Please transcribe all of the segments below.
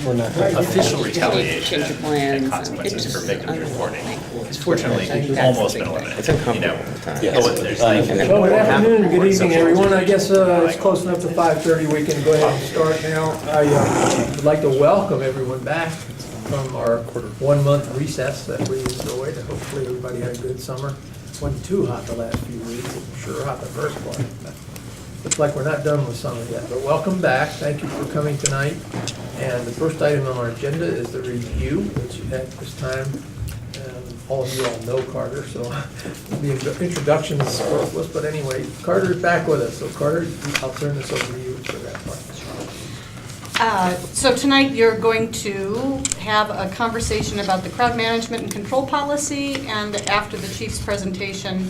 We're not official retaliation Change your and plans. consequences for victim reporting It's is fortunately almost been eliminated. It's uncomfortable You know, at times. but there's Well, good afternoon, good evening, everyone. I guess it's close enough to 5:30. We can go ahead and start now. I would like to welcome everyone back from our 1-month recess that we enjoyed. Hopefully, everybody had a good summer. Wasn't too hot the last few weeks. It was sure hot the first part. Looks like we're not done with summer yet, but welcome back. Thank you for coming tonight. And the first item on our agenda is the review, which at this time, all of you all know Carter, so the introduction's worthless, but anyway, Carter's back with us. So Carter, I'll turn this over to you for that part. So tonight you're going to have a conversation about the crowd management and control policy, and after the chief's presentation,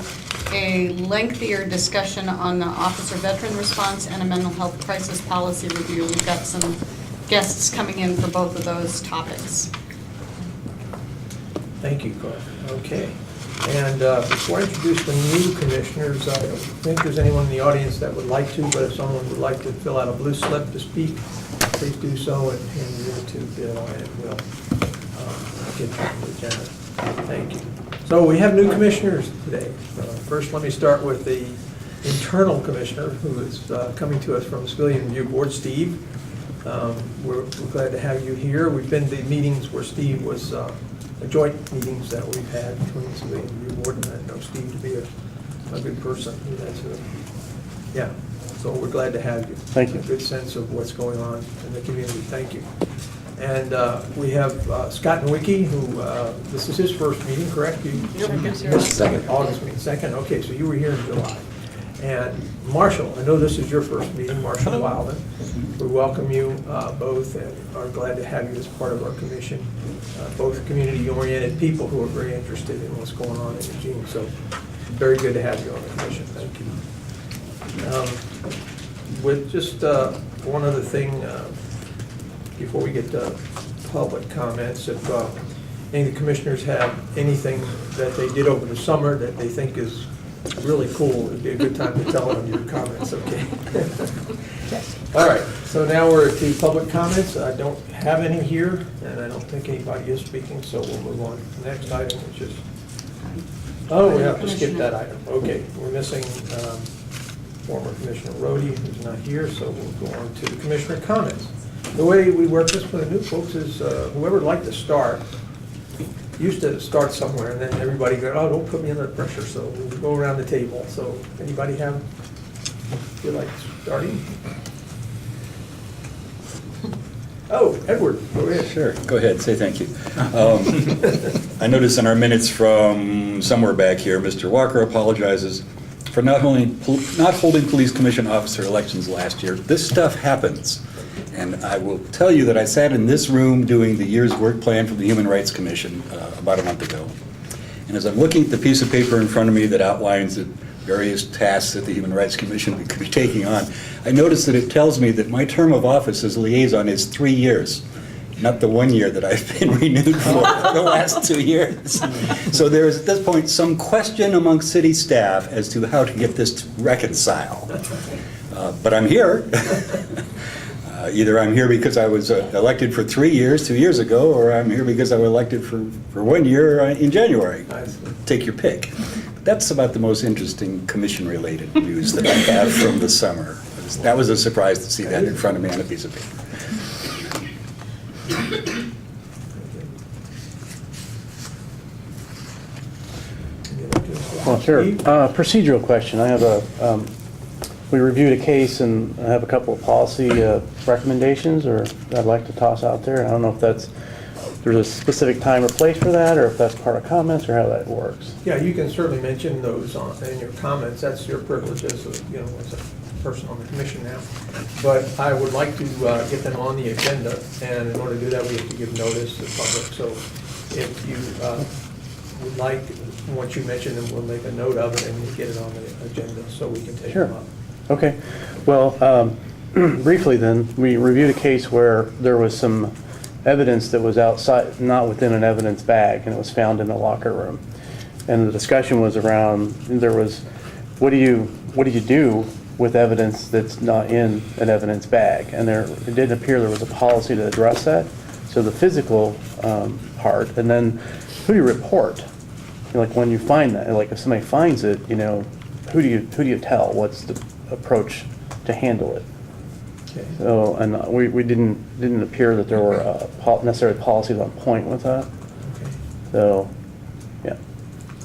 a lengthier discussion on the officer veteran response and a mental health crisis policy review. We've got some guests coming in for both of those topics. Thank you, Carter. Okay. And before I introduce the new commissioners, I don't think there's anyone in the audience that would like to, but if someone would like to fill out a blue slip to speak, please do so and hand it to Bill, and we'll get you on the agenda. Thank you. So we have new commissioners today. First, let me start with the internal commissioner who is coming to us from Civilian Review Board, Steve. We're glad to have you here. We've been to the meetings where Steve was, the joint meetings that we've had between the Civilian Review Board, and I know Steve to be a good person. Yeah, so we're glad to have you. Thank you. A good sense of what's going on in the community. Thank you. And we have Scott Nowicki, who, this is his first meeting, correct? Second. August meeting, second. Okay, so you were here in July. And Marshall, I know this is your first meeting, Marshall Wilden. We welcome you both and are glad to have you as part of our commission. Both community-oriented people who are very interested in what's going on in Eugene. So very good to have you on the commission. Thank you. With just one other thing, before we get to public comments, if any of the commissioners have anything that they did over the summer that they think is really cool, it'd be a good time to tell them your comments, okay? All right, so now we're to public comments. I don't have any here, and I don't think anybody is speaking, so we'll move on to the next item, which is, oh, we have to skip that item. Okay, we're missing former Commissioner Rhodey, who's not here, so we'll go on to the commissioner comments. The way we work this for the new folks is whoever would like to start, used to start somewhere, and then everybody go, oh, don't put me under pressure, so we'll go around the table. So anybody feel like starting? Oh, Edward, go ahead. Sure, go ahead, say thank you. I noticed in our minutes from somewhere back here, Mr. Walker apologizes for not holding police commission officer elections last year. This stuff happens. And I will tell you that I sat in this room doing the year's work plan for the Human Rights Commission about a month ago. And as I'm looking at the piece of paper in front of me that outlines the various tasks that the Human Rights Commission could be taking on, I noticed that it tells me that my term of office as liaison is 3 years, not the 1 year that I've been renewed for the last 2 years. So there is at this point some question among city staff as to how to get this to reconcile. But I'm here. Either I'm here because I was elected for 3 years, 2 years ago, or I'm here because I was elected for 1 year in January. Take your pick. That's about the most interesting commission-related news that I have from the summer. That was a surprise to see that in front of me on a piece of paper. Well, sure. Procedural question. I have we reviewed a case and I have a couple of policy recommendations or I'd like to toss out there. I don't know if there's a specific time or place for that, or if that's part of comments, or how that works. Yeah, you can certainly mention those in your comments. That's your privilege as a person on the commission now. But I would like to get them on the agenda, and in order to do that, we have to give notice to the public. So if you would like, once you mention them, we'll make a note of it and we'll get it on the agenda so we can take them up. Okay. Well, briefly then, we reviewed a case where there was some evidence that was outside, not within an evidence bag, and it was found in the locker room. And the discussion was around, what do you do with evidence that's not in an evidence bag? And it didn't appear there was a policy to address that. So the physical part, and then who do you report? You know, like when you find that, like if somebody finds it, you know, who do you tell? What's the approach to handle it? Okay. So, and we didn't appear that there were necessarily policies on point with that. Okay. So, yeah.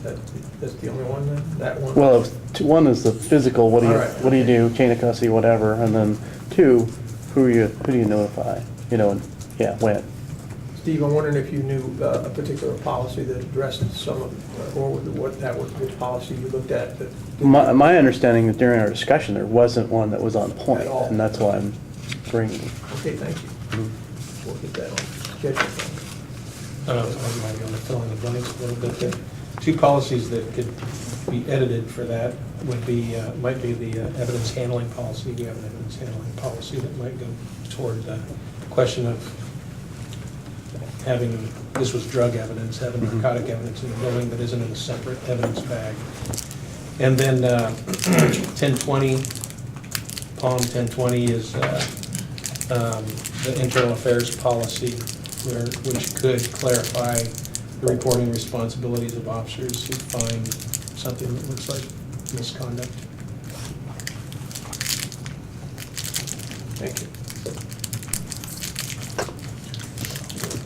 That's the only one then? That one? Well, one is the physical. What do you All right, what do you okay. do? Chain of custody, whatever. And then two, who do you notify? You know, and yeah, when. Steve, I'm wondering if you knew a particular policy that addressed some of, or which policy you looked at that. My understanding that during our discussion, there wasn't one that was on point, At all. and that's why I'm bringing it. Okay, thank you. We'll get that on schedule. I might be able to fill in the blanks a little bit. The two policies that could be edited for that would be, might be the evidence handling policy. We have an evidence handling policy that might go toward the question of having, this was drug evidence, having narcotic evidence in the building that isn't in a separate evidence bag. And then 1020, Palm 1020 is the internal affairs policy, which could clarify the reporting responsibilities of officers who find something that looks like misconduct. Thank you.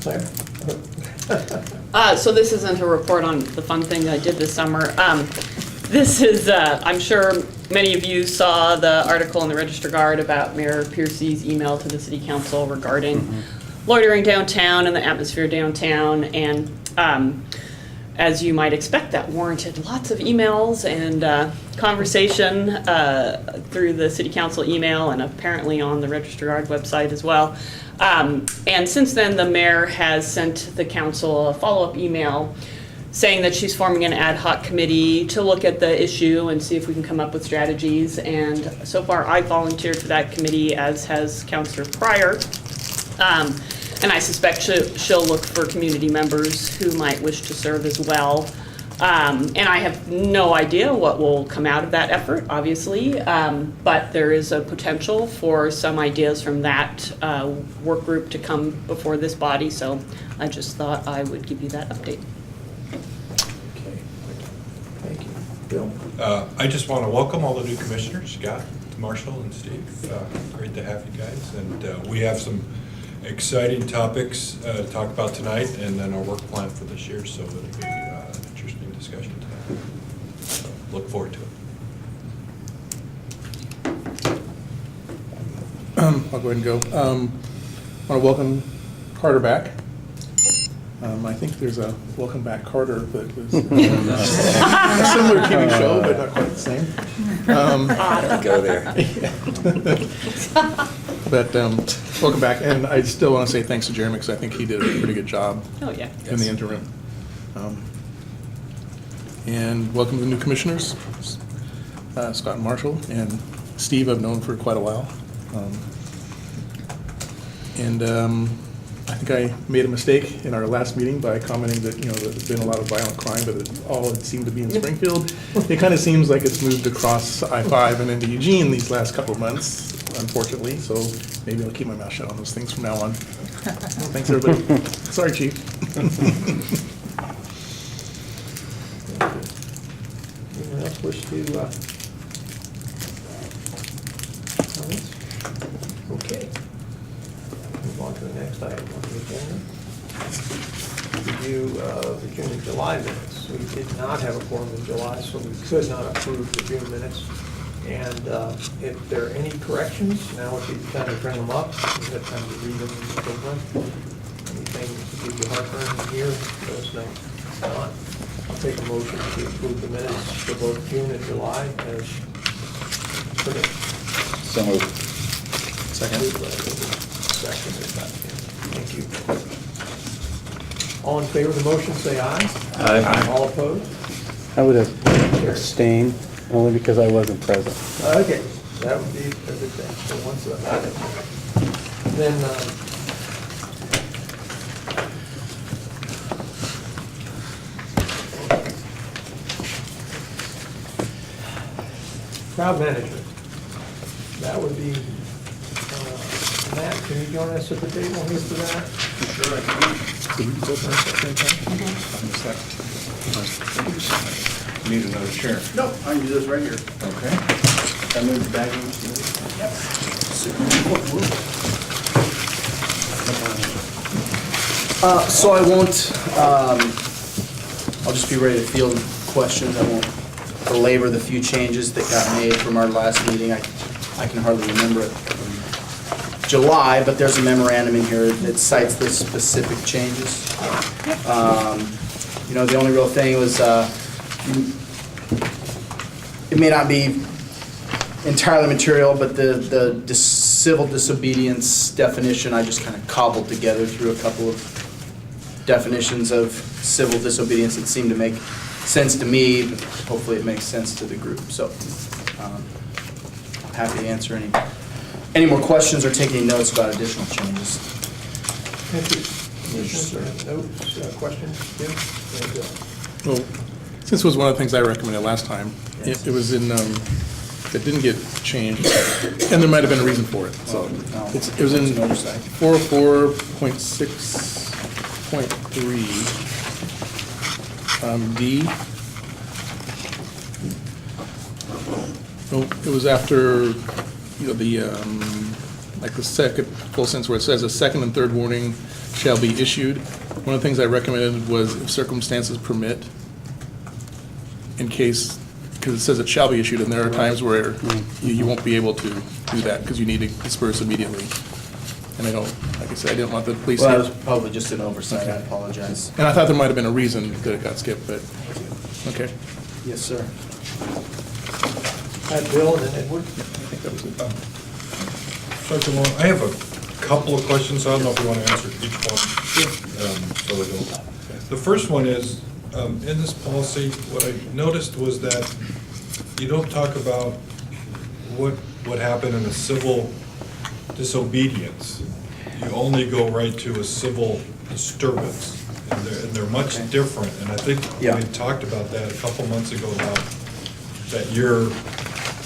Claire? So this isn't a report on the fun thing I did this summer. This is, I'm sure many of you saw the article in the Register Guard about Mayor Piercy's email to the City Council regarding loitering downtown and the atmosphere downtown. And as you might expect, that warranted lots of emails and conversation through the City Council email and apparently on the Register Guard website as well. And since then, the mayor has sent the council a follow-up email saying that she's forming an ad hoc committee to look at the issue and see if we can come up with strategies. And so far, I volunteered for that committee, as has Councilor Pryor. And I suspect she'll look for community members who might wish to serve as well. And I have no idea what will come out of that effort, obviously, but there is a potential for some ideas from that work group to come before this body, so I just thought I would give you that update. Okay, thank you. Bill? I just want to welcome all the new commissioners, Scott, Marshall, and Steve. Great to have you guys. And we have some exciting topics to talk about tonight, and then our work plan for this year, so it'll be an interesting discussion tonight. So look forward to it. I'll go ahead and go. I want to welcome Carter back. I think there's a Welcome Back Carter that was a similar TV show, but not quite the same. Go there. But welcome back, and I still want to say thanks to Jeremy because I think he did a pretty good job Oh, yeah. in the interim. And welcome to the new commissioners, Scott and Marshall, and Steve I've known for quite a while. I think I made a mistake in our last meeting by commenting that, there's been a lot of violent crime, but it seemed to be in Springfield. It kind of seems like it's moved across I-5 and into Eugene these last couple of months, unfortunately, so maybe I'll keep my mouth shut on those things from now on. Thanks, everybody. Sorry, Chief. Anyone else wish to, comments? Okay. Move on to the next item on the agenda. Review of the June and July minutes. We did not have a quorum in July, so we could not approve the June minutes. And if there are any corrections, now would be the time to bring them up. We have time to read them and go through them. Anything to give you heartburn here, let us know. If not, I'll take a motion to approve the minutes for both June and July as printed. So moved. Second. Thank you. All in favor of the motion, say aye. Aye. All opposed? I would have abstained, only because I wasn't present. Okay, that would be a good thing. So once then, crowd management. That would be, Matt, can you you want to set the table here for that? Sure, I can. So we can both run at the same time? Need another chair. No, I can do this right here. Okay. I moved the bag over. So I won't, I'll just be ready to field questions. I won't belabor the few changes that got made from our last meeting. I can hardly remember it from July, but there's a memorandum in here that cites the specific changes. You know, the only real thing was, it may not be entirely material, but the civil disobedience definition, I just kind of cobbled together through a couple of definitions of civil disobedience that seemed to make sense to me, but hopefully it makes sense to the group. So I'm happy to answer any more questions or take any notes about additional changes. Thank you. Commissioners, notes, questions? Jim? There you go. Well, since it was one of the things I recommended last time, it was in, it didn't get changed, and there might have been a reason for it, so. It was in 404.6.3, D. No, it was after, you know, the, like the second full sentence where it says a second and third warning shall be issued. One of the things I recommended was if circumstances permit, in case, because it says it shall be issued, and there are times where you won't be able to do that because you need to disperse immediately. And I don't, like I said, I didn't want the police. Well, that was probably just an oversight. I apologize. And I thought there might have been a reason that it got skipped, but, okay. Yes, sir. Bill and then Edward. I think that was it. Dr. Long, I have a couple of questions. I don't know if you want to answer each one. So we don't. The first one is, in this policy, what I noticed was that you don't talk about what happened in a civil disobedience. You only go right to a civil disturbance, and they're much different. And I think Yeah. we talked about that a couple months ago, about that your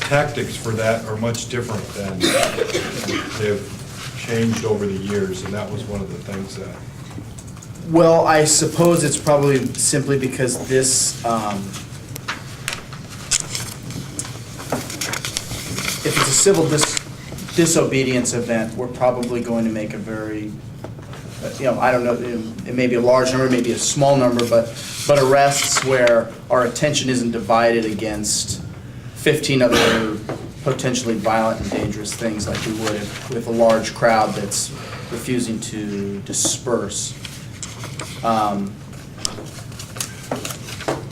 tactics for that are much different than they've changed over the years, and that was one of the things that. Well, I suppose it's probably simply because this, if it's a civil disobedience event, we're probably going to make a very, you know, I don't know, it may be a large number, maybe a small number, but arrests where our attention isn't divided against 15 other potentially violent and dangerous things like we would with a large crowd that's refusing to disperse.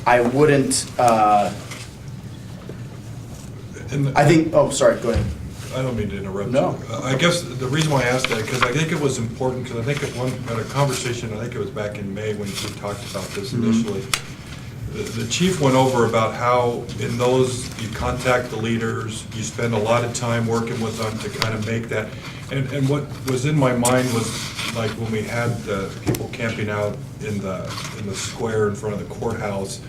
I wouldn't, I think, oh, sorry, go ahead. I don't mean to interrupt you. No. I guess the reason why I asked that, because I think it was important, because I think at a conversation, I think it was back in May when we talked about this initially, the chief went over about how in those, you contact the leaders, you spend a lot of time working with them to kind of make that. And what was in my mind was like when we had the people camping out in the square in front of the courthouse,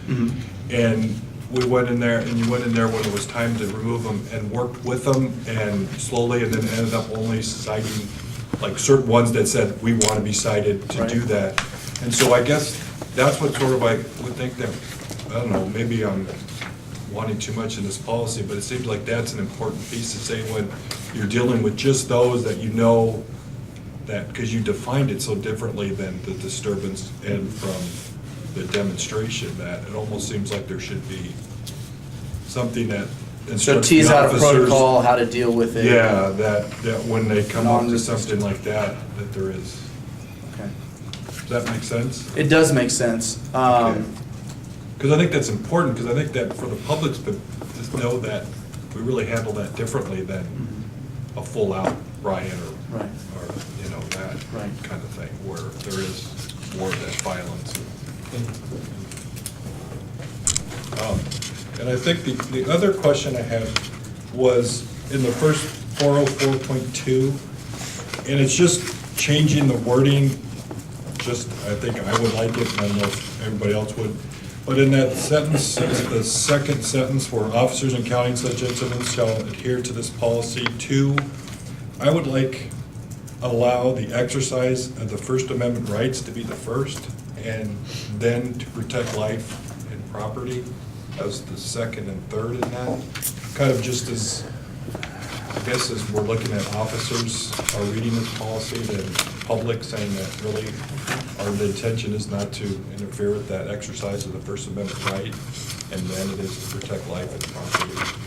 and we went in there, and you went in there when it was time to remove them and worked with them and slowly, and then ended up only citing like certain ones that said, we want to be cited to do that. And so I guess that's what sort of I would think that, I don't know, maybe I'm wanting too much in this policy, but it seems like that's an important piece to say when you're dealing with just those that you know that, because you defined it so differently than the disturbance and from the demonstration, that it almost seems like there should be something that So instructs the tease out a officers. protocol, how to deal with it. Yeah, that when they come up to Non-resistant. something like that, that there is. Okay. Does that make sense? It does make sense. Because I think that's important, because I think that for the public to just know that we really handle that differently than a full-out riot or, Right. you know, that Right. kind of thing, where there is more of that violence. And I think the other question I had was in the first 404.2, and it's just changing the wording, just, I think I would like it, and I don't know if everybody else would, but in that sentence, the second sentence where officers encountering such incidents shall adhere to this policy, I would like allow the exercise of the First Amendment rights to be the first, and then to protect life and property as the second and third in that? Kind of just as, I guess, as we're looking at officers are reading this policy, then public saying that really our intention is not to interfere with that exercise of the First Amendment right, and then it is to protect life and property.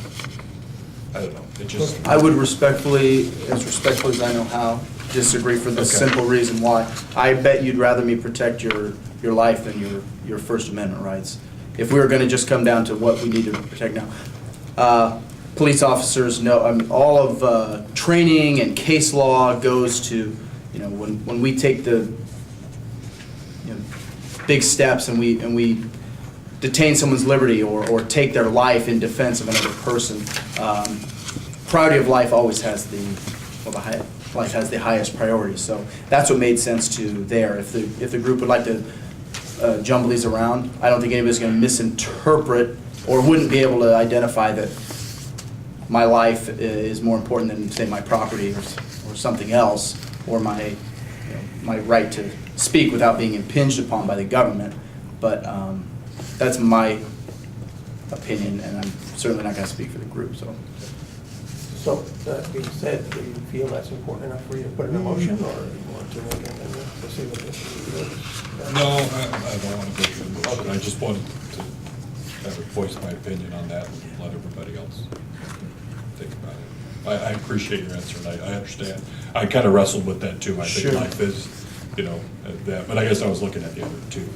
I don't know, it just. I would respectfully as I know how, disagree for the Okay. simple reason why. I bet you'd rather me protect your life than your First Amendment rights. If we were gonna just come down to what we need to protect now. Police officers know, all of training and case law goes to, when we take the big steps and we detain someone's liberty or take their life in defense of another person, priority of life always has life has the highest priority. So that's what made sense to there. If the group would like to jumble these around, I don't think anybody's going to misinterpret or wouldn't be able to identify that my life is more important than, say, my property or something else, or my right to speak without being impinged upon by the government. But that's my opinion, and I'm certainly not going to speak for the group. So, that being said, do you feel that's important enough for you to put in a motion, or do you want to make an amendment to see what this is? No, I don't want to go through the motion. I just wanted to kind of voice my opinion on that and let everybody else think about it. I appreciate your answer, and I understand. I kind of wrestled with that too. I think Sure. life is, that, but I guess I was looking at the other two,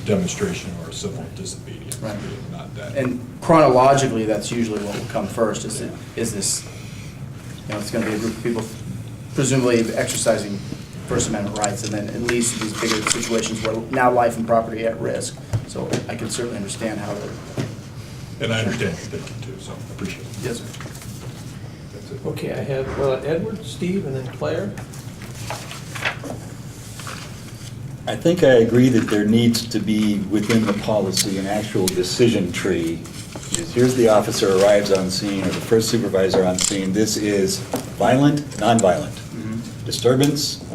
demonstration or civil disobedience, Right. not that. And chronologically, that's usually what will come first, is this, it's going to be a group of people presumably exercising First Amendment rights, and then it leads to these bigger situations where now life and property are at risk. So I can certainly understand how to. And I understand your thinking too, so I appreciate it. Yes, sir. That's it. Okay, I have Edward, Steve, and then Claire. I think I agree that there needs to be within the policy an actual decision tree. Here's the officer arrives on scene, or the first supervisor on scene. This is violent, nonviolent. Disturbance,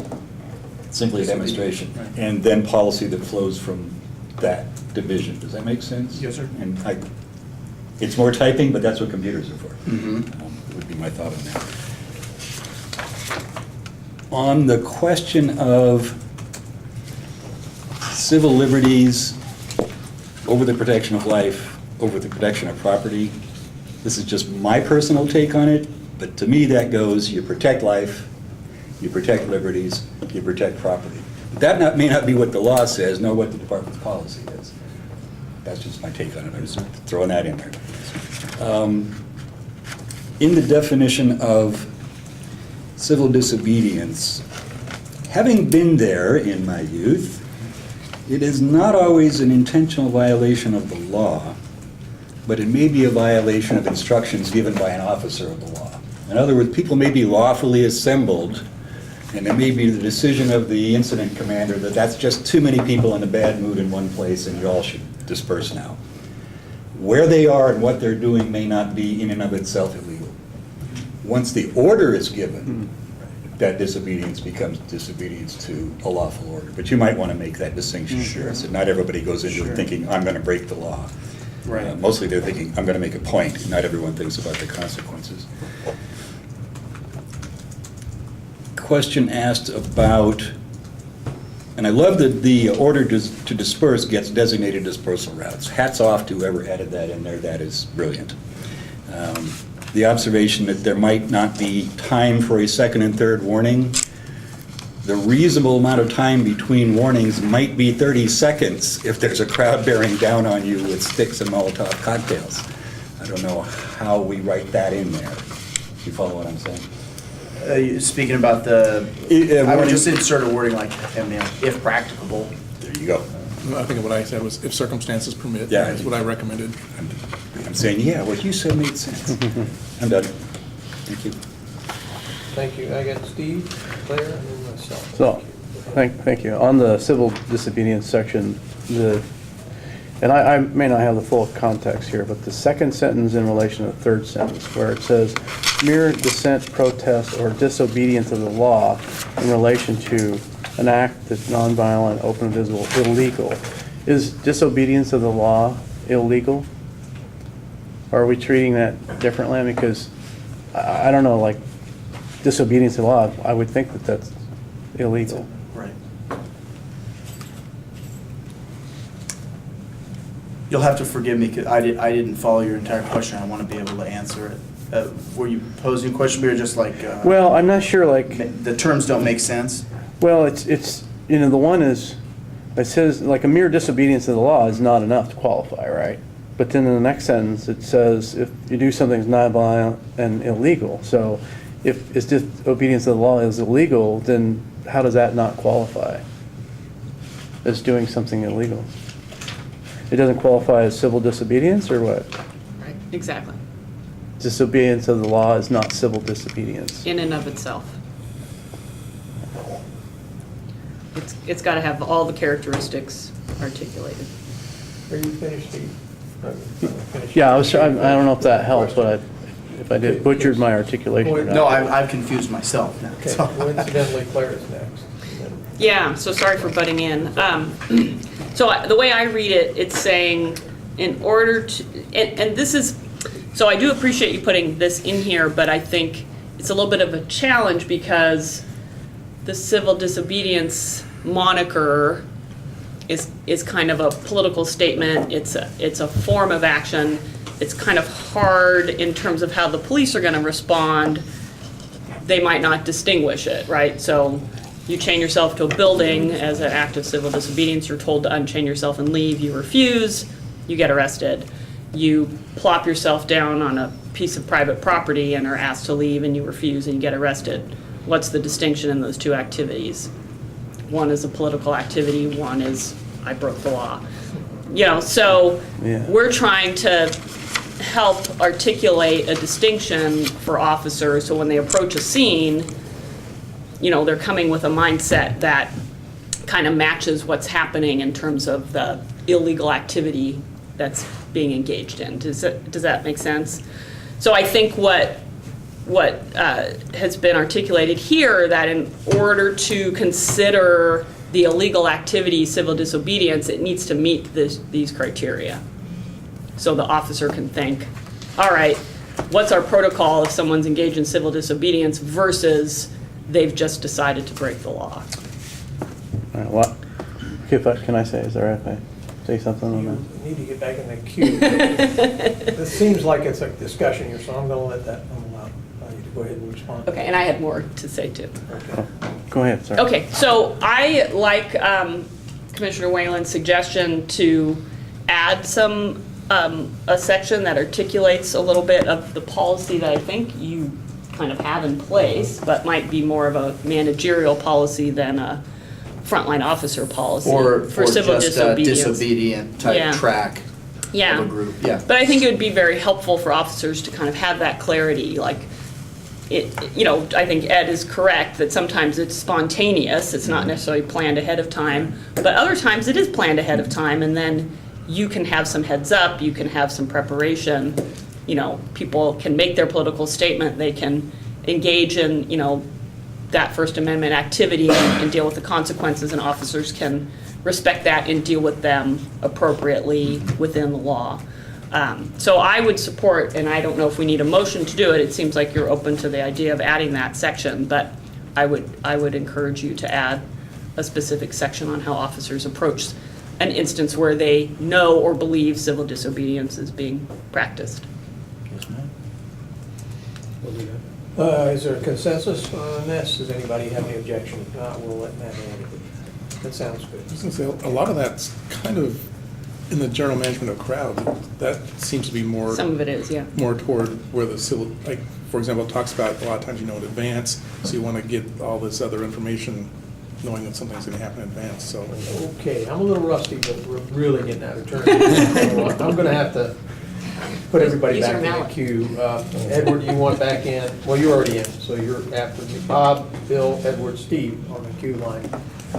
simply a demonstration. Right. And then policy that flows from that division. Does that make sense? Yes, sir. And it's more typing, but that's what computers are for. Mhm. Would be my thought on that. On the question of civil liberties over the protection of life, over the protection of property, this is just my personal take on it, but to me that goes, you protect life, you protect liberties, you protect property. That may not be what the law says, nor what the department's policy is. That's just my take on it. I'm just throwing that in there. In the definition of civil disobedience, having been there in my youth, it is not always an intentional violation of the law, but it may be a violation of instructions given by an officer of the law. In other words, people may be lawfully assembled, and it may be the decision of the incident commander that that's just too many people in a bad mood in one place and you all should disperse now. Where they are and what they're doing may not be in and of itself illegal. Once the order is given, that disobedience becomes disobedience to a lawful order. But you might want to make that distinction. Sure. So not everybody goes into it thinking, I'm going to break the law. Right. Mostly they're thinking, I'm going to make a point. Not everyone thinks about the consequences. Question asked about, and I love that the order to disperse gets designated dispersal routes. Hats off to whoever added that in there. That is brilliant. The observation that there might not be time for a second and third warning. The reasonable amount of time between warnings might be 30 seconds if there's a crowd bearing down on you with sticks and Molotov cocktails. I don't know how we write that in there. You follow what I'm saying? Speaking about I would just insert a wording like, if practicable. There you go. I think what I said was if circumstances permit. Yeah. That's what I recommended. I'm saying, yeah, what you said made sense. I'm done. Thank you. Thank you. I got Steve, Claire, and then myself. So, thank you. On the civil disobedience section, and I may not have the full context here, but the second sentence in relation to the third sentence, where it says, mere dissent, protest, or disobedience of the law in relation to an act that's nonviolent, open, visible, illegal. Is disobedience of the law illegal? Or are we treating that differently? Because, I don't know, like, disobedience of the law, I would think that that's illegal. Right. You'll have to forgive me, 'cause I didn't follow your entire question. I want to be able to answer it. Were you posing a question, or just like, Well, I'm not sure, like, the terms don't make sense? well, it's, you know, the one is, it says, like, a mere disobedience of the law is not enough to qualify, right? But then in the next sentence, it says, if you do something that's nonviolent and illegal. So if it's disobedience of the law is illegal, then how does that not qualify as doing something illegal? It doesn't qualify as civil disobedience, or what? Right, exactly. Disobedience of the law is not civil disobedience. In and of itself. It's got to have all the characteristics articulated. Are you finished, Steve? Finished? Yeah, I don't know if that helps, but if I did butchered my articulation or not. No, I've confused myself now. Okay, so. well, incidentally, Claire is next. Yeah, so sorry for butting in. So the way I read it, it's saying in order to, and this is, so I do appreciate you putting this in here, but I think it's a little bit of a challenge because the civil disobedience moniker is kind of a political statement. It's a form of action. It's kind of hard in terms of how the police are going to respond. They might not distinguish it, right? So you chain yourself to a building as an act of civil disobedience. You're told to unchain yourself and leave. You refuse, you get arrested. You plop yourself down on a piece of private property and are asked to leave, and you refuse and you get arrested. What's the distinction in those two activities? One is a political activity, one is I broke the law. You know, so Yeah. we're trying to help articulate a distinction for officers so when they approach a scene, you know, they're coming with a mindset that kind of matches what's happening in terms of the illegal activity that's being engaged in. Does that make sense? So I think what has been articulated here, that in order to consider the illegal activity civil disobedience, it needs to meet these criteria. So the officer can think, all right, what's our protocol if someone's engaged in civil disobedience versus they've just decided to break the law? All right, what? Can I say, is that right if I say something on that? You need to get back in the queue. This seems like it's a discussion here, so I'm going to let that, allow you to go ahead and respond. Okay, and I had more to say too. Okay. Go ahead, sorry. Okay, so I like Commissioner Whalen's suggestion to add some, a section that articulates a little bit of the policy that I think you kind of have in place, but might be more of a managerial policy than a frontline officer policy Or for civil just a disobedience. disobedient type Yeah. track Yeah. of a group, yeah. But I think it would be very helpful for officers to kind of have that clarity, like, you know, I think Ed is correct that sometimes it's spontaneous, it's not necessarily planned ahead of time, but other times it is planned ahead of time, and then you can have some heads up, you can have some preparation, you know, people can make their political statement, they can engage in, you know, that First Amendment activity and deal with the consequences, and officers can respect that and deal with them appropriately within the law. So I would support, and I don't know if we need a motion to do it, it seems like you're open to the idea of adding that section, but I would encourage you to add a specific section on how officers approach an instance where they know or believe civil disobedience is being practiced. We'll do that. Is there a consensus on this? Does anybody have any objection? If not, we'll let Matt add it. That sounds good. I was gonna say, a lot of that's kind of in the general management of crowd. That seems to be more. Some of it is, yeah. More toward where the civil, like, for example, it talks about a lot of times you know in advance, so you want to get all this other information knowing that something's going to happen in advance, so. Okay, I'm a little rusty, but we're really getting out of turn. I'm going to have to put everybody Use back your in the mallet. queue. Edward, you want back in? Well, you're already in, so you're after me. Bob, Bill, Edward, Steve on the queue line.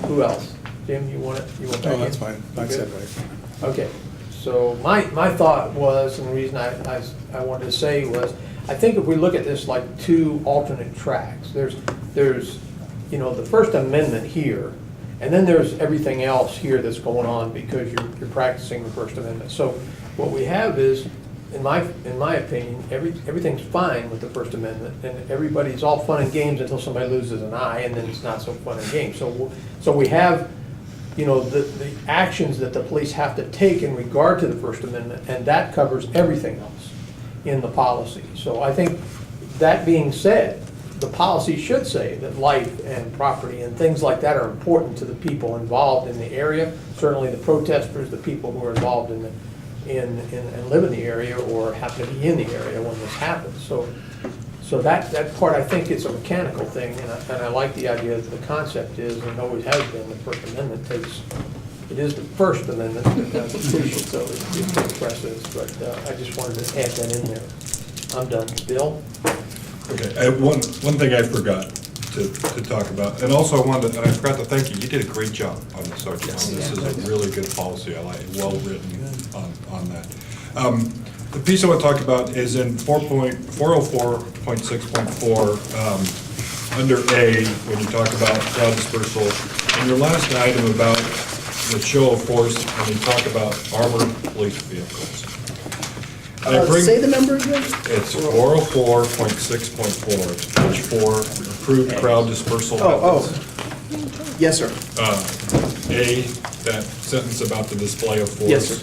Who else? Jim, you want it? You want back in? Oh, that's fine. You I good? said right. Okay, So my thought was, and the reason I wanted to say was, I think if we look at this like two alternate tracks, there's the First Amendment here, and then there's everything else here that's going on because you're practicing the First Amendment. So what we have is, in my opinion, everything's fine with the First Amendment, and everybody's all fun and games until somebody loses an eye, and then it's not so fun and games. So we have, the actions that the police have to take in regard to the First Amendment, and that covers everything else in the policy. So I think, that being said, the policy should say that life and property and things like that are important to the people involved in the area, certainly the protesters, the people who are involved and live in the area or happen to be in the area when this happens. So that part, I think, is a mechanical thing, and I like the idea that the concept is, and always has been, the First Amendment it is the First Amendment that has the Constitution, so it takes precedence, but I just wanted to add that in there. I'm done. Bill? Okay, one thing I forgot to talk about, and also I forgot to thank you. You did a great job on the subject. This is a really good policy. I like it, well written on that. The piece I want to talk about is in 404.6.4, under A, when you talk about crowd dispersal. And your last item about the show of force, when you talk about armored police vehicles. Say the number again? It's 404.6.4, it's page 4, approved crowd dispersal methods. Yes, sir. A, that sentence about the display of force. Yes, sir.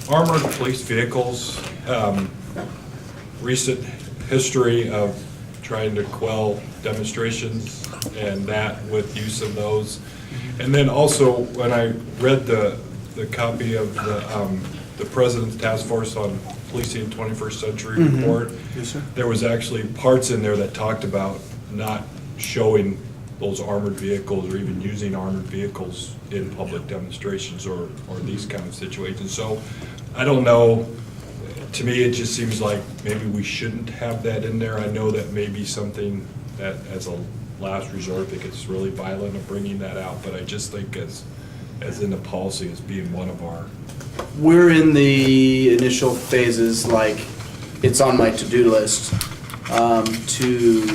Armored police vehicles, recent history of trying to quell demonstrations and that with use of those. And then also, when I read the copy of the President's Task Force on Policing 21st Century report, Yes, sir. there was actually parts in there that talked about not showing those armored vehicles or even using armored vehicles in public demonstrations or these kind of situations. So I don't know, to me it just seems like maybe we shouldn't have that in there. I know that may be something that as a last resort, if it gets really violent of bringing that out, but I just think as in the policy as being one of our. We're in the initial phases, like, it's on my to-do list, to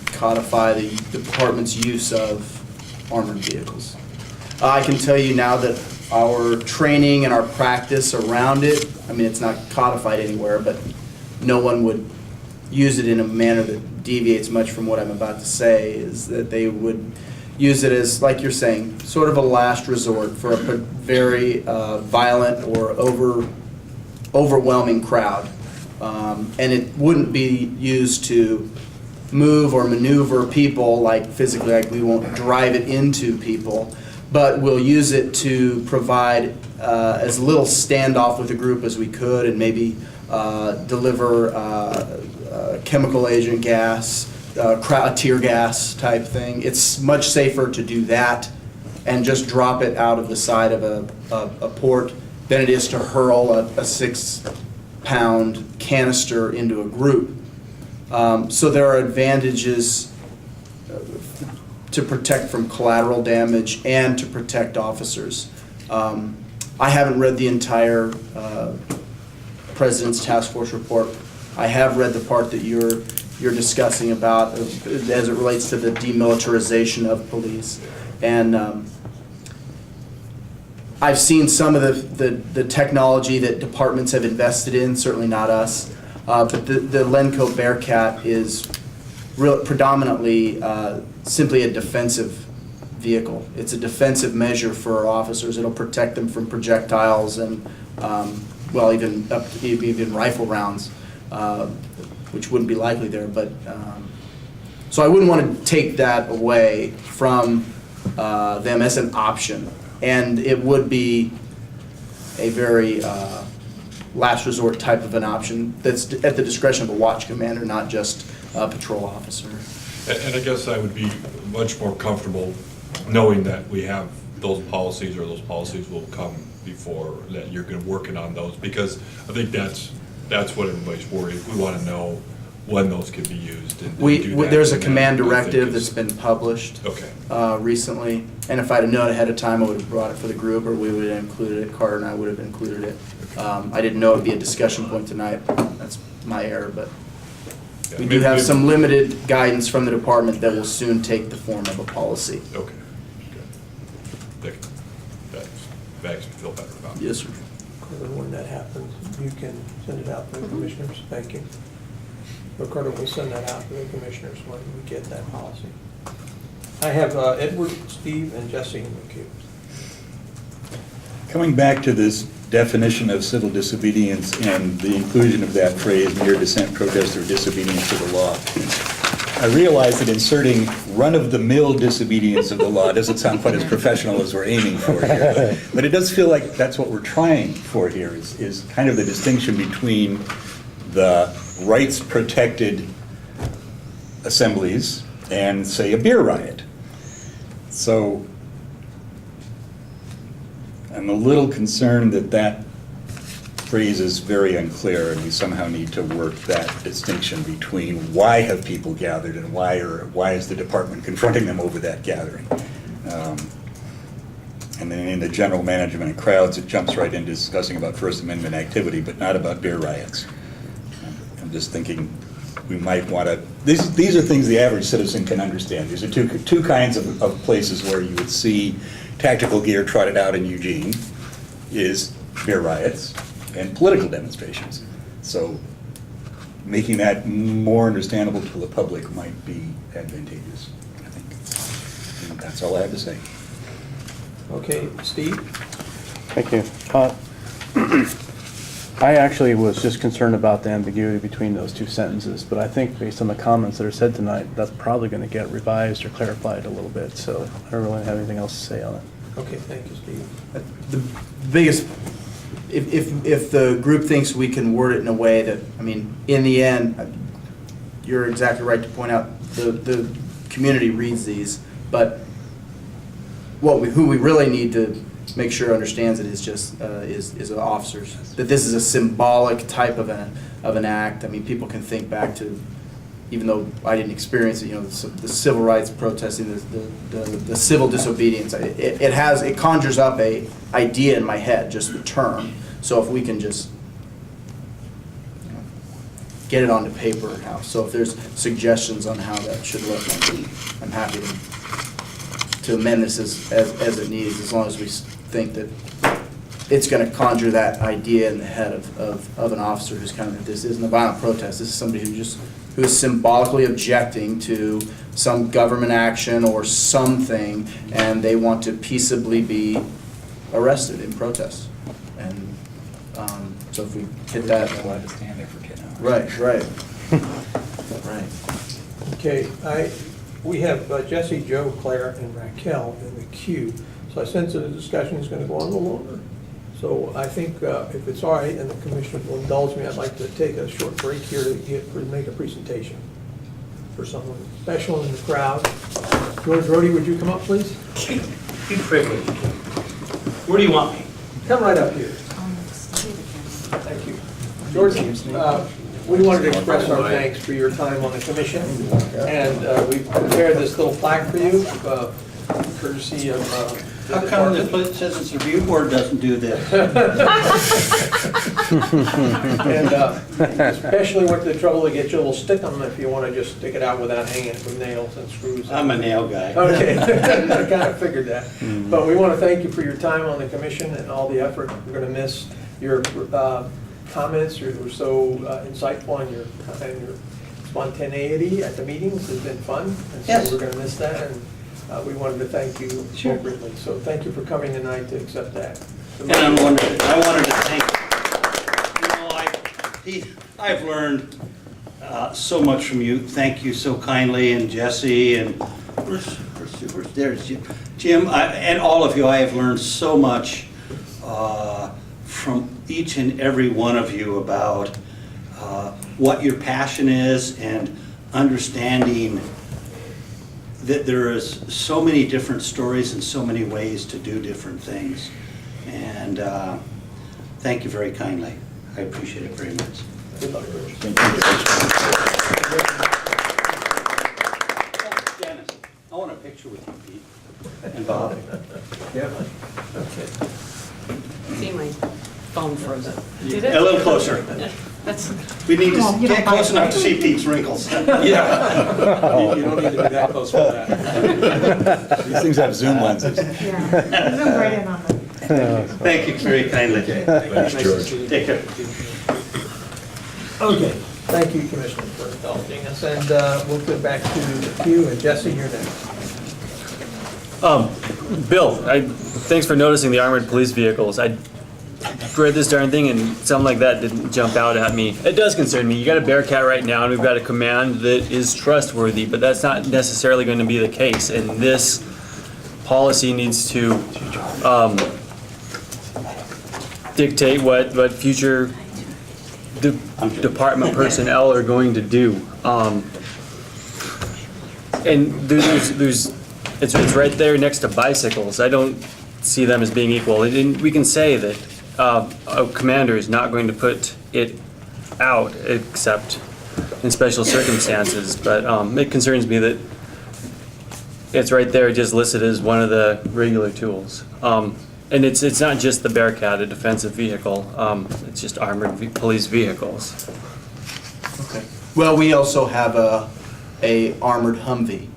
codify the department's use of armored vehicles. I can tell you now that our training and our practice around it, I mean, it's not codified anywhere, but no one would use it in a manner that deviates much from what I'm about to say, is that they would use it as, like you're saying, sort of a last resort for a very violent or overwhelming crowd. And it wouldn't be used to move or maneuver people, like physically, like we won't drive it into people, but we'll use it to provide as little standoff with the group as we could, and maybe deliver chemical agent gas, tear gas type thing. It's much safer to do that and just drop it out of the side of a port than it is to hurl a 6-pound canister into a group. So there are advantages to protect from collateral damage and to protect officers. I haven't read the entire President's Task Force report. I have read the part that you're discussing about as it relates to the demilitarization of police. And I've seen some of the technology that departments have invested in, certainly not us. But the Lenco Bearcat is predominantly simply a defensive vehicle. It's a defensive measure for our officers. It'll protect them from projectiles and, well, even rifle rounds, which wouldn't be likely there. But so I wouldn't want to take that away from them as an option. And it would be a very last resort type of an option that's at the discretion of a watch commander, not just a patrol officer. And I guess I would be much more comfortable knowing that we have those policies, or those policies will come before, that you're working on those, because I think that's what everybody's worried. We want to know when those could be used. And do that There's a and then command I think directive it's- that's been published Okay. recently, and if I'd have known ahead of time, I would have brought it for the group, or we would have included it, Carter and I would have included it. I didn't know it'd be a discussion point tonight, that's my error, but Yeah, we do maybe- have maybe- some limited guidance from the department that will soon take the form of a policy. Okay, good. That makes me feel better about it. Yes, sir. Carter, when that happens, you can send it out to the commissioners. Thank you. But Carter will send that out to the commissioners when we get that policy. I have Edward, Steve, and Jesse in the queue. Coming back to this definition of civil disobedience and the inclusion of that phrase, mere dissent, protest, or disobedience to the law, I realize that inserting run-of-the-mill disobedience of the law doesn't sound quite as professional as we're aiming for here. But it does feel like that's what we're trying for here, is kind of the distinction between the rights-protected assemblies and, say, a beer riot. So I'm a little concerned that that phrase is very unclear, and we somehow need to work that distinction between why have people gathered and why is the department confronting them over that gathering. And then in the general management of crowds, it jumps right into discussing about First Amendment activity, but not about beer riots. I'm just thinking we might want to, these are things the average citizen can understand. These are two kinds of places where you would see tactical gear trotted out in Eugene, is beer riots and political demonstrations. So making that more understandable to the public might be advantageous, I think. And that's all I have to say. Okay, Steve? Thank you. I actually was just concerned about the ambiguity between those two sentences, but I think based on the comments that are said tonight, that's probably going to get revised or clarified a little bit, so I don't really have anything else to say on it. Okay, thank you, Steve. The biggest, if the group thinks we can word it in a way that, I mean, in the end, you're exactly right to point out, the community reads these, but who we really need to make sure understands it is just, is the officers. That this is a symbolic type of an act. I mean, people can think back to, even though I didn't experience it, the civil rights protesting, the civil disobedience. It conjures up a idea in my head, just the term. So if we can just get it onto paper, so if there's suggestions on how that should look, I'm happy to amend this as it needs, as long as we think that it's going to conjure that idea in the head of an officer who's kind of, this isn't a violent protest, this is somebody who is symbolically objecting to some government action or something, and they want to peaceably be arrested in protest. And so if we hit that. We're allowed to stand there for 10 hours. Right. Okay, we have Jesse, Joe, Claire, and Raquel in the queue. So I sense that the discussion is going to go on a little longer. So I think if it's all right and the commissioner will indulge me, I'd like to take a short break here to make a presentation for someone special in the crowd. George Rhodey, would you come up, please? Be privileged. Where do you want me? Come right up here. Thank you. George, we wanted to express our thanks for your time on the commission. And we prepared this little plaque for you, courtesy of How come the Citizens Review Board doesn't do this? And especially went to the trouble to get you a little stick on them if you want to just stick it out without hanging it with nails and screws. I'm a nail guy. Okay, I kind of figured that. But we want to thank you for your time on the commission and all the effort. We're going to miss your comments. You were so insightful and your spontaneity at the meetings has been fun. And so Yes. we're going to miss that. And we wanted to thank you appropriately. So thank you for coming tonight to accept that. And I wanted to thank you. I've learned so much from you. Thank you so kindly, and Jesse, and there's Jim, and all of you. I have learned so much from each and every one of you about what your passion is and understanding that there is so many different stories and so many ways to do different things. And thank you very kindly. I appreciate it very much. Good luck, Rich. Thank you. Dennis, I want a picture with you, Pete. And Bob. See, my phone froze up. Did A it? little closer. That's, We need to, get close enough to see Pete's wrinkles. Yeah. You don't need to be that close for that. These things have zoom lenses. Yeah, zoom right in on them. Thank you very kindly. Thanks, George. Take care. Okay, thank you, Commissioner, for indulging us, and we'll go back to the queue, and Jesse, you're next. Bill, thanks for noticing the armored police vehicles. I read this darn thing and something like that didn't jump out at me. It does concern me. You got a Bearcat right now and we've got a command that is trustworthy, but that's not necessarily going to be the case. And this policy needs to dictate what future department personnel are going to do. And it's right there next to bicycles. I don't see them as being equal. And we can say that a commander is not going to put it out except in special circumstances, but it concerns me that it's right there just listed as one of the regular tools. And it's not just the Bearcat, a defensive vehicle, it's just armored police vehicles. Okay. Well, we also have a armored Humvee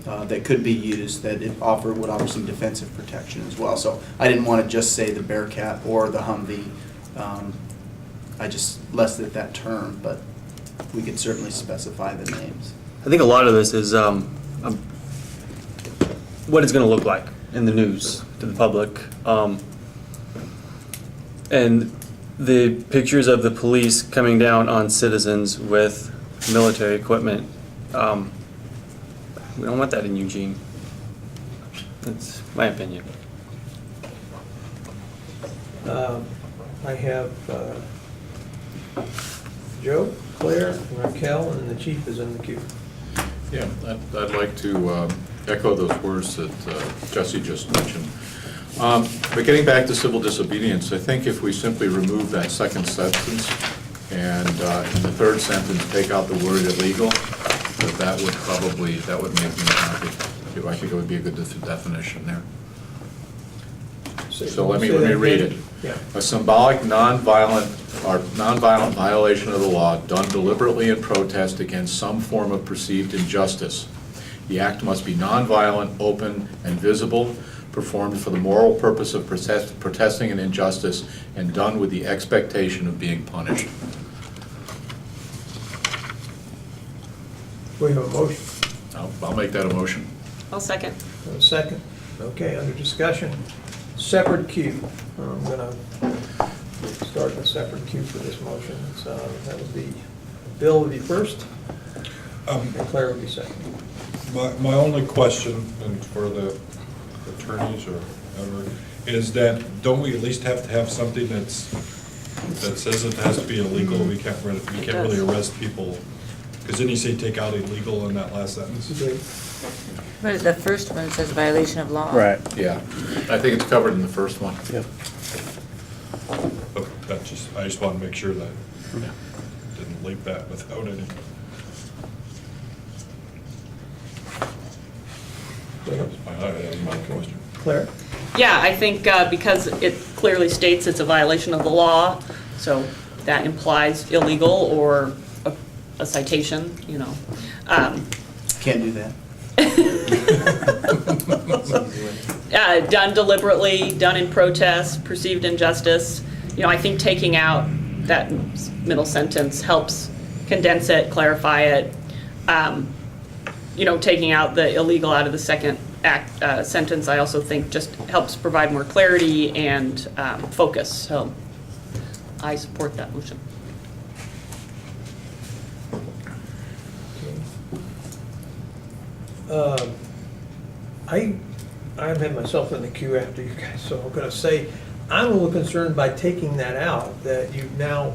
that could be used, that would offer some defensive protection as well. So I didn't want to just say the Bearcat or the Humvee. I just left it that term, but we could certainly specify the names. I think a lot of this is what it's going to look like in the news to the public. And the pictures of the police coming down on citizens with military equipment. We don't want that in Eugene. That's my opinion. I have Joe, Claire, Raquel, and the chief is in the queue. Yeah, I'd like to echo those words that Jesse just mentioned. But getting back to civil disobedience, I think if we simply remove that second sentence and in the third sentence take out the word illegal, that would make me happy. I think it would be a good definition there. So let me read it. Yeah. A symbolic, nonviolent violation of the law done deliberately in protest against some form of perceived injustice. The act must be nonviolent, open, and visible, performed for the moral purpose of protesting an injustice, and done with the expectation of being punished. We have a motion. I'll make that a motion. I'll second. A second. Okay, under discussion. Separate queue. I'm gonna start the separate queue for this motion. So that would be, Bill would be first, and Claire would be second. My only question, and for the attorneys or whatever, is that don't we at least have to have something that says it has to be illegal? We can't really arrest people, because didn't you say take out illegal in that last sentence? What is the first one? It says violation of law. Right. Yeah, I think it's covered in the first one. Yep. I just want to make sure that didn't leak that without any. That's my question. Claire? Yeah, I think because it clearly states it's a violation of the law, so that implies illegal or a citation, you know. Can't do that. Done deliberately, done in protest, perceived injustice. You know, I think taking out that middle sentence helps condense it, clarify it. You know, taking out the illegal out of the second sentence, I also think just helps provide more clarity and focus. So I support that motion. I've had myself in the queue after you guys, so I'm gonna say, I'm a little concerned by taking that out, that you've now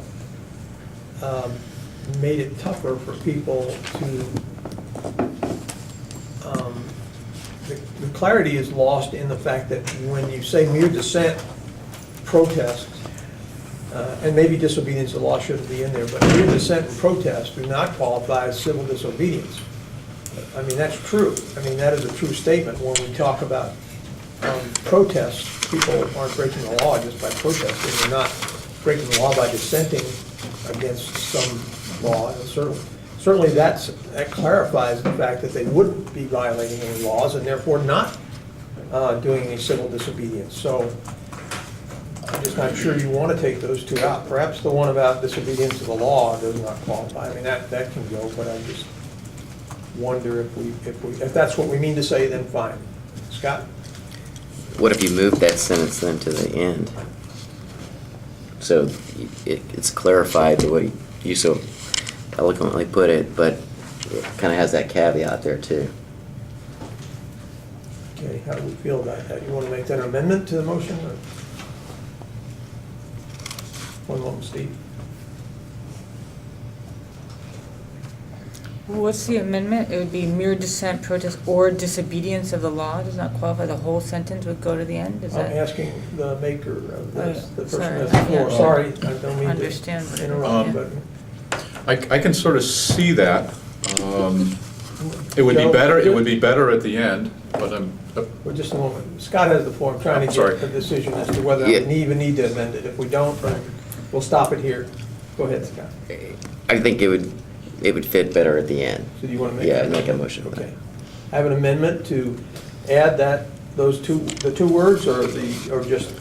made it tougher for people to, the clarity is lost in the fact that when you say mere dissent, protest, and maybe disobedience to law shouldn't be in there, but mere dissent and protest do not qualify as civil disobedience. I mean, that's true. I mean, that is a true statement when we talk about protests. People aren't breaking the law just by protesting. They're not breaking the law by dissenting against some law. And certainly that clarifies the fact that they wouldn't be violating any laws and therefore not doing any civil disobedience. So I'm just not sure you want to take those two out. Perhaps the one about disobedience to the law does not qualify. I mean, that can go, but I just wonder if that's what we mean to say, then fine. Scott? What if you move that sentence then to the end? So it's clarified the way you so eloquently put it, but it kind of has that caveat there too. Okay, how do we feel about that? You want to make that an amendment to the motion? Or? One moment, Steve. What's the amendment? It would be mere dissent, protest, or disobedience of the law. Does not qualify. The whole sentence would go to the end. Is I'm that? asking the maker of this, the person sorry. at the floor. Yeah. Sorry, I don't mean Understand what to it interrupt, is, but I can sort of see that. It would be Joe, better, it would be better at the end, but I'm, well, just a moment. Scott has the floor. I'm trying to Sorry. get a decision as to whether we even need to amend it. If we don't, then we'll stop it here. Go ahead, Scott. I think it would fit better at the end. So do you want to make? Yeah, that make a amendment? motion. Okay. I have an amendment to add the two words, or just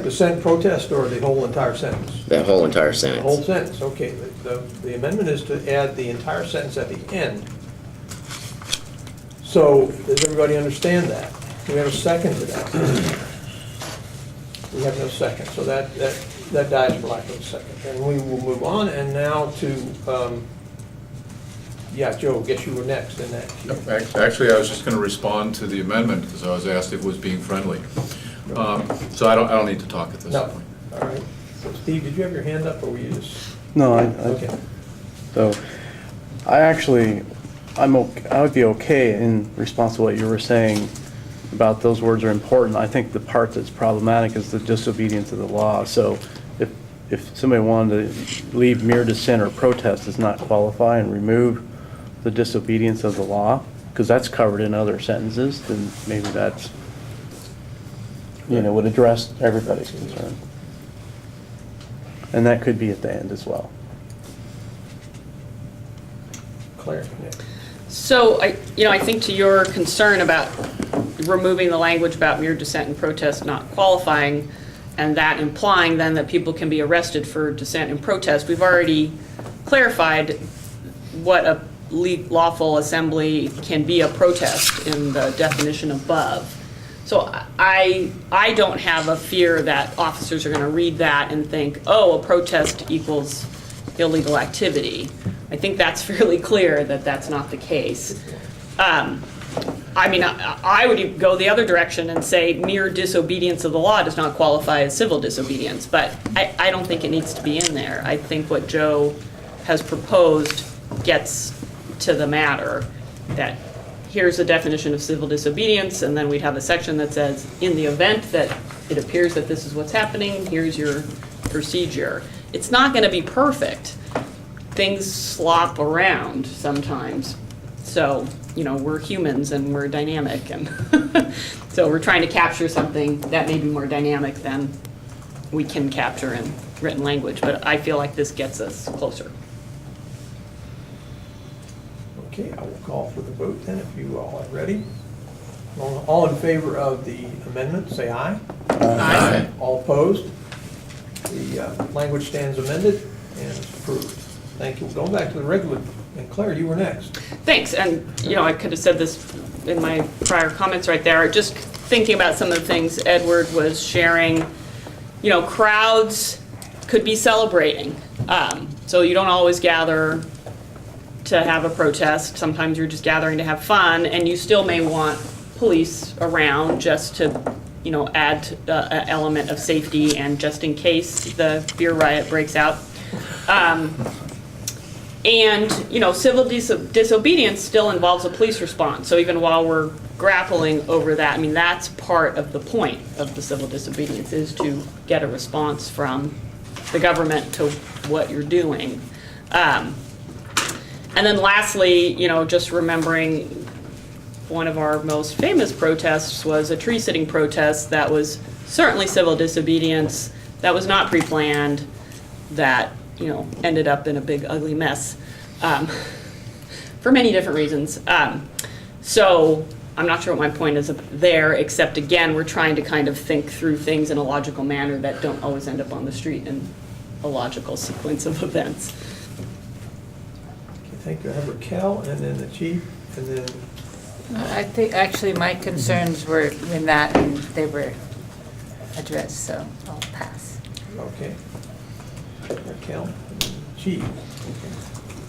dissent, protest, or the whole entire sentence? That whole entire The whole sentence. sentence, okay. The amendment is to add the entire sentence at the end. So, does everybody understand that? Do we have a second to that? We have no second, so that dies for lack of a second. And we will move on, and now to, yeah, Joe, guess you were next in that. actually, I was just going to respond to the amendment because I was asked if it was being friendly. So I don't need to talk at this No, point. all right. So Steve, did you have your hand up, or were you just? No, Okay. So I would be okay in response to what you were saying about those words are important. I think the part that's problematic is the disobedience of the law. So if somebody wanted to leave mere dissent or protest does not qualify and remove the disobedience of the law, because that's covered in other sentences, then maybe that's, would address everybody's concern. And that could be at the end as well. Claire, yeah. So I think to your concern about removing the language about mere dissent and protest not qualifying, and that implying then that people can be arrested for dissent and protest, we've already clarified what a lawful assembly can be a protest in the definition above. So I don't have a fear that officers are going to read that and think, oh, a protest equals illegal activity. I think that's fairly clear that that's not the case. I mean, I would go the other direction and say mere disobedience of the law does not qualify as civil disobedience, but I don't think it needs to be in there. I think what Joe has proposed gets to the matter, that here's the definition of civil disobedience, and then we'd have a section that says, in the event that it appears that this is what's happening, here's your procedure. It's not going to be perfect. Things slop around sometimes. So, we're humans and we're dynamic, and so we're trying to capture something that may be more dynamic than we can capture in written language, but I feel like this gets us closer. Okay, I will call for the vote then, if you all are ready. All in favor of the amendment, say aye. Aye. All opposed? The language stands amended and is approved. Thank you. Going back to the regular, and Claire, you were next. Thanks, and I could have said this in my prior comments right there, just thinking about some of the things Edward was sharing. Crowds could be celebrating, so you don't always gather to have a protest. Sometimes you're just gathering to have fun, and you still may want police around just to add an element of safety and just in case the beer riot breaks out. And civil disobedience still involves a police response. So even while we're grappling over that, that's part of the point of the civil disobedience, is to get a response from the government to what you're doing. And then lastly, just remembering one of our most famous protests was a tree sitting protest that was certainly civil disobedience, that was not pre-planned, that, ended up in a big ugly mess for many different reasons. So I'm not sure what my point is there, except again, we're trying to kind of think through things in a logical manner that don't always end up on the street in a logical sequence of events. Okay, thank you. I have Raquel, and then the chief, and then I think, actually, my concerns were in that, and they were addressed, so I'll pass. okay. Raquel, and then chief.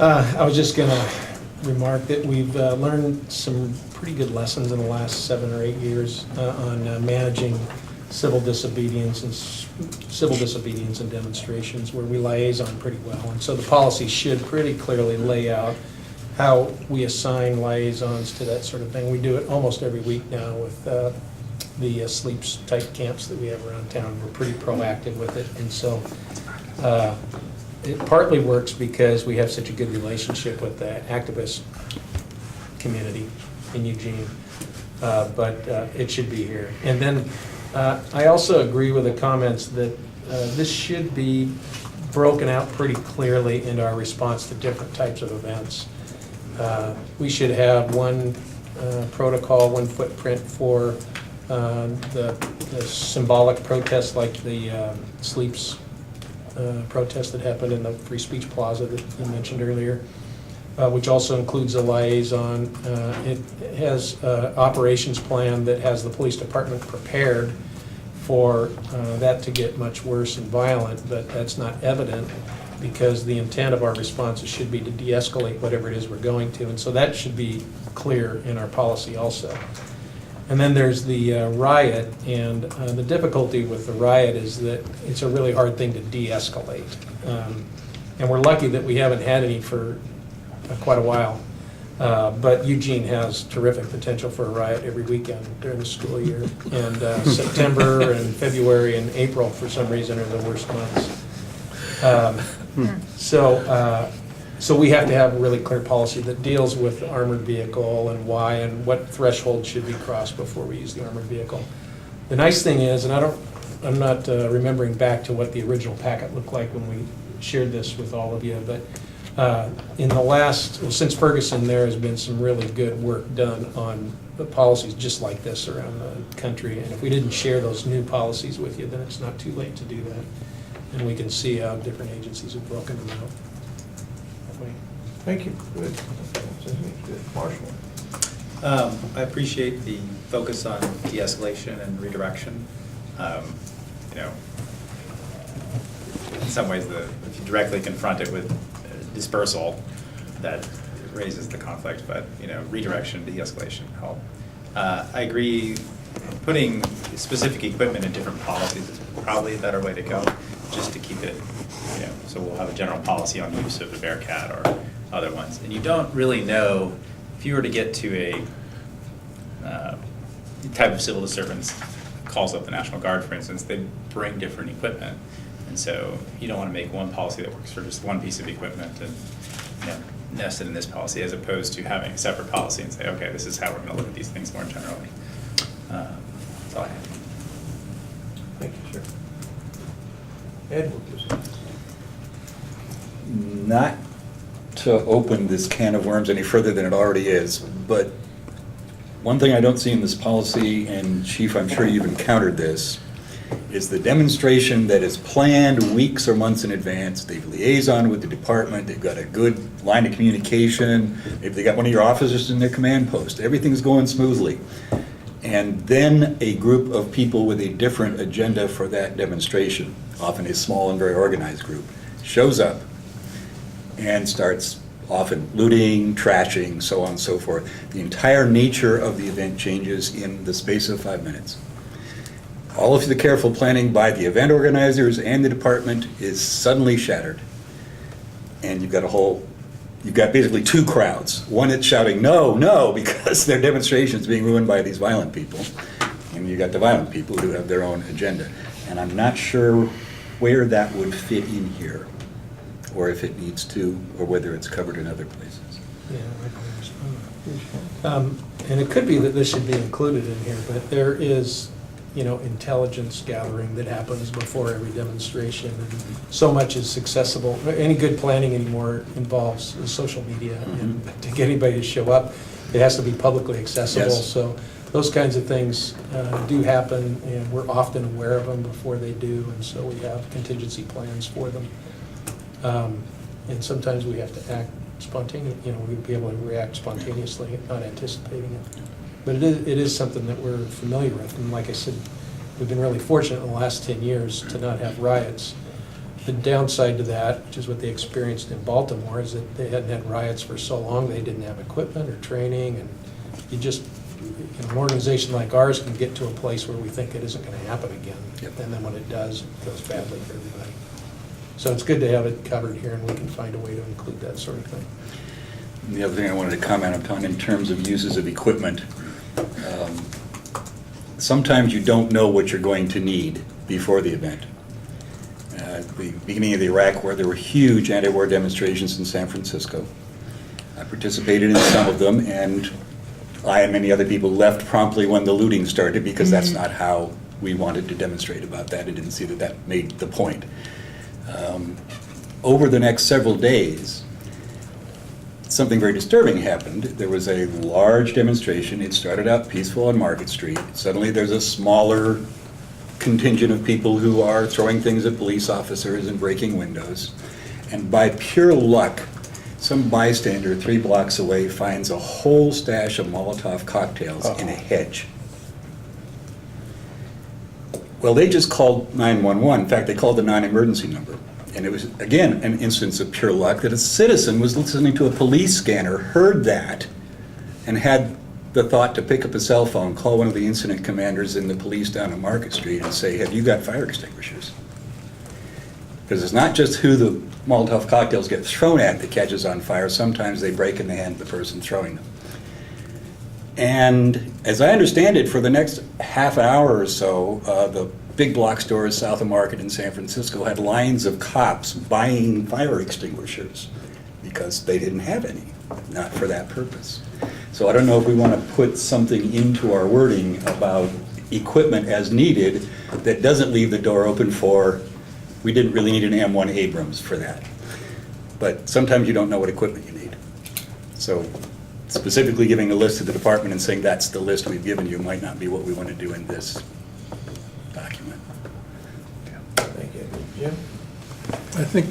I was just gonna remark that we've learned some pretty good lessons in the last 7 or 8 years on managing civil disobedience and demonstrations, where we liaison pretty well. And so the policy should pretty clearly lay out how we assign liaisons to that sort of thing. We do it almost every week now with the sleeps type camps that we have around town. We're pretty proactive with it, and so it partly works because we have such a good relationship with the activist community in Eugene, but it should be here. And then I also agree with the comments that this should be broken out pretty clearly into our response to different types of events. We should have one protocol, one footprint for the symbolic protests like the sleeps protest that happened in the Free Speech Plaza that you mentioned earlier, which also includes a liaison. It has an operations plan that has the police department prepared for that to get much worse and violent, but that's not evident because the intent of our responses should be to de-escalate whatever it is we're going to, and so that should be clear in our policy also. And then there's the riot, and the difficulty with the riot is that it's a really hard thing to de-escalate. And we're lucky that we haven't had any for quite a while. But Eugene has terrific potential for a riot every weekend during the school year. And September and February and April, for some reason, are the worst months. So we have to have a really clear policy that deals with the armored vehicle and why and what threshold should be crossed before we use the armored vehicle. The nice thing is, and I'm not remembering back to what the original packet looked like when we shared this with all of you, but in the since Ferguson, there has been some really good work done on the policies just like this around the country. And if we didn't share those new policies with you, then it's not too late to do that. And we can see how different agencies have broken them out. Thank you. Good. Good. Marshall. I appreciate the focus on de-escalation and redirection. In some ways, if you directly confront it with dispersal, that raises the conflict, but redirection, de-escalation help. I agree, putting specific equipment in different policies is probably a better way to go, just to keep it, so we'll have a general policy on use of the Bearcat or other ones. And you don't really know, if you were to get to a type of civil disturbance, calls up the National Guard, for instance, they bring different equipment. And so you don't want to make one policy that works for just one piece of equipment and nest it in this policy, as opposed to having a separate policy and say, okay, this is how we're going to look at these things more generally. That's all I have. Thank you, sir. Ed Wilkerson. Not to open this can of worms any further than it already is, but one thing I don't see in this policy, and Chief, I'm sure you've encountered this, is the demonstration that is planned weeks or months in advance. They've liaisoned with the department, they've got a good line of communication, maybe they got one of your officers in their command post, everything's going smoothly. And then a group of people with a different agenda for that demonstration, often a small and very organized group, shows up and starts often looting, trashing, so on and so forth. The entire nature of the event changes in the space of 5 minutes. All of the careful planning by the event organizers and the department is suddenly shattered. And you've got basically two crowds. One that's shouting, no, no, because their demonstration is being ruined by these violent people. And you've got the violent people who have their own agenda. And I'm not sure where that would fit in here, or if it needs to, or whether it's covered in other places. Yeah, I can respond. And it could be that this should be included in here, but there is, intelligence gathering that happens before every demonstration. And so much is accessible. Any good planning anymore involves social media. And to get anybody to show up, it has to be publicly accessible. Yes. So those kinds of things do happen, and we're often aware of them before they do. And so we have contingency plans for them. And sometimes we have to act spontaneously, we'd be able to react spontaneously, not anticipating it. But it is something that we're familiar with, and like I said, we've been really fortunate in the last 10 years to not have riots. The downside to that, which is what they experienced in Baltimore, is that they hadn't had riots for so long, they didn't have equipment or training, and an organization like ours can get to a place where we think it isn't going to happen again. Yep. And then when it does, it goes badly for everybody. So it's good to have it covered here, and we can find a way to include that sort of thing. And the other thing I wanted to comment on in terms of uses of equipment, sometimes you don't know what you're going to need before the event. At the beginning of the Iraq War, there were huge anti-war demonstrations in San Francisco. I participated in some of them, and I and many other people left promptly when the looting started, because that's not how we wanted to demonstrate about that. I didn't see that that made the point. Over the next several days, something very disturbing happened. There was a large demonstration. It started out peaceful on Market Street. Suddenly there's a smaller contingent of people who are throwing things at police officers and breaking windows. And by pure luck, some bystander 3 blocks away finds a whole stash of Molotov cocktails in a hedge. Well, they just called 911. In fact, they called the non-emergency number. And it was, again, an instance of pure luck that a citizen was listening to a police scanner, heard that, and had the thought to pick up a cell phone, call one of the incident commanders in the police down on Market Street and say, have you got fire extinguishers? Because it's not just who the Molotov cocktails get thrown at that catches on fire. Sometimes they break in the hand of the person throwing them. And as I understand it, for the next half hour or so, the big block stores south of Market in San Francisco had lines of cops buying fire extinguishers because they didn't have any, not for that purpose. So I don't know if we want to put something into our wording about equipment as needed that doesn't leave the door open for, we didn't really need an M1 Abrams for that. But sometimes you don't know what equipment you need. So specifically giving a list to the department and saying that's the list we've given you might not be what we want to do in this document. Thank you. Jim? I think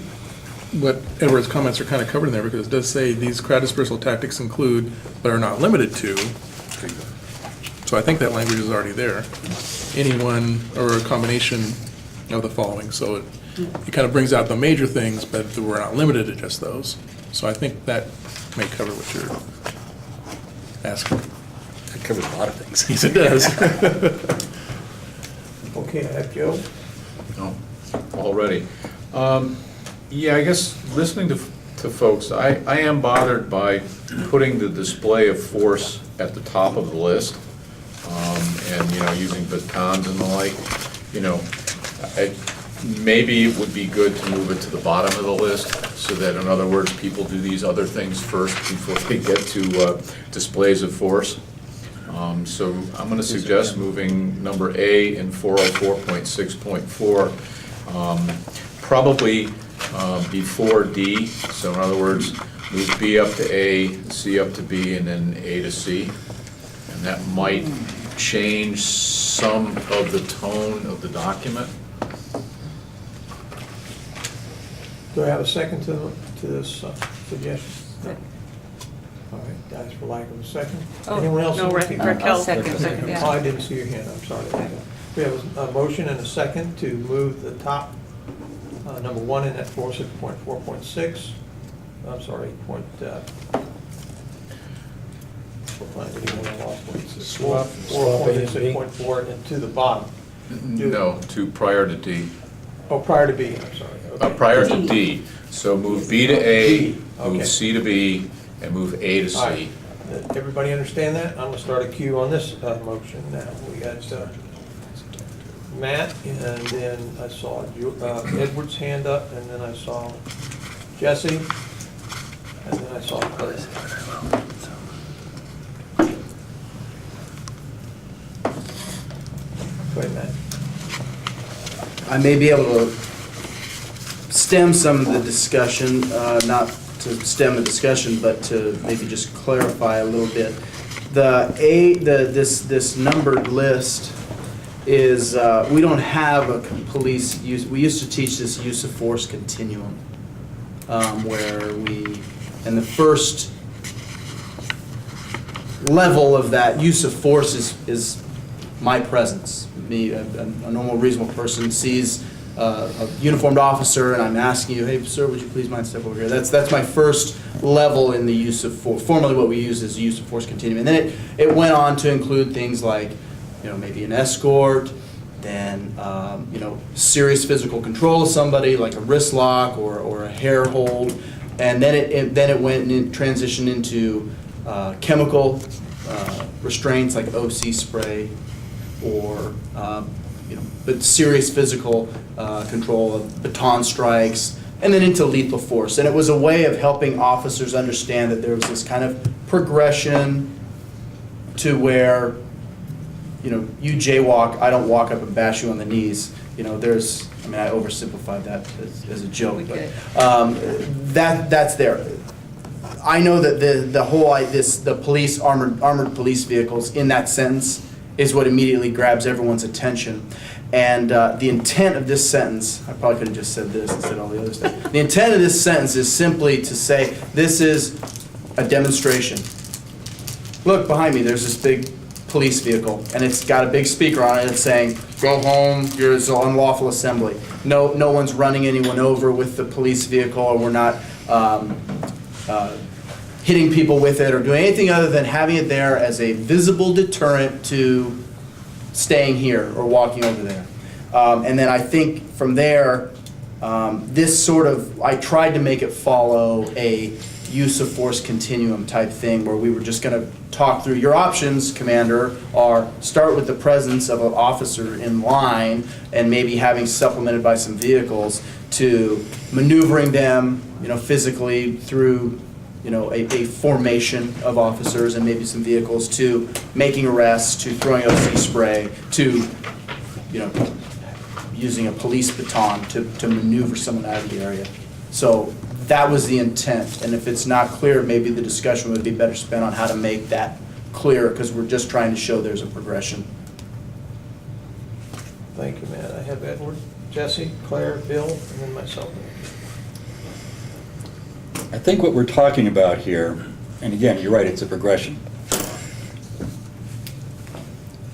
what Edward's comments are kind of covered in there, because it does say these crowd dispersal tactics include, but are not limited to. So I think that language is already there. Anyone or a combination of the following. So it kind of brings out the major things, but we're not limited to just those. So I think that may cover what you're asking. It covers a lot of things. Yes, it does. Okay, I have Joe. Oh, already. Yeah, I guess listening to folks, I am bothered by putting the display of force at the top of the list, and, using batons and the like. Maybe it would be good to move it to the bottom of the list, so that, in other words, people do these other things first before they get to displays of force. So I'm going to suggest moving number A in 404.6.4, probably before D. So in other words, move B up to A, C up to B, and then A to C. And that might change some of the tone of the document. Do I have a second to this suggestion? No. All right, guys, for lack of a second. Oh, Anyone else? no, Raquel. Second, yeah. Oh, I didn't see your hand, I'm sorry. We have a motion and a second to move the top, number 1 in that 406.4.6. I'm sorry, Swap. 406.4 and to the bottom. No, to prior to D. Oh, prior to B, I'm sorry. Okay. Prior to D. So move B to A, Okay. move C to B, and move A to All right. C. Everybody understand that? I'm going to start a queue on this motion now. We got Matt, and then I saw Edward's hand up, and then I saw Jesse, and then I saw Claire. Go ahead, Matt. I may be able to stem some of the discussion, not to stem the discussion, but to maybe just clarify a little bit. This numbered list is, we don't have a police use, we used to teach this use of force continuum, where and the first level of that use of force is my presence. Me, a normal reasonable person sees a uniformed officer and I'm asking you, hey sir, would you please mind step over here? That's my first level in the use of force. Formally what we use is the use of force continuum. And then it went on to include things like, maybe an escort, then, serious physical control of somebody like a wrist lock or a hair hold. And then it went and transitioned into chemical restraints like OC spray, or but serious physical control of baton strikes, and then into lethal force. And it was a way of helping officers understand that there was this kind of progression to where, you jaywalk, I don't walk up and bash you on the knees. I oversimplified that as a joke, but that's there. I know that the police armored police vehicles in that sentence is what immediately grabs everyone's attention. And the intent of this sentence, I probably could have just said this and said all the other stuff. The intent of this sentence is simply to say, this is a demonstration. Look behind me, there's this big police vehicle, and it's got a big speaker on it that's saying, go home, there's unlawful assembly. No one's running anyone over with the police vehicle, or we're not hitting people with it or doing anything other than having it there as a visible deterrent to staying here or walking over there. And then I think from there, I tried to make it follow a use of force continuum type thing, where we were just going to talk through your options, Commander, are start with the presence of an officer in line and maybe having supplemented by some vehicles, to maneuvering them, physically through a formation of officers and maybe some vehicles, to making arrests, to throwing OC spray, to, using a police baton to maneuver someone out of the area. So that was the intent. And if it's not clear, maybe the discussion would be better spent on how to make that clear, because we're just trying to show there's a progression. Thank you, Matt. I have Edward, Jesse, Claire, Bill, and then myself. I think what we're talking about here, and again, you're right, it's a progression.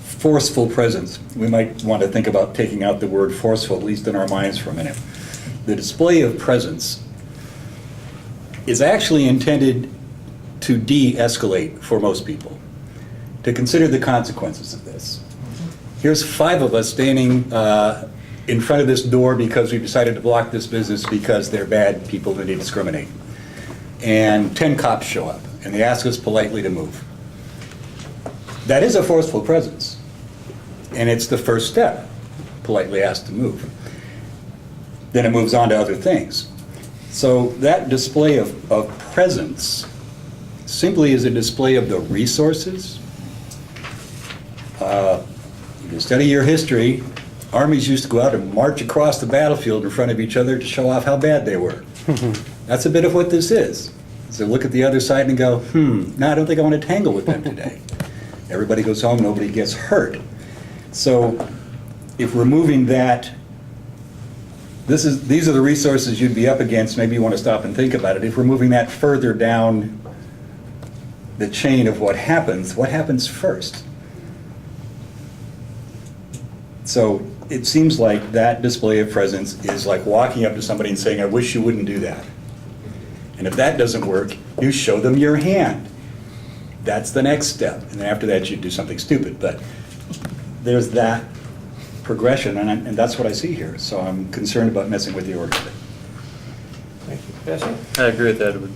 Forceful presence. We might want to think about taking out the word forceful, at least in our minds, for a minute. The display of presence is actually intended to de-escalate for most people, to consider the consequences of this. Here's 5 of us standing in front of this door because we've decided to block this business because they're bad people and they discriminate. And 10 cops show up and they ask us politely to move. That is a forceful presence. And it's the first step, politely asked to move. Then it moves on to other things. So that display of presence simply is a display of the resources. If you study your history, armies used to go out and march across the battlefield in front of each other to show off how bad they were. That's a bit of what this is. So look at the other side and go, no, I don't think I want to tangle with them today. Everybody goes home, nobody gets hurt. So if removing that, these are the resources you'd be up against, maybe you want to stop and think about it. If we're moving that further down the chain of what happens first? So it seems like that display of presence is like walking up to somebody and saying, I wish you wouldn't do that. And if that doesn't work, you show them your hand. That's the next step. And then after that, you do something stupid. But there's that progression, and that's what I see here. So I'm concerned about messing with the order of it. Thank you. Jesse? I agree with Edward.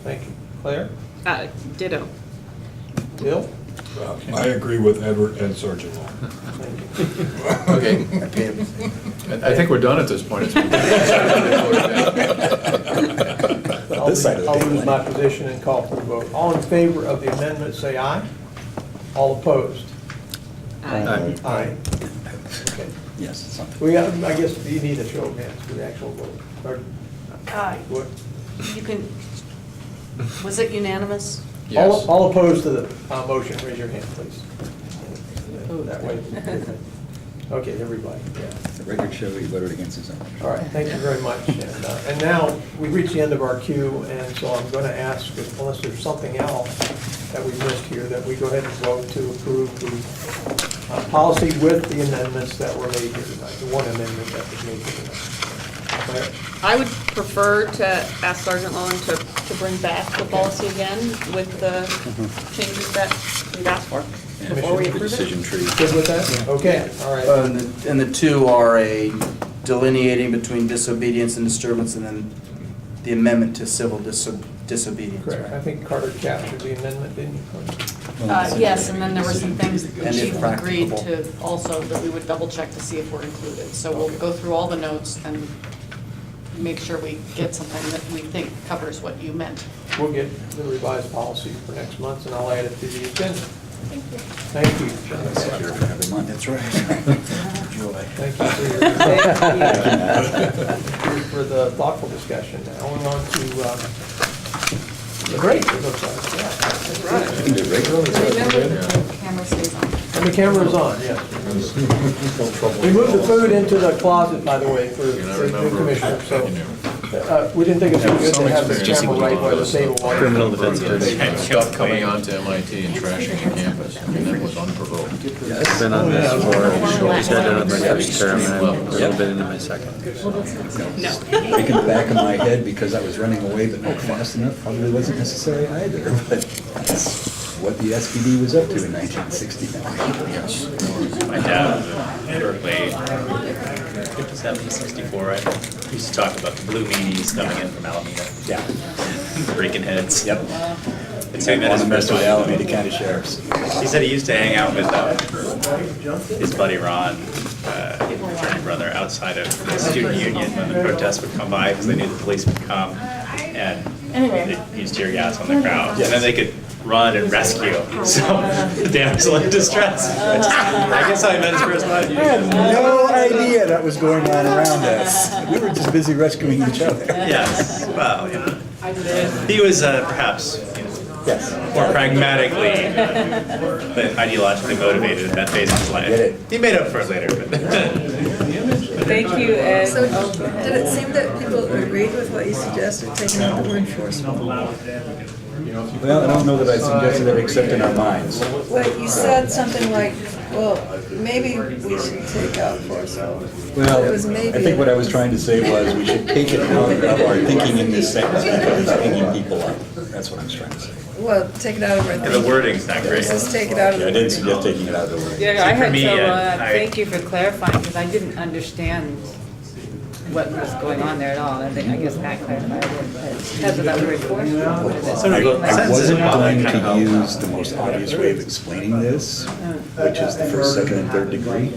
Thank you. Claire? Ditto. Bill? I agree with Edward and Sergeant Long. Thank you. Okay. I think we're done at this point. It's been- I'll lose my position and call for the vote. All in favor of the amendment, say aye. All opposed? Aye. Aye. Okay. Yes, it's something. We got, I guess you need a show of hands for the actual vote. Or, what? You can, was it unanimous? Yes. All opposed to the motion, raise your hand, please. That way. Okay, everybody, yeah. The record show you voted against this. All right, thank you very much. And now, we've reached the end of our queue, and so I'm going to ask, unless there's something else that we missed here, that we go ahead and vote to approve the policy with the amendments that were made here tonight, the one amendment that was made here tonight. Claire? I would prefer to ask Sergeant Lowen to bring back the policy again with the changes that we've asked for before we The approve decision it. tree. Good with that? Okay, all right. And the two are a delineating between disobedience and disturbance, and then the amendment to civil disobedience. Correct. I Right? think Carter captured the amendment, didn't you, Carter? Yes, and then there were some things that the And if chief agreed practicable. to also, that we would double check to see if we're included. So we'll go through all the notes and make sure we get something that we think covers what you meant. We'll get the revised policy for next month, and I'll add it to the agenda. Thank you. Every month. That's right. Thank you for the thoughtful discussion. Now, we're on to the break, it looks like. Yeah, that's right. Remember, the camera stays on. And the camera's on, yes. We moved the food into the closet, by the way, for the new commissioner, so we didn't think it was good to have the camera right by the table. while- Criminal defense attorney. Coming onto MIT and trashing the campus, I mean, that was unprovoked. I've been on this for, just got done with my first term, and I'm a little bit into my second. Thinking back in my head because I was running away but not fast enough probably wasn't necessary either, but that's what the SPD was up to in 1969. My dad was in Berkeley, 57, 64, right? We used to talk about the blue meanies coming in from Alameda. Yeah. Breaking heads. Yep. And so he met his On the first mess with wife. Alameda County Sheriffs. He said he used to hang out with his buddy Ron, attorney brother, outside of the student union when the protests would come by because they knew the police would come and they'd use tear gas on the crowd. And then they could run and rescue. So the damsel in distress. I guess I met his first wife. I had no idea that was going on around us. We were just busy rescuing each other. Yes, well, you know, he was perhaps, you know, Yes. more pragmatically but ideologically motivated at that phase of his life. Get it. He made up for it later, but Thank you, Ed. So did it seem that people agreed with what you suggested, taking out the word enforcement? Well, I don't know that I suggested it except in our minds. Well, you said something like, well, maybe we should take out forceful. Well, It was I maybe. think what I was trying to say was we should take it out of our thinking in this sentence because it's hanging people up. That's what I was trying to say. Well, take it out of our the thinking. wording's not great. Just take it out of Yeah, the. I didn't suggest taking it out of the word. Yeah, I See, for had me, trouble, I- thank you for clarifying, because I didn't understand what was going on there at all. I think, I guess Matt clarified it, but because of that word enforcement, what is it? So I the sentences wasn't are going kind of to use the most obvious way of explaining this, which is the first, second, and third degree.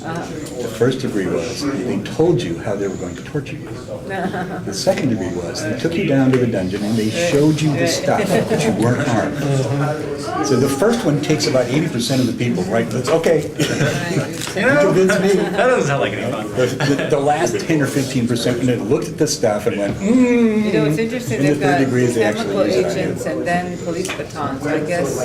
The first degree was, they told you how they were going to torture you. The second degree was, they took you down to the dungeon and they showed you the stuff, but you weren't harmed. So the first one takes about 80% of the people, right? That's okay. You know, Convince me. that doesn't sound like any fun. The last 10 or 15% when they looked at the stuff and went, You know, it's interesting, In the they've third got degree is they actually chemical use it on agents and then police batons. I guess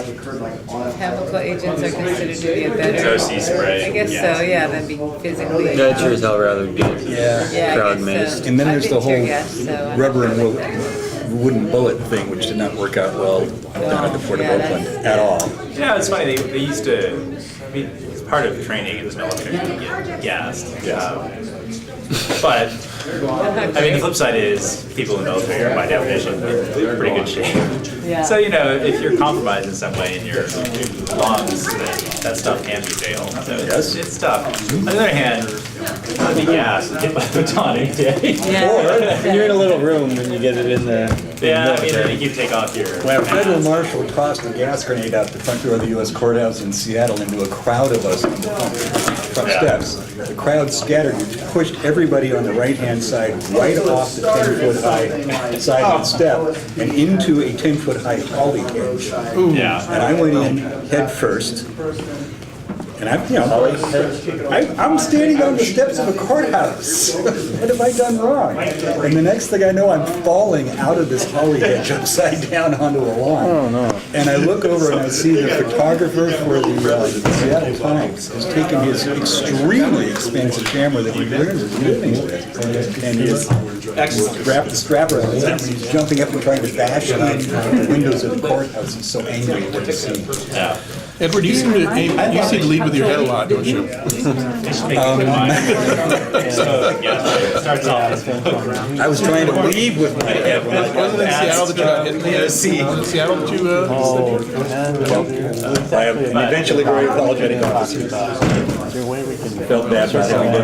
chemical agents are considered to be a better. OC spray, I guess yeah. so, yeah, than be physically. That sure as hell rather be yeah. Yeah, I crowd guess maced. so. And then I've there's been the tear whole gassed, so I- rubber and wooden bullet thing, which did not work out well down at the Port of Yeah, Oakland at all. Yeah, it's funny, they used to, I mean, it's part of training in the military to get gassed. Yes. But, I mean, the flip side is, people in the military are by definition in pretty good shape. Yeah. So, you know, if you're compromised in some way in your lungs, that stuff can be fatal. So it's tough. On the other hand, I'd be gassed and hit by a baton any day. Or you're in a little room and you get it in the. Yeah, I mean, I think you take off your. When a federal marshal tossed a gas grenade out the front door of the U.S. courthouse in Seattle into a crowd of us on the front steps, the crowd scattered and pushed everybody on the right-hand side right off the 10-foot-high side of the step and into a 10-foot-high holly hedge. Yeah. And I went in head first. And I'm standing on the steps of a courthouse. What have I done wrong? And the next thing I know, I'm falling out of this holly hedge upside down onto a lawn. Oh, no. And I look over and I see the photographer for the Seattle Times has taken his extremely expensive camera that he learned his living with, and he's wrapped the strap around his arm, and he's jumping up and trying to bash in the windows of the courthouse. He's so angry at what he's seeing. Yeah. Edward, you seem to lead with your head a lot, don't you? I was trying to leave with my head. Wasn't it Seattle that you got hit in the head? Seattle that you, I have an eventually very apologetic officer. Felt bad for saying that.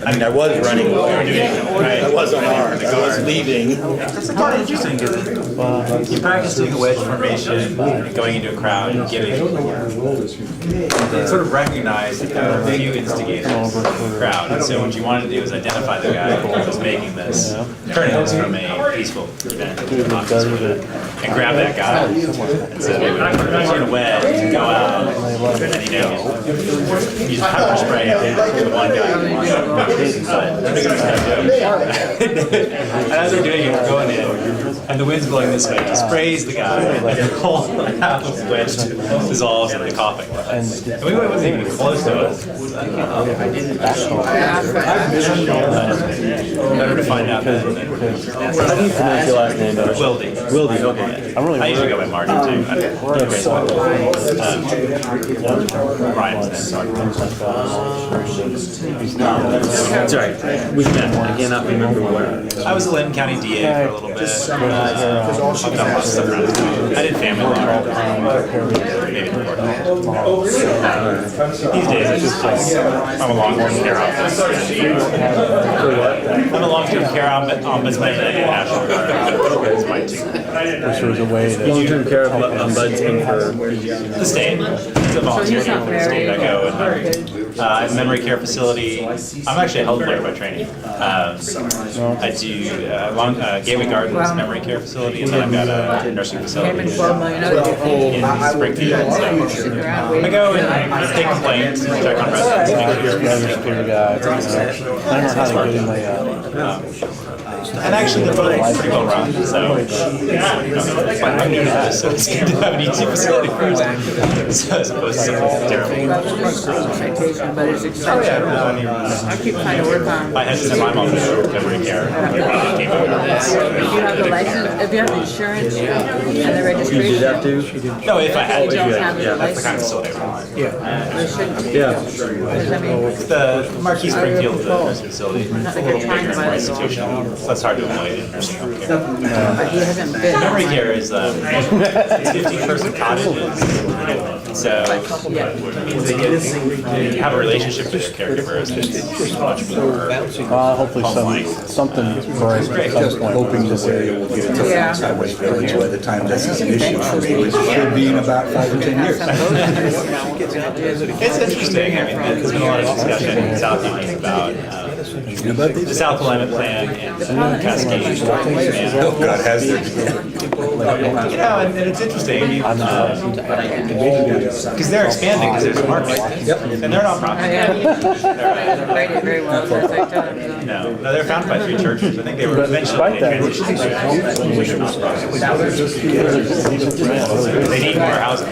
I mean, I was running away. I was unarmed. I was leaving. It's kind of interesting because you practice doing a wedge formation, going into a crowd, and giving, sort of recognize that there are a few instigators in the crowd. And so what you wanted to do is identify the guy who was making this turnout from a peaceful event, and grab that guy. And so they would put you in a wedge and go out, and you know, use pepper spray to one guy. And as they're doing it, we're going in, and the wind's blowing this way. He sprays the guy, and the whole house wedge dissolves in the coughing. And we wasn't even close to us. Better to find out than. How do you pronounce your last name? Wildy. Wildy, okay. I usually go by Martin too. Ryan's Sorry, we met. I cannot remember where. I was a Lynn County DA for a little bit. I've done lots of stuff around town. I did family law. Maybe the court. These days, it's just I'm a long-term care officer. I'm a long-term care ombudsman and a national guard. It's my two. Which was a way to. Long-term care ombudsman for The state. It's a volunteer group for the state. I go and I have a memory care facility. I'm actually a health lawyer by training. I do Gateway Gardens memory care facility, and then I've got a nursing facility in Springfield. So I go and take complaints, check on residents, make sure. I learned how to get in my, and actually, the building's pretty well run, so I'm new to this, so it's good to have an easy facility first, so as opposed to something terrible. Citation, but it's expensive. I keep trying to work on. I had to send my mom to memory care. If you have the license, if you have the insurance and the registration. You did that too? No, if I had You to, don't have the that's the kind of license. facility I want. There shouldn't be. Yeah. Because, I mean, It's the Marquis Springfield nursing facility. It's Not a like little you're trying bigger to and more buy it all. institutional, so that's hard to avoid in nursing home care. But he hasn't been. Memory care is, it's 15-person cottages, so it means they have a relationship with their caregivers that's much more hopefully something for us at some point. Hoping this area will get into the Yeah. highway village by the time this is an issue for me, which should be in about 5 or 10 years. It's interesting. I mean, there's been a lot of discussion in South Union about the South Alignment Plan and Cascade. Oh, God, has there? You know, and it's interesting, because they're expanding, because there's a market. Yep. And they're nonprofit. They rated very well, as I tell them. No, they're founded by 3 churches. I think they were eventually transitioned to they need more housing.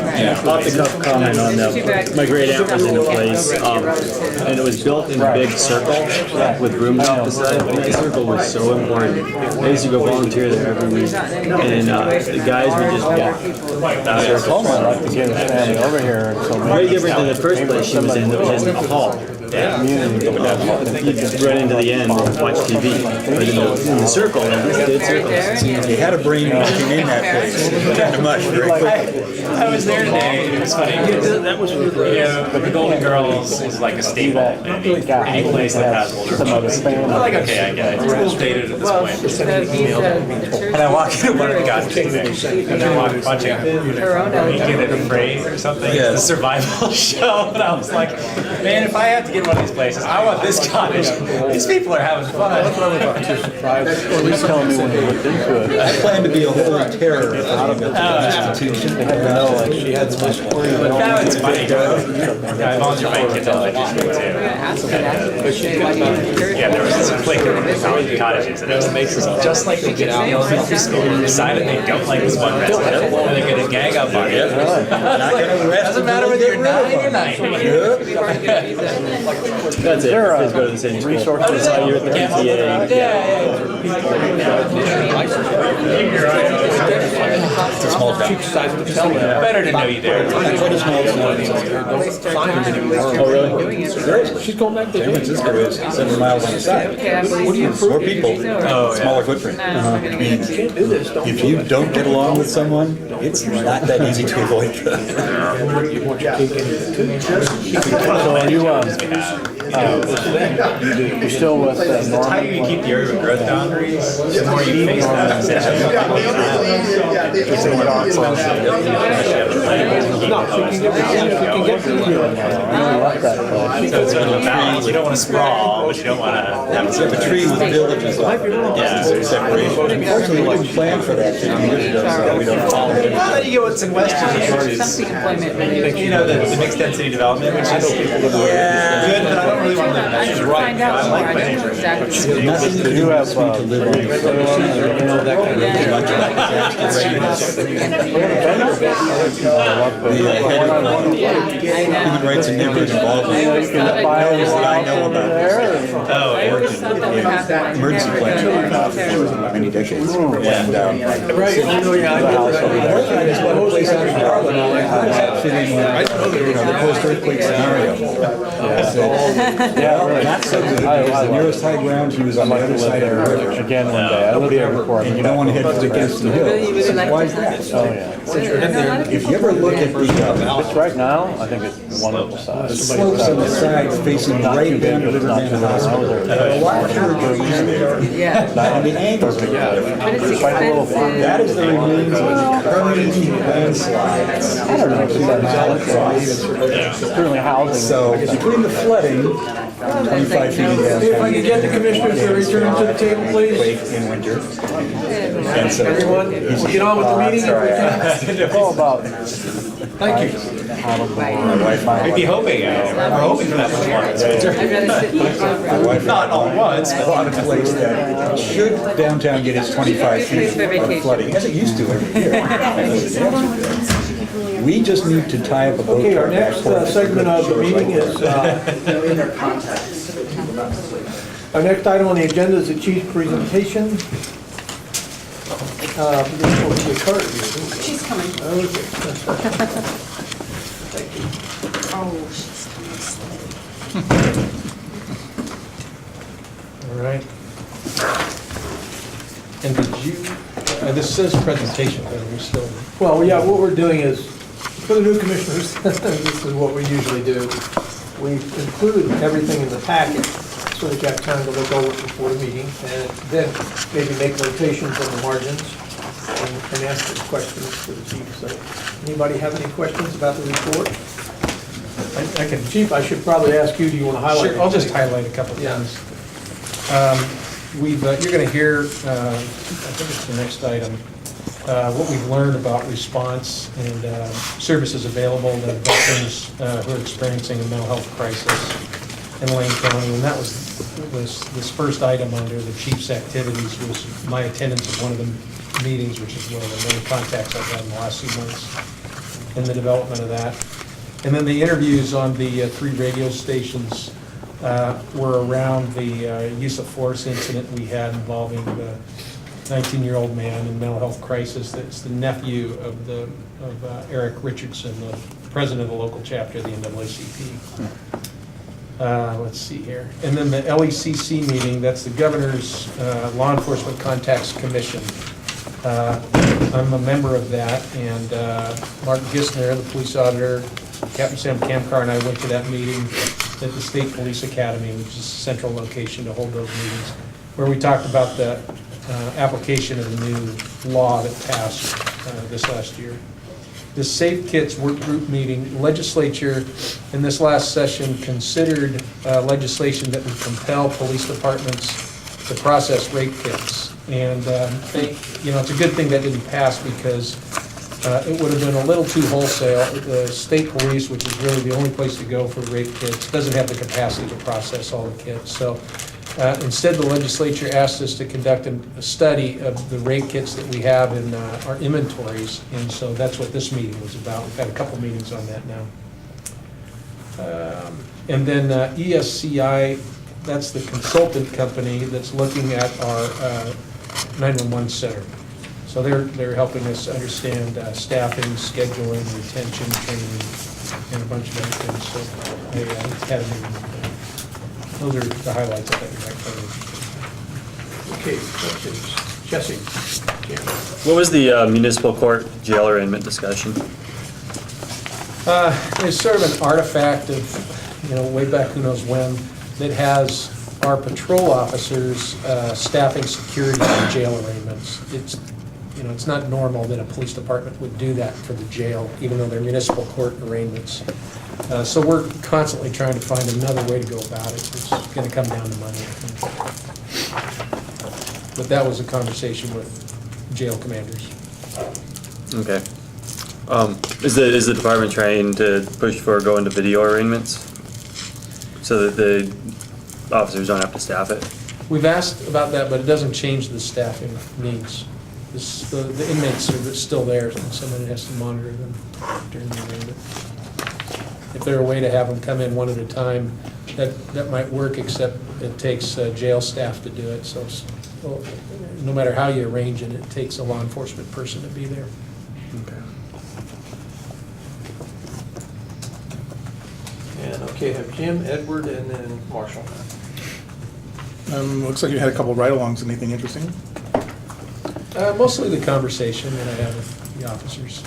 Off the cuff comment on that. My great aunt was in a place, and it was built in a big circle with rooms off the side. And that circle was so important. I used to go volunteer there every week, and the guys would just walk that circle. I'd like to get a family over here. So Very different than the first place she was in, that was in a hall. Yeah. Run into the end and watch TV. But in the circle, dead circles. You had a brain when you came in that place. Kind of much very quickly. I was there today, it was funny, that was the Golden Girls is like a staple in any place that has older folks. I'm like, okay, I get it, it's a little dated at this point. And I walk into one of the gods things, and they're watching Weekend at the Parade or something, it's a survival show, and I was like, man, if I have to get one of these places, I want this cottage, these people are having fun. He's telling me when he looked into it. I plan to be a holy terror out of the institution. She had the most. That was funny. I volunteer my kids all that too. Yeah, there was this clique of cottages, and it was just like they get out of elementary school and decided they don't like this one resident, and they're going to gang up on you. Doesn't matter whether you're 9 or 90. That's it. Just go to the same school. That's how you're at the PTA. It's a small town. Better to know you there. Quite a small town. Oh, really? There is. She's going back there. San Francisco is 7 miles on the side. More people, smaller footprint. I mean, if you don't get along with someone, it's not that easy to avoid. So are you, you're still with The tighter you keep the urban growth boundaries, the more you face that. So it's sort of a balance. You don't want to sprawl, but you don't want to have A tree with villages on it. Yeah. Separation. Unfortunately, we didn't plan for that 50 years ago, so we don't follow it. Well, then you get what's in Western here, which is, you know, the mixed density development, which is good, but I don't really want to live in that. It's right. I like my neighborhood. Nothing to do with to live on. You know, that kind of human rights and neighborhood involvement. I know about this. Oh, yeah. Emergency planning for many decades. And the post-earthquake scenario. Well, not so good, because the nearest high ground, he was on the other side of the river. again one day. I lived there before. And you don't want to head against the hill. Why is that? Oh, yeah. If you ever look at the Right now, I think it's one of the sides. slopes on the side facing right down to Riverman Hospital, a lot fewer trees there. Yeah. And the angles are different. But it's expensive. That is the remains of permanent landslides. I don't know if it's certainly housing. So between the flooding, 25 feet in If I could get the commissioners to return to the table, please. quake in winter. And so Everyone, we'll get on with the meeting if we can. It's all about. Thank you. My wife, We'd be hoping, we're hoping for that much more. I'd rather sit my wife, Not all at once, but bought a place that should downtown get its 25 feet of flooding, as it used to every year. We just need to tie up a boat. Okay, our next segment of the meeting is, our next item on the agenda is the chief's presentation. She's coming. Oh, she's coming. All right. And did you, this says presentation, but we're still, Well, yeah, what we're doing is, for the new commissioners, this is what we usually do. We include everything in the packet, so that you have time to look over it before the meeting, and then maybe make notations on the margins and ask the questions to the chief. So, anybody have any questions about the report? I can. Chief, I should probably ask you, do you want to highlight? Sure, I'll just highlight a couple Yeah. things. You're going to hear, I think it's the next item, what we've learned about response and services available to veterans who are experiencing a mental health crisis in Lane County. And that was this first item under the chief's activities was my attendance at one of the meetings, which is one of the many contacts I've had in the last few months in the development of that. And then the interviews on the 3 radio stations were around the use of force incident we had involving the 19-year-old man in mental health crisis. That's the nephew of Eric Richardson, the president of the local chapter of the NAACP. Let's see here. And then the LECC meeting, that's the Governor's Law Enforcement Contacts Commission. I'm a member of that, and Mark Gissner, the police auditor, Captain Sam Kamkar, and I went to that meeting at the State Police Academy, which is a central location to hold those meetings, where we talked about the application of the new law that passed this last year. The Safe Kits Work Group meeting, legislature in this last session considered legislation that would compel police departments to process rape kits. And it's a good thing that didn't pass, because it would have been a little too wholesale. The state police, which is really the only place to go for rape kits, doesn't have the capacity to process all the kits. So instead, the legislature asked us to conduct a study of the rape kits that we have in our inventories, and so that's what this meeting was about. We've had a couple meetings on that now. And then ESCI, that's the consultant company that's looking at our 911 center. So they're helping us understand staffing, scheduling, retention, training, and a bunch of other things. So I had a meeting with them. Those are the highlights of that. Okay, questions? Jesse? Yeah. What was the municipal court jail arraignment discussion? It's sort of an artifact of, way back who knows when, that has our patrol officers staffing security for jail arraignments. It's not normal that a police department would do that for the jail, even though they're municipal court arraignments. So we're constantly trying to find another way to go about it. It's going to come down to money, I think. But that was a conversation with jail commanders. Okay. Is the department trying to push for going to video arraignments so that the officers don't have to staff it? We've asked about that, but it doesn't change the staffing needs. The inmates are still there, and someone has to monitor them during the arraignment. If there a way to have them come in one at a time, that might work, except it takes jail staff to do it. So no matter how you arrange it, it takes a law enforcement person to be there. Okay. And okay, have Jim, Edward, and then Marshall. Looks like you had a couple ride-alongs. Anything interesting? Mostly the conversation that I had with the officers.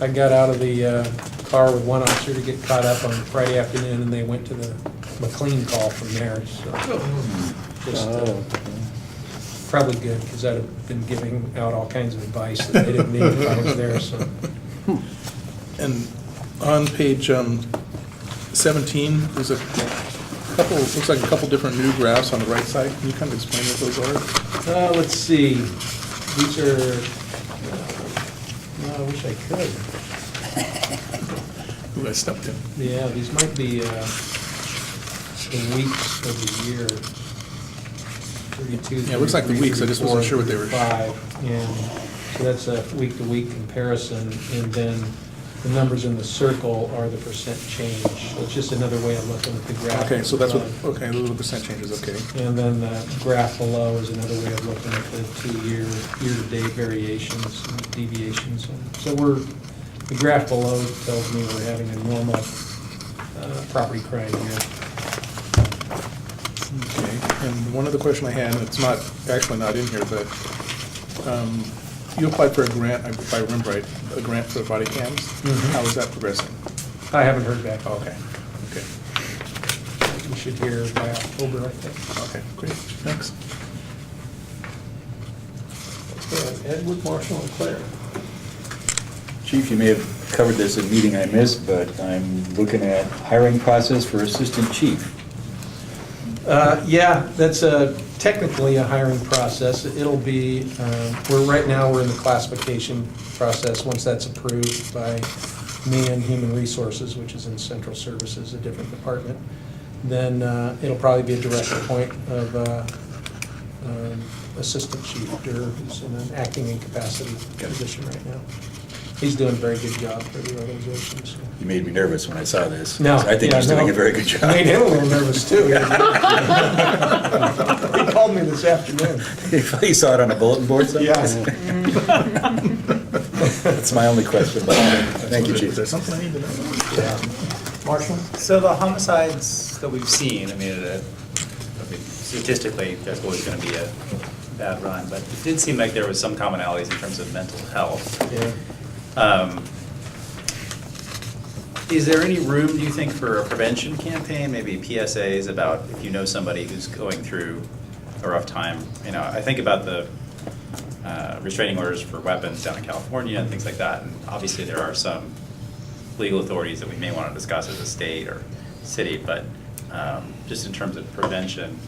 I got out of the car with one officer to get caught up on Friday afternoon, and they went to the McLean call from there. So just probably good, because I'd have been giving out all kinds of advice that they didn't need if I was there. So. And on page 17, there's a couple, looks like a couple different new graphs on the right side. Can you kind of explain what those are? Let's see. These are. I wish I could. Ooh, I stumped him. Yeah, these might be the weeks of the year. 32. Yeah, it looks like the weeks. I just wasn't sure what they were. 5, and so that's a week-to-week comparison, and then the numbers in the circle are the percent change. So it's just another way of looking at the graph. Okay, so that's what. Okay, those are the percent changes. Okay. And then the graph below is another way of looking at the year-to-date variations and deviations. So the graph below tells me we're having a normal property crime year. Okay, and one other question I had, and it's not, actually not in here, but you applied for a grant, if I remember right, a grant for body cams. Mhm. How is that progressing? I haven't heard back. Okay, okay. We should hear by October, I think. Okay, great, thanks. Okay, Edward, Marshall, and Claire. Chief, you may have covered this in a meeting I missed, but I'm looking at hiring process for assistant chief. Yeah, that's technically a hiring process. It'll be, right now we're in the classification process. Once that's approved by me and Human Resources, which is in Central Services, a different department, then it'll probably be a direct appoint of Assistant Chief Durr, who's in an acting incapacity position right now. He's doing a very good job for the organization. So. You made me nervous when I saw this. No, I think he's doing a very good job. Made him a little nervous too. He called me this afternoon. He saw it on a bulletin board somewhere? Yes. That's my only question, but thank you, Chief. Is there something I need to know? Yeah. Marshall? So the homicides that we've seen, I mean, statistically, there's always going to be a bad run, but it did seem like there was some commonalities in terms of mental health. Yeah. Is there any room, do you think, for a prevention campaign, maybe PSAs about if you know somebody who's going through a rough time? You know, I think about the restraining orders for weapons down in California and things like that, and obviously there are some legal authorities that we may want to discuss as a state or city, but just in terms of prevention,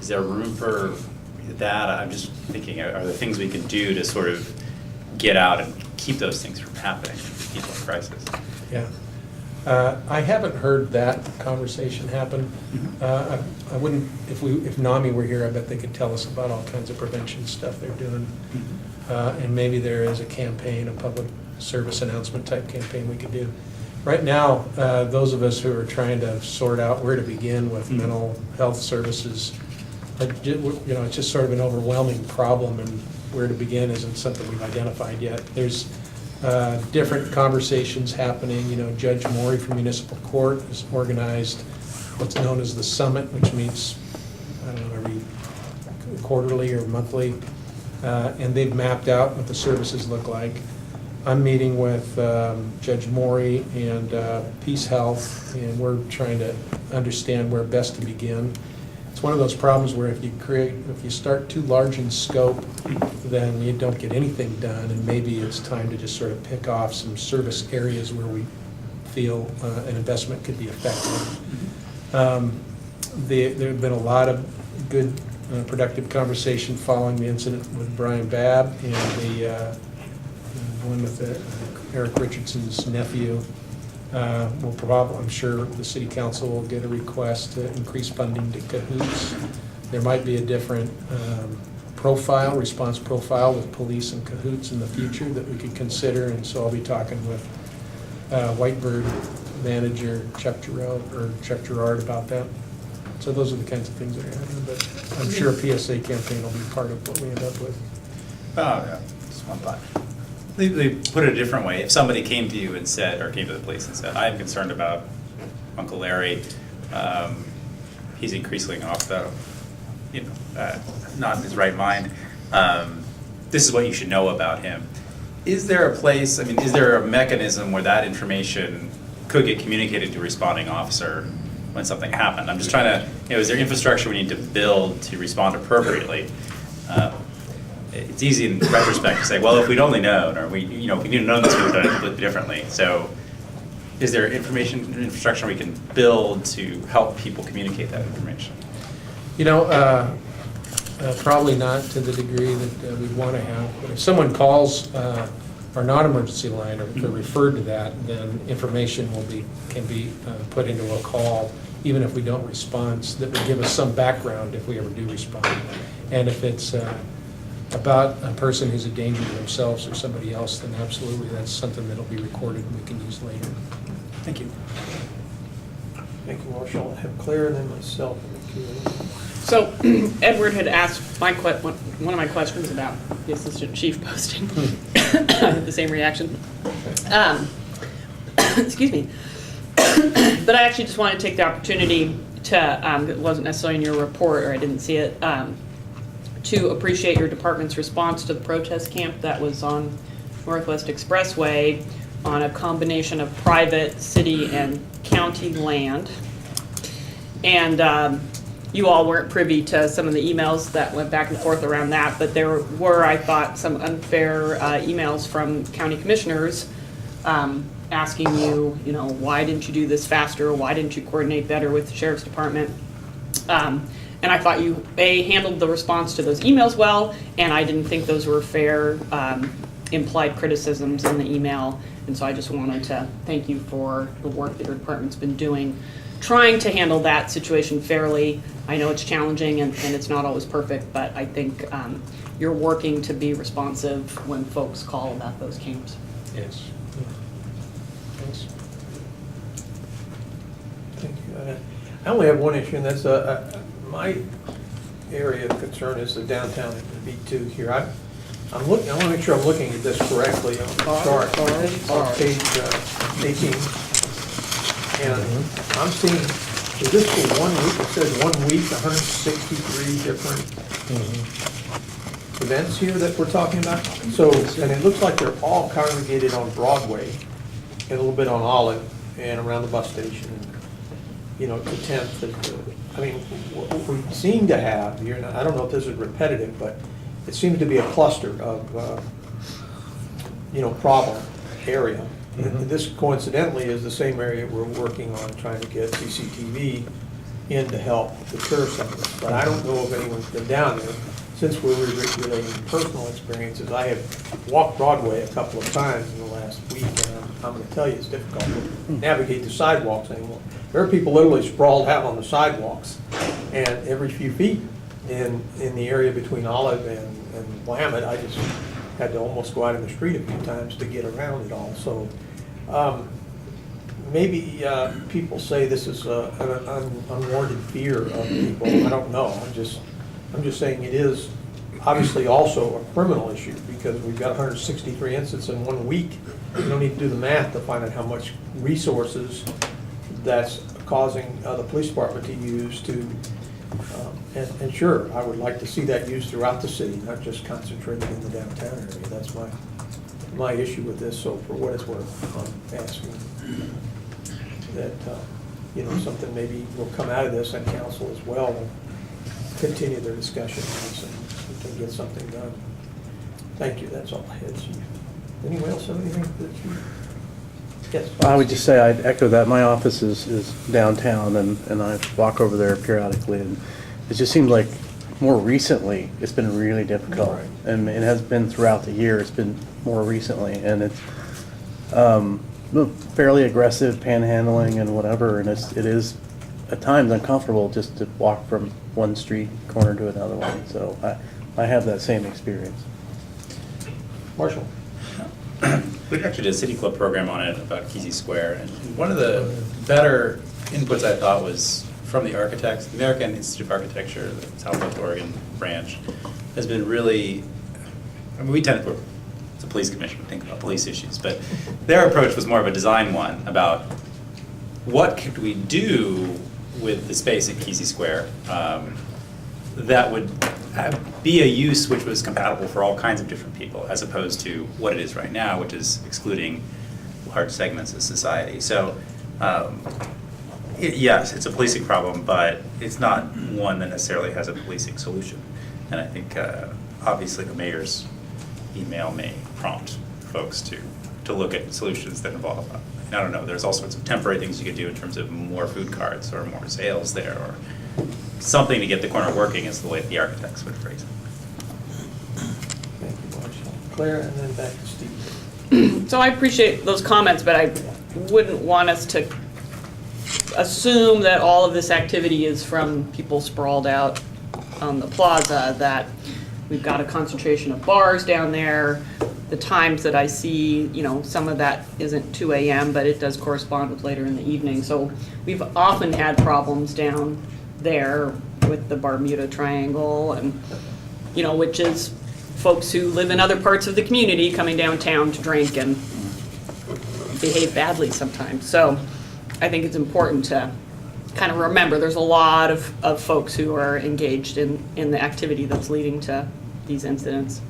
is there room for that? I'm just thinking, are there things we can do to sort of get out and keep those things from happening to people in crisis? Yeah. I haven't heard that conversation happen. I wouldn't, if NAMI were here, I bet they could tell us about all kinds of prevention stuff they're doing. And maybe there is a campaign, a public service announcement type campaign we could do. Right now, those of us who are trying to sort out where to begin with mental health services, it's just sort of an overwhelming problem, and where to begin isn't something we've identified yet. There's different conversations happening. You know, Judge Maury from Municipal Court has organized what's known as the Summit, which meets, I don't know, every quarterly or monthly, and they've mapped out what the services look like. I'm meeting with Judge Maury and Peace Health, and we're trying to understand where best to begin. It's one of those problems where if you start too large in scope, then you don't get anything done, and maybe it's time to just sort of pick off some service areas where we feel an investment could be effective. There have been a lot of good, productive conversation following the incident with Brian Babb and the one with Eric Richardson's nephew. I'm sure the city council will get a request to increase funding to Cahoots. There might be a different response profile with police and Cahoots in the future that we could consider, and so I'll be talking with Whitebird manager Chuck Gerard about that. So those are the kinds of things that are happening, but I'm sure a PSA campaign will be part of what we end up with. Oh, yeah, just one thought. They put it a different way. If somebody came to you and said, or came to the police and said, I am concerned about Uncle Larry, he's increasingly off the, not in his right mind, this is what you should know about him. Is there a place, is there a mechanism where that information could get communicated to a responding officer when something happened? I'm just trying to, is there infrastructure we need to build to respond appropriately? It's easy in retrospect to say, well, if we'd only known, or if we need to know this, we would have done it completely differently. So is there infrastructure we can build to help people communicate that information? Probably not to the degree that we'd want to have. But if someone calls our non-emergency line or they're referred to that, then information can be put into a call, even if we don't respond, that would give us some background if we ever do respond. And if it's about a person who's a danger to themselves or somebody else, then absolutely that's something that'll be recorded and we can use later. Thank you. Thank you, Marshall. I'll have Claire and then myself in the Q&A. So Edward had asked one of my questions about the assistant chief posting. I had the same reaction. Excuse me. But I actually just wanted to take the opportunity to, it wasn't necessarily in your report, or I didn't see it, to appreciate your department's response to the protest camp that was on Northwest Expressway on a combination of private, city, and county land. And you all weren't privy to some of the emails that went back and forth around that, but there were, I thought, some unfair emails from county commissioners asking you, why didn't you do this faster? Why didn't you coordinate better with the sheriff's department? And I thought you, handled the response to those emails well, and I didn't think those were fair implied criticisms in the email. And so I just wanted to thank you for the work that your department's been doing, trying to handle that situation fairly. I know it's challenging and it's not always perfect, but I think you're working to be responsive when folks call about those camps. Yes. Thanks. Thank you. I only have one issue, and that's my area of concern is the downtown B2 here. I want to make sure I'm looking at this correctly on the chart. On page 18. And I'm seeing, is this for 1 week? It says 1 week, 163 different events here that we're talking about. So, and it looks like they're all congregated on Broadway and a little bit on Olive and around the bus station, and, you know, to 10th. I mean, what we seem to have here, and I don't know if this is repetitive, but it seems to be a cluster of, you know, problem area. And this coincidentally is the same area we're working on trying to get CCTV in to help deter some of this. But I don't know if anyone's been down there. Since we're relating personal experiences, I have walked Broadway a couple of times in the last week, and I'm going to tell you, it's difficult to navigate the sidewalks anymore. There are people literally sprawled out on the sidewalks, and every few feet in the area between Olive and Willamette, I just had to almost go out in the street a few times to get around it all. So maybe people say this is an unwarranted fear of people. I don't know. I'm just saying it is obviously also a criminal issue, because we've got 163 incidents in 1 week. You don't need to do the math to find out how much resources that's causing the police department to use to, and sure, I would like to see that used throughout the city, not just concentrated in the downtown area. That's my issue with this. So for what it's worth, I'm asking that, you know, something maybe will come out of this, and council as well will continue their discussion on this and we can get something done. Thank you, that's all I had, Chief. Anyone else have anything that you? Yes. I would just say I'd echo that. My office is downtown, and I walk over there periodically, and it just seems like more recently it's been really difficult. Right. And it has been throughout the year. It's been more recently, and it's fairly aggressive panhandling and whatever, and it is at times uncomfortable just to walk from one street corner to another one. So I have that same experience. Marshall. We actually did a City Club program on it about Kesey Square, and one of the better inputs I thought was from the architects. The American Institute of Architecture, the Southwest Oregon branch, has been really, I mean, we tend to, it's a police commission, we think about police issues, but their approach was more of a design one about what could we do with the space at Kesey Square that would be a use which was compatible for all kinds of different people, as opposed to what it is right now, which is excluding large segments of society. So, yes, it's a policing problem, but it's not one that necessarily has a policing solution. And I think, obviously, the mayor's email may prompt folks to look at solutions that involve, I don't know, there's all sorts of temporary things you could do in terms of more food carts or more sales there, or something to get the corner working, is the way the architects would phrase it. Thank you, Marshall. Claire, and then back to Steve. So I appreciate those comments, but I wouldn't want us to assume that all of this activity is from people sprawled out on the plaza, that we've got a concentration of bars down there. The times that I see, you know, some of that isn't 2 a.m., but it does correspond with later in the evening. So we've often had problems down there with the Bermuda Triangle, and, you know, which is folks who live in other parts of the community coming downtown to drink and behave badly sometimes. So I think it's important to kind of remember there's a lot of folks who are engaged in the activity that's leading to these incidents.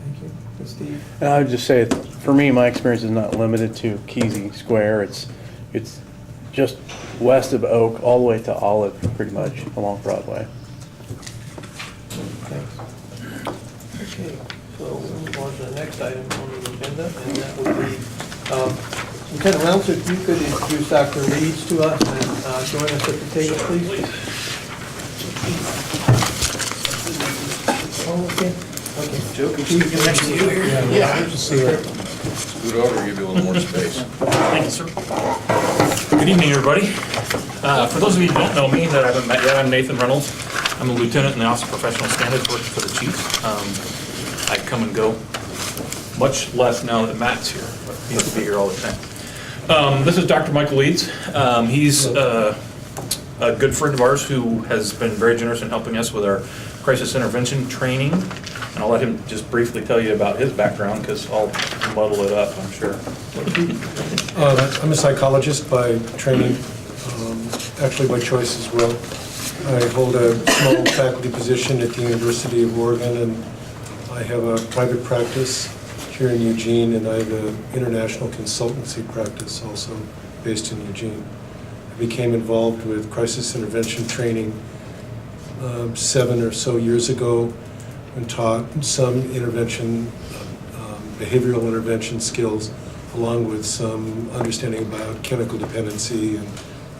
Thank you. And Steve? And I would just say, for me, my experience is not limited to Kesey Square. It's just west of Oak, all the way to Olive, pretty much, along Broadway. Thanks. Okay, so we'll move on to the next item on the agenda, and that would be, Lieutenant Reynolds, if you could introduce Dr. Leeds to us and join us at the table, please. Oh, okay. Okay. Joe, can we get next to you here? Yeah, I just see her. Scoot over, give you a little more space. Thank you, sir. Good evening, everybody. For those of you who don't know me, that I haven't met yet, I'm Nathan Reynolds. I'm a lieutenant in the Office of Professional Standards, working for the chief. I come and go, much less now that Matt's here, but he has to be here all the time. This is Dr. Michael Leeds. He's a good friend of ours who has been very generous in helping us with our crisis intervention training. and I'll let him just briefly tell you about his background, because I'll muddle it up, I'm sure. I'm a psychologist by training, actually by choice as well. I hold a small faculty position at the University of Oregon, and I have a private practice here in Eugene, and I have an international consultancy practice also based in Eugene. I became involved with crisis intervention training 7 or so years ago and taught some intervention, behavioral intervention skills, along with some understanding about chemical dependency and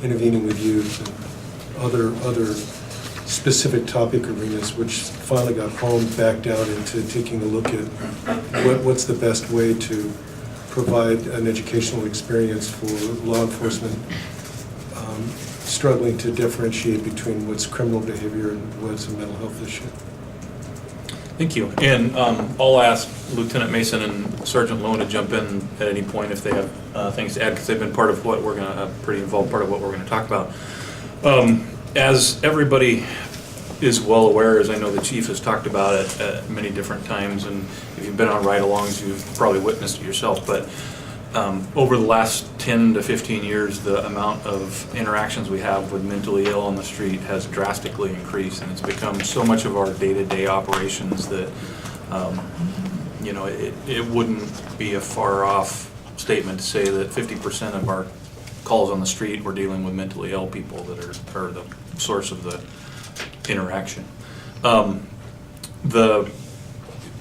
intervening with youth and other specific topic arenas, which finally got honed back down into taking a look at what's the best way to provide an educational experience for law enforcement struggling to differentiate between what's criminal behavior and what's a mental health issue. Thank you. And I'll ask Lieutenant Mason and Sergeant Lowen to jump in at any point if they have things to add, because they've been part of what we're going to, pretty involved part of what we're going to talk about. As everybody is well aware, as I know the chief has talked about it at many different times, and if you've been on ride-alongs, you've probably witnessed it yourself, but over the last 10 to 15 years, the amount of interactions we have with mentally ill on the street has drastically increased, and it's become so much of our day-to-day operations that, you know, it wouldn't be a far-off statement to say that 50% of our calls on the street, we're dealing with mentally ill people that are the source of the interaction. The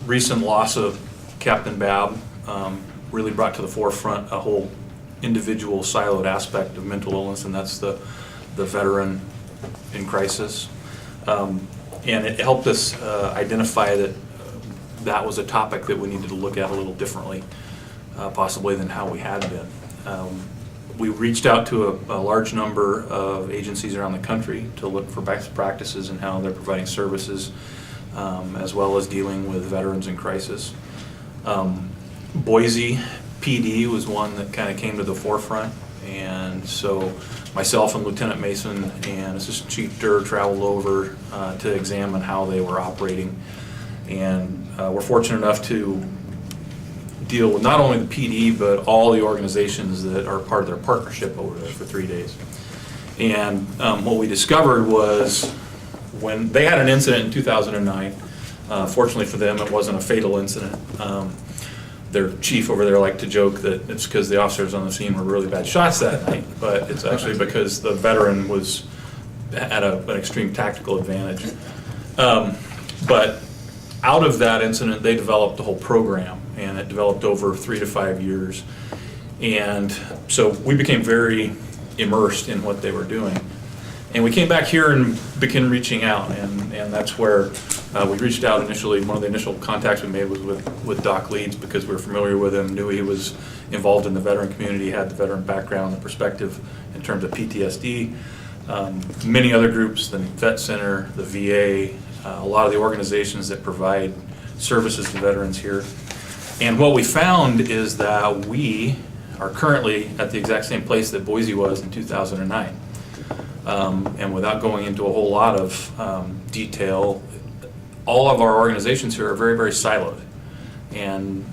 recent loss of Captain Babb really brought to the forefront a whole individual siloed aspect of mental illness, and that's the veteran in crisis. And it helped us identify that that was a topic that we needed to look at a little differently, possibly than how we had been. We reached out to a large number of agencies around the country to look for best practices in how they're providing services, as well as dealing with veterans in crisis. Boise PD was one that kind of came to the forefront, and so myself and Lieutenant Mason and Assistant Chief Durr traveled over to examine how they were operating, and we're fortunate enough to deal with not only the PD, but all the organizations that are part of their partnership over there for 3 days. And what we discovered was when they had an incident in 2009, fortunately for them, it wasn't a fatal incident. Their chief over there liked to joke that it's because the officers on the scene were really bad shots that night, but it's actually because the veteran was at an extreme tactical advantage. But out of that incident, they developed a whole program, and it developed over 3 to 5 years. And so we became very immersed in what they were doing. And we came back here and began reaching out, and that's where we reached out initially. One of the initial contacts we made was with Doc Leeds, because we were familiar with him, knew he was involved in the veteran community, had the veteran background, the perspective in terms of PTSD. Many other groups, the Vet Center, the VA, a lot of the organizations that provide services to veterans here. And what we found is that we are currently at the exact same place that Boise was in 2009. And without going into a whole lot of detail, all of our organizations here are very, very siloed. And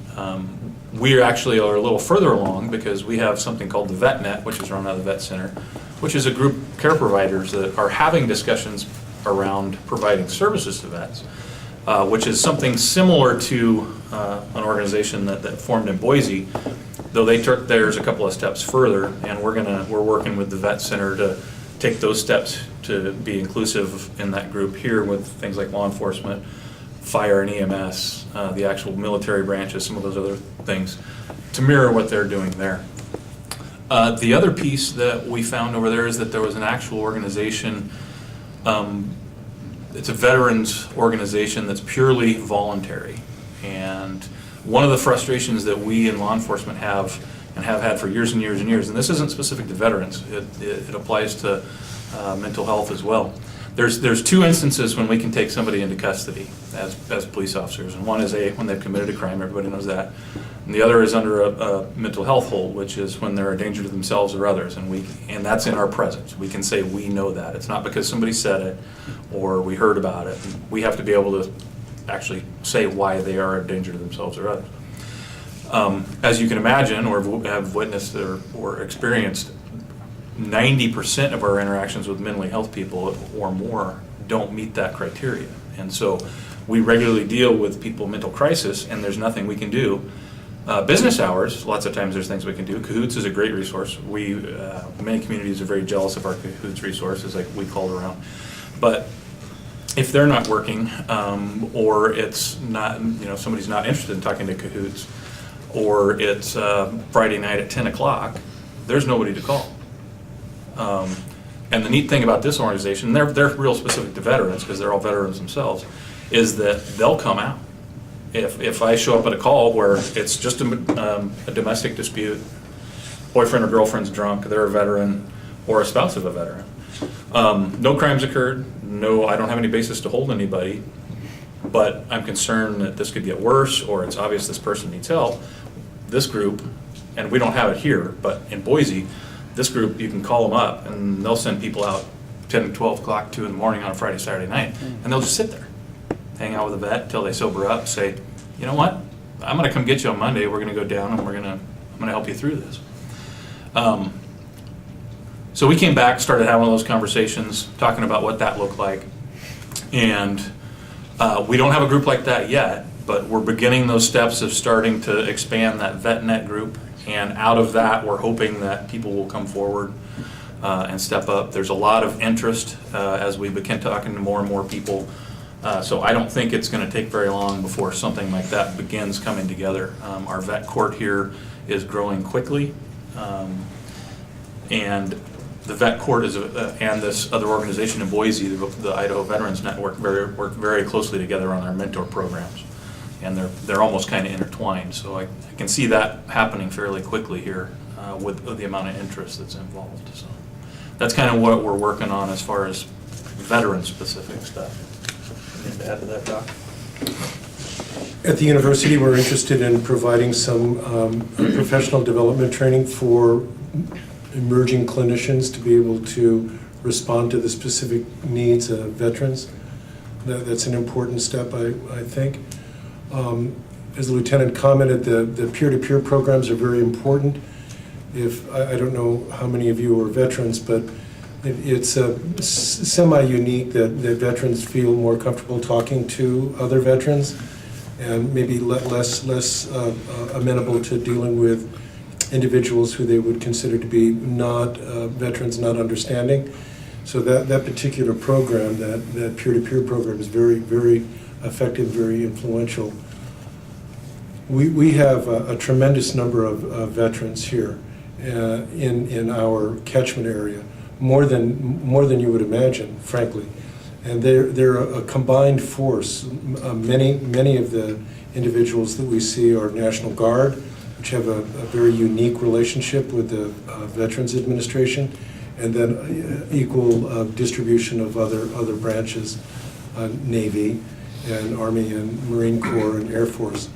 we actually are a little further along because we have something called the VetNet, which is run out of the Vet Center, which is a group of care providers that are having discussions around providing services to vets, which is something similar to an organization that formed in Boise, though they took theirs a couple of steps further, and we're working with the Vet Center to take those steps to be inclusive in that group here with things like law enforcement, fire and EMS, the actual military branches, some of those other things, to mirror what they're doing there. The other piece that we found over there is that there was an actual organization, it's a veterans organization that's purely voluntary. And one of the frustrations that we in law enforcement have and have had for years and years and years, and this isn't specific to veterans, it applies to mental health as well. There's 2 instances when we can take somebody into custody as police officers, and one is when they've committed a crime, everybody knows that, and the other is under a mental health hold, which is when they're a danger to themselves or others, and that's in our presence. We can say we know that. It's not because somebody said it or we heard about it. We have to be able to actually say why they are a danger to themselves or others. As you can imagine, or have witnessed or experienced, 90% of our interactions with mentally health people or more don't meet that criteria. And so we regularly deal with people in mental crisis, and there's nothing we can do. Business hours, lots of times there's things we can do. Cahoots is a great resource. Many communities are very jealous of our Cahoots resources, like we called around. But if they're not working, or it's not, somebody's not interested in talking to Cahoots, or it's Friday night at 10 o'clock, there's nobody to call. And the neat thing about this organization, they're real specific to veterans, because they're all veterans themselves, is that they'll come out. If I show up at a call where it's just a domestic dispute, boyfriend or girlfriend's drunk, they're a veteran, or a spouse of a veteran, no crimes occurred, I don't have any basis to hold anybody, but I'm concerned that this could get worse, or it's obvious this person needs help. This group, and we don't have it here, but in Boise, this group, you can call them up, and they'll send people out 10, 12 o'clock, 2 in the morning on a Friday, Saturday night, and they'll just sit there, hang out with a vet until they sober up, say, you know what, I'm going to come get you on Monday, we're going to go down, and I'm going to help you through this. So we came back, started having those conversations, talking about what that looked like, and we don't have a group like that yet, but we're beginning those steps of starting to expand that VetNet group, and out of that, we're hoping that people will come forward and step up. There's a lot of interest as we begin talking to more and more people. So I don't think it's going to take very long before something like that begins coming together. Our vet court here is growing quickly, and the vet court is and this other organization in Boise, the Idaho Veterans Network, work very closely together on our mentor programs, and they're almost kind of intertwined. So I can see that happening fairly quickly here with the amount of interest that's involved. So that's kind of what we're working on as far as veteran-specific stuff. Anything to add to that, Doc? At the university, we're interested in providing some professional development training for emerging clinicians to be able to respond to the specific needs of veterans. That's an important step, I think. As the lieutenant commented, the peer-to-peer programs are very important. I don't know how many of you are veterans, but it's semi-unique that veterans feel more comfortable talking to other veterans and maybe less amenable to dealing with individuals who they would consider to be not veterans, not understanding. So that particular program, that peer-to-peer program, is very, very effective, very influential. We have a tremendous number of veterans here in our catchment area, more than you would imagine, frankly. And they're a combined force. Many of the individuals that we see are National Guard, which have a very unique relationship with the Veterans Administration, and then equal distribution of other branches, Navy and Army and Marine Corps and Air Force.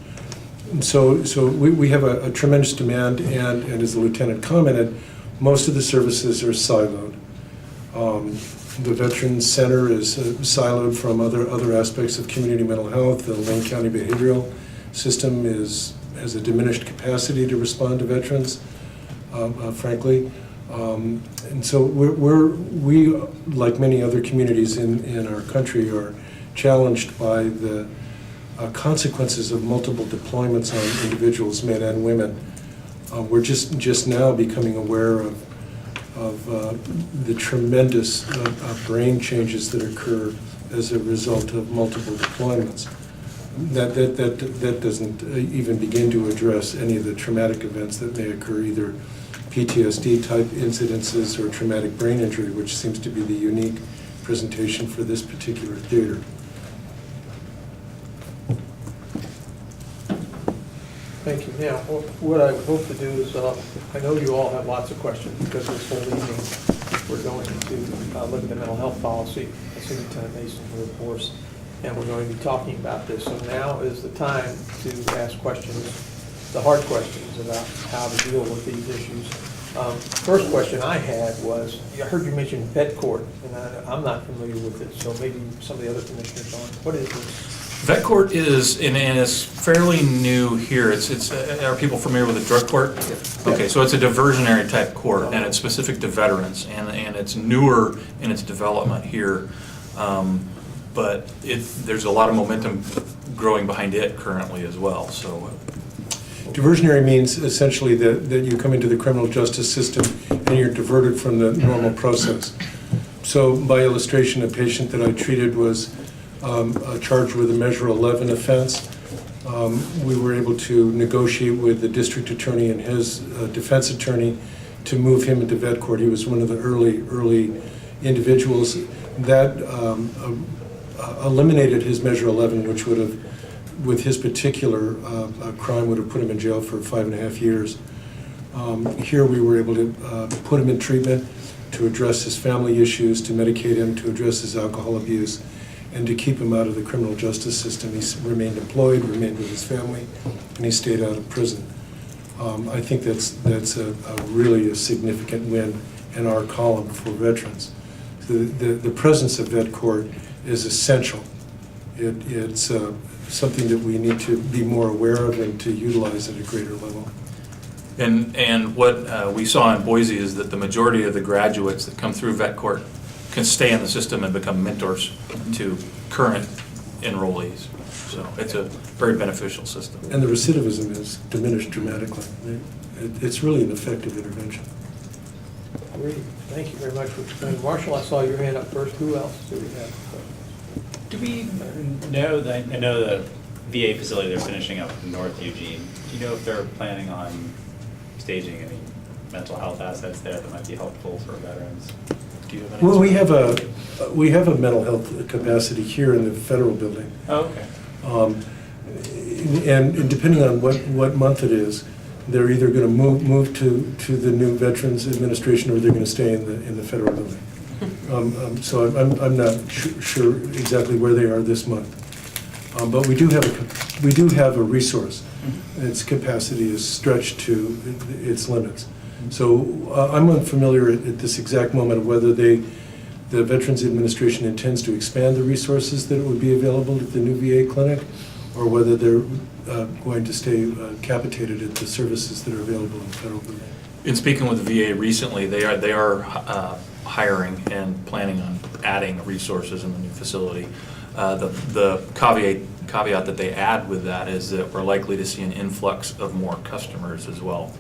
And so we have a tremendous demand, and as the lieutenant commented, most of the services are siloed. The Veterans Center is siloed from other aspects of community mental health. The Lane County Behavioral System has a diminished capacity to respond to veterans, frankly. And so we, like many other communities in our country, are challenged by the consequences of multiple deployments on individuals, men and women. We're just now becoming aware of the tremendous brain changes that occur as a result of multiple deployments. That doesn't even begin to address any of the traumatic events that may occur, either PTSD type incidences or traumatic brain injury, which seems to be the unique presentation for this particular theater. Thank you. Now, what I would hope to do is, I know you all have lots of questions, because this whole evening, we're going to look at the mental health policy, as Lieutenant Mason will, of course, and we're going to be talking about this. So now is the time to ask questions, the hard questions about how to deal with these issues. First question I had was, I heard you mention vet court, and I'm not familiar with it, so maybe some of the other commissioners aren't. What is this? Vet court is, and it's fairly new here. Are people familiar with the drug court? Okay, so it's a diversionary type court, and it's specific to veterans, and it's newer in its development here. But there's a lot of momentum growing behind it currently as well, so. Diversionary means essentially that you come into the criminal justice system and you're diverted from the normal process. So by illustration, a patient that I treated was charged with a Measure 11 offense. We were able to negotiate with the district attorney and his defense attorney to move him into vet court. He was one of the early individuals. That eliminated his Measure 11, which would have, with his particular crime, would have put him in jail for 5.5 years. Here we were able to put him in treatment, to address his family issues, to medicate him, to address his alcohol abuse, and to keep him out of the criminal justice system. He remained employed, remained with his family, and he stayed out of prison. I think that's really a significant win in our column for veterans. The presence of vet court is essential. It's something that we need to be more aware of and to utilize at a greater level. And what we saw in Boise is that the majority of the graduates that come through vet court can stay in the system and become mentors to current enrollees. So it's a very beneficial system. And the recidivism is diminished dramatically. It's really an effective intervention. Great, thank you very much for explaining. Marshall, I saw your hand up first. Who else do we have? Do we know that, I know the VA facility they're finishing up in North Eugene. Do you know if they're planning on staging any mental health assets there that might be helpful for veterans? Do you have any? Well, we have a mental health capacity here in the federal building. Oh, okay. And depending on what month it is, they're either going to move to the new Veterans Administration or they're going to stay in the federal building. So I'm not sure exactly where they are this month. But we do have a resource. Its capacity is stretched to its limits. So I'm unfamiliar at this exact moment of whether the Veterans Administration intends to expand the resources that would be available at the new VA clinic, or whether they're going to stay capitated at the services that are available in the federal building. In speaking with the VA recently, they are hiring and planning on adding resources in the new facility. The caveat that they add with that is that we're likely to see an influx of more customers as well.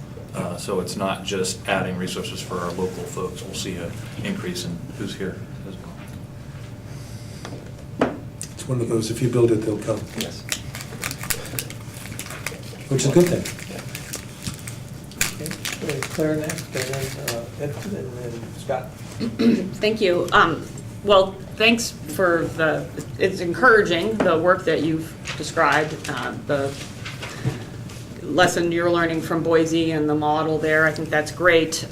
So it's not just adding resources for our local folks. We'll see an increase in who's here as well. It's one of those, if you build it, they'll come. Yes. Which is a good thing. Okay, Claire next, and then Edson, and then Scott. Thank you. Well, thanks for it's encouraging, the work that you've described, the lesson you're learning from Boise and the model there. I think that's great.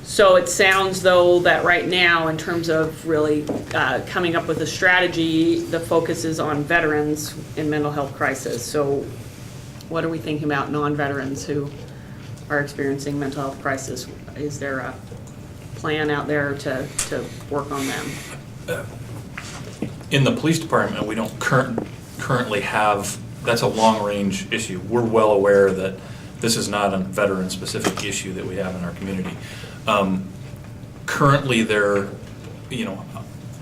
So it sounds though that right now, in terms of really coming up with a strategy, the focus is on veterans in mental health crisis. So what are we thinking about non-veterans who are experiencing mental health crisis? Is there a plan out there to work on them? In the police department, we don't currently have, that's a long-range issue. We're well aware that this is not a veteran-specific issue that we have in our community. Currently, there are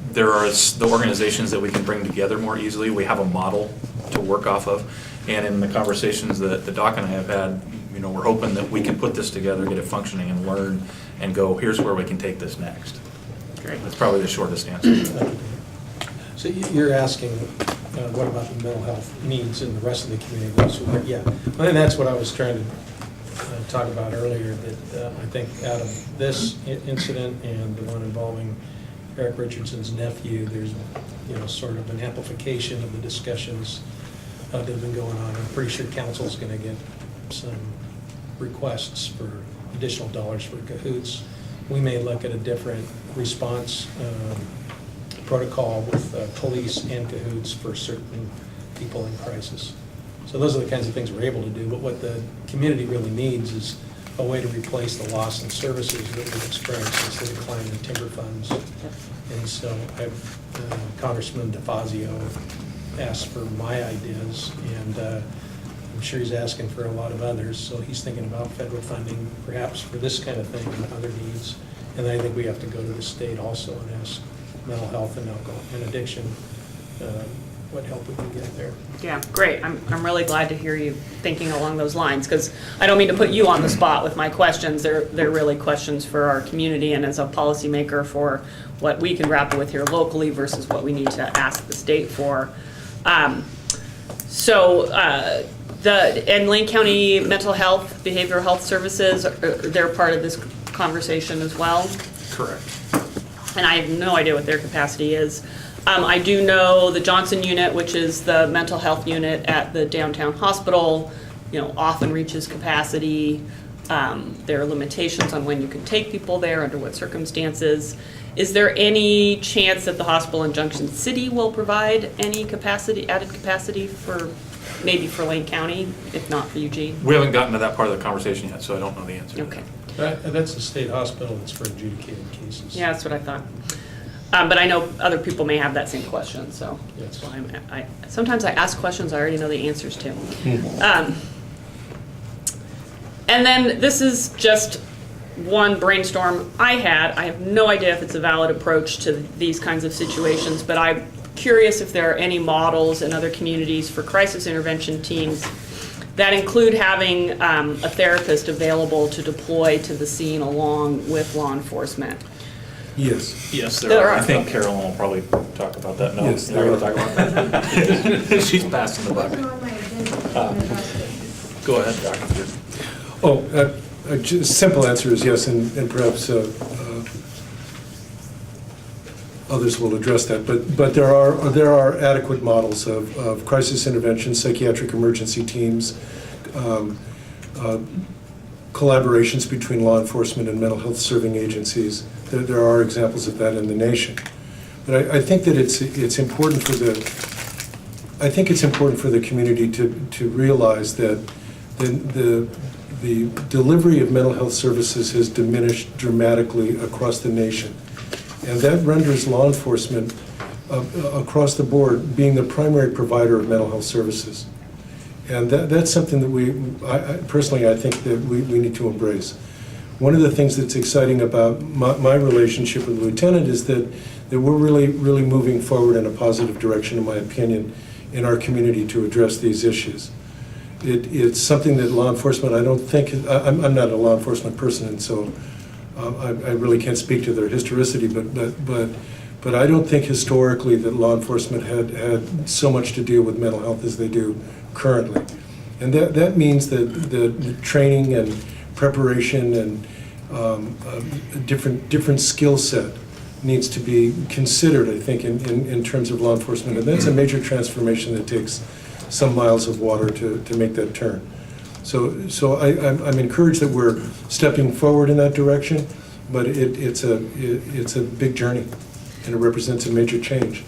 the organizations that we can bring together more easily. We have a model to work off of. And in the conversations that the doc and I have had, we're hoping that we can put this together, get it functioning, and learn, and go, here's where we can take this next. Great. That's probably the shortest answer. So you're asking, what about the mental health needs in the rest of the community? Those who are, yeah, and that's what I was trying to talk about earlier, that I think out of this incident and the one involving Eric Richardson's nephew, there's sort of an amplification of the discussions that have been going on. I'm pretty sure council's going to get some requests for additional dollars for cahoots. We may look at a different response protocol with police and cahoots for certain people in crisis. So those are the kinds of things we're able to do, but what the community really needs is a way to replace the loss in services that we've experienced since the decline in timber funds. And so Congressman DeFazio asked for my ideas, and I'm sure he's asking for a lot of others, so he's thinking about federal funding, perhaps for this kind of thing and other needs. And I think we have to go to the state also and ask mental health and alcohol and addiction what help we can get there. Yeah, great. I'm really glad to hear you thinking along those lines, because I don't mean to put you on the spot with my questions. They're really questions for our community and as a policymaker for what we can grapple with here locally versus what we need to ask the state for. And Lane County Mental Health, Behavioral Health Services, they're part of this conversation as well? Correct. And I have no idea what their capacity is. I do know the Johnson unit, which is the mental health unit at the downtown hospital, often reaches capacity. There are limitations on when you can take people there, under what circumstances. Is there any chance that the hospital in Junction City will provide any added capacity for Lane County, if not for Eugene? We haven't gotten to that part of the conversation yet, so I don't know the answer. Okay. That's the state hospital, it's for adjudicated cases. Yeah, that's what I thought. But I know other people may have that same question, so that's why sometimes I ask questions I already know the answers to. And then this is just one brainstorm I had. I have no idea if it's a valid approach to these kinds of situations, but I'm curious if there are any models in other communities for crisis intervention teams that include having a therapist available to deploy to the scene along with law enforcement. Yes. Yes, There there are. are. I think Carolyn will probably talk about that. No, Yes, you're not there going to talk about that. She's passing the buck. Go ahead, Dr. A simple answer is yes, and perhaps others will address that. But there are adequate models of crisis intervention, psychiatric emergency teams, collaborations between law enforcement and mental health serving agencies. There are examples of that in the nation. But I think that it's important for the community to realize that the delivery of mental health services has diminished dramatically across the nation. And that renders law enforcement across the board being the primary provider of mental health services. And that's something that I personally think that we need to embrace. One of the things that's exciting about my relationship with the lieutenant is that we're really moving forward in a positive direction, in my opinion, in our community to address these issues. It's something that law enforcement, I don't think, I'm not a law enforcement person, and so I really can't speak to their historicity, but I don't think historically that law enforcement had so much to deal with mental health as they do currently. And that means that the training and preparation and a different skill set needs to be considered, I think, in terms of law enforcement. And that's a major transformation that takes some miles of water to make that turn. So I'm encouraged that we're stepping forward in that direction, but it's a big journey, and it represents a major change.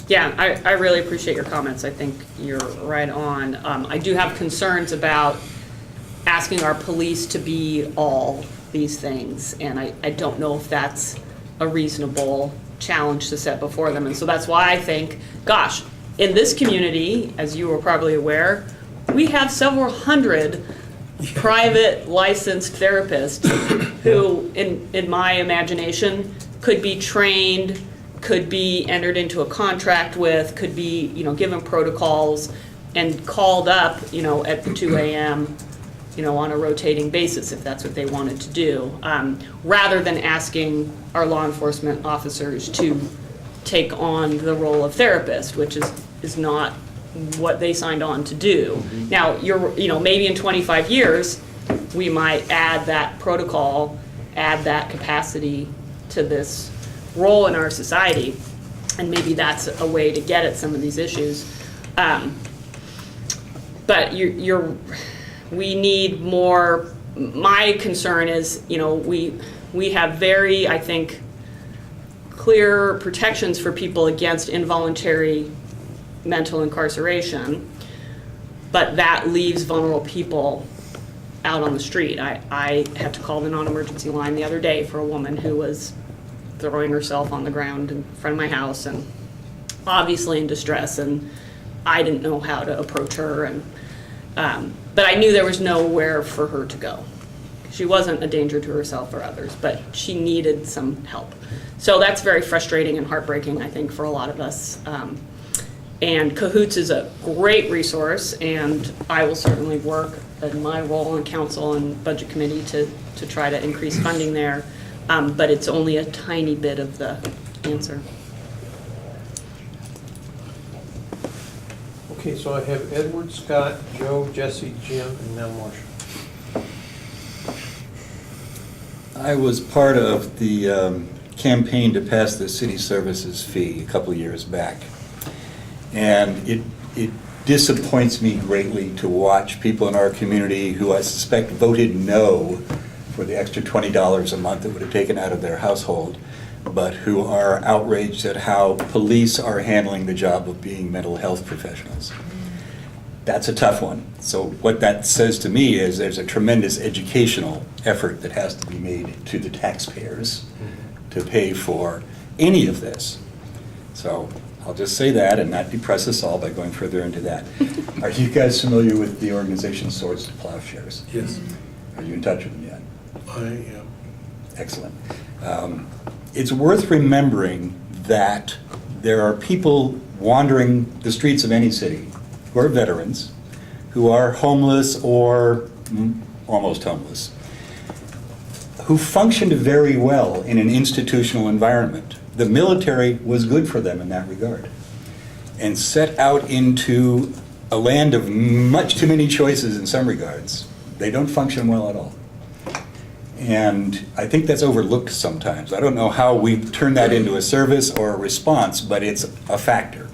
Yeah, I really appreciate your comments. I think you're right on. I do have concerns about asking our police to be all these things, and I don't know if that's a reasonable challenge to set before them. And so that's why I think, gosh, in this community, as you are probably aware, we have several hundred private licensed therapists who, in my imagination, could be trained, could be entered into a contract with, could be, given protocols and called up, at the 2 a.m., on a rotating basis if that's what they wanted to do, rather than asking our law enforcement officers to take on the role of therapist, which is not what they signed on to do. Now, maybe in 25 years, we might add that protocol, add that capacity to this role in our society, and maybe that's a way to get at some of these issues. But we need more. My concern is, we have very, I think, clear protections for people against involuntary mental incarceration, but that leaves vulnerable people out on the street. I had to call the non-emergency line the other day for a woman who was throwing herself on the ground in front of my house and obviously in distress, and I didn't know how to approach her, and but I knew there was nowhere for her to go. She wasn't a danger to herself or others, but she needed some help. So that's very frustrating and heartbreaking, I think, for a lot of us. And Cahoots is a great resource, and I will certainly work in my role on council and budget committee to try to increase funding there. But it's only a tiny bit of the answer. Okay, so I have Edward, Scott, Joe, Jesse, Jim, and now Marshall. I was part of the campaign to pass the city services fee a couple of years back. And it disappoints me greatly to watch people in our community who I suspect voted no for the extra $20 a month it would have taken out of their household, but who are outraged at how police are handling the job of being mental health professionals. That's a tough one. So what that says to me is there's a tremendous educational effort that has to be made to the taxpayers to pay for any of this. So I'll just say that and not depress us all by going further into that. Are you guys familiar with the organization Swords to Plowshares? Yes. Are you in touch with them yet? I am. Excellent. It's worth remembering that there are people wandering the streets of any city who are veterans, who are homeless or almost homeless, who functioned very well in an institutional environment. The military was good for them in that regard, and set out into a land of much too many choices in some regards. They don't function well at all. And I think that's overlooked sometimes. I don't know how we turn that into a service or a response, but it's a factor,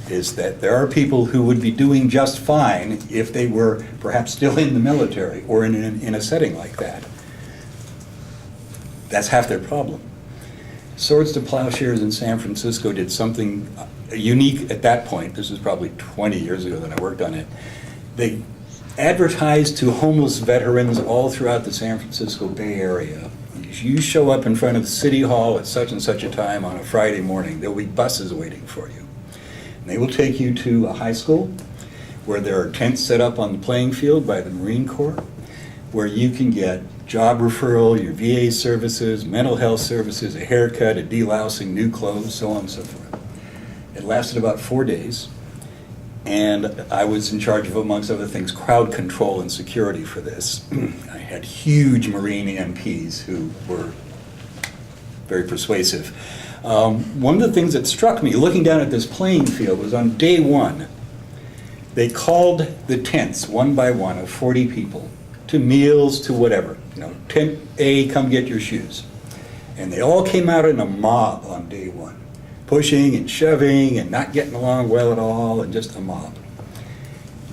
is that there are people who would be doing just fine if they were perhaps still in the military or in a setting like that. That's half their problem. Swords to Plowshares in San Francisco did something unique at that point. This was probably 20 years ago that I worked on it. They advertised to homeless veterans all throughout the San Francisco Bay Area. You show up in front of the City Hall at such and such a time on a Friday morning, there'll be buses waiting for you. And they will take you to a high school where there are tents set up on the playing field by the Marine Corps, where you can get job referral, your VA services, mental health services, a haircut, a delousing, new clothes, so on and so forth. It lasted about 4 days. And I was in charge of, amongst other things, crowd control and security for this. I had huge Marine MPs who were very persuasive. One of the things that struck me, looking down at this playing field, was on day one, they called the tents one by one of 40 people to meals, to whatever. You know, tent A, come get your shoes. And they all came out in a mob on day one, pushing and shoving and not getting along well at all, and just a mob.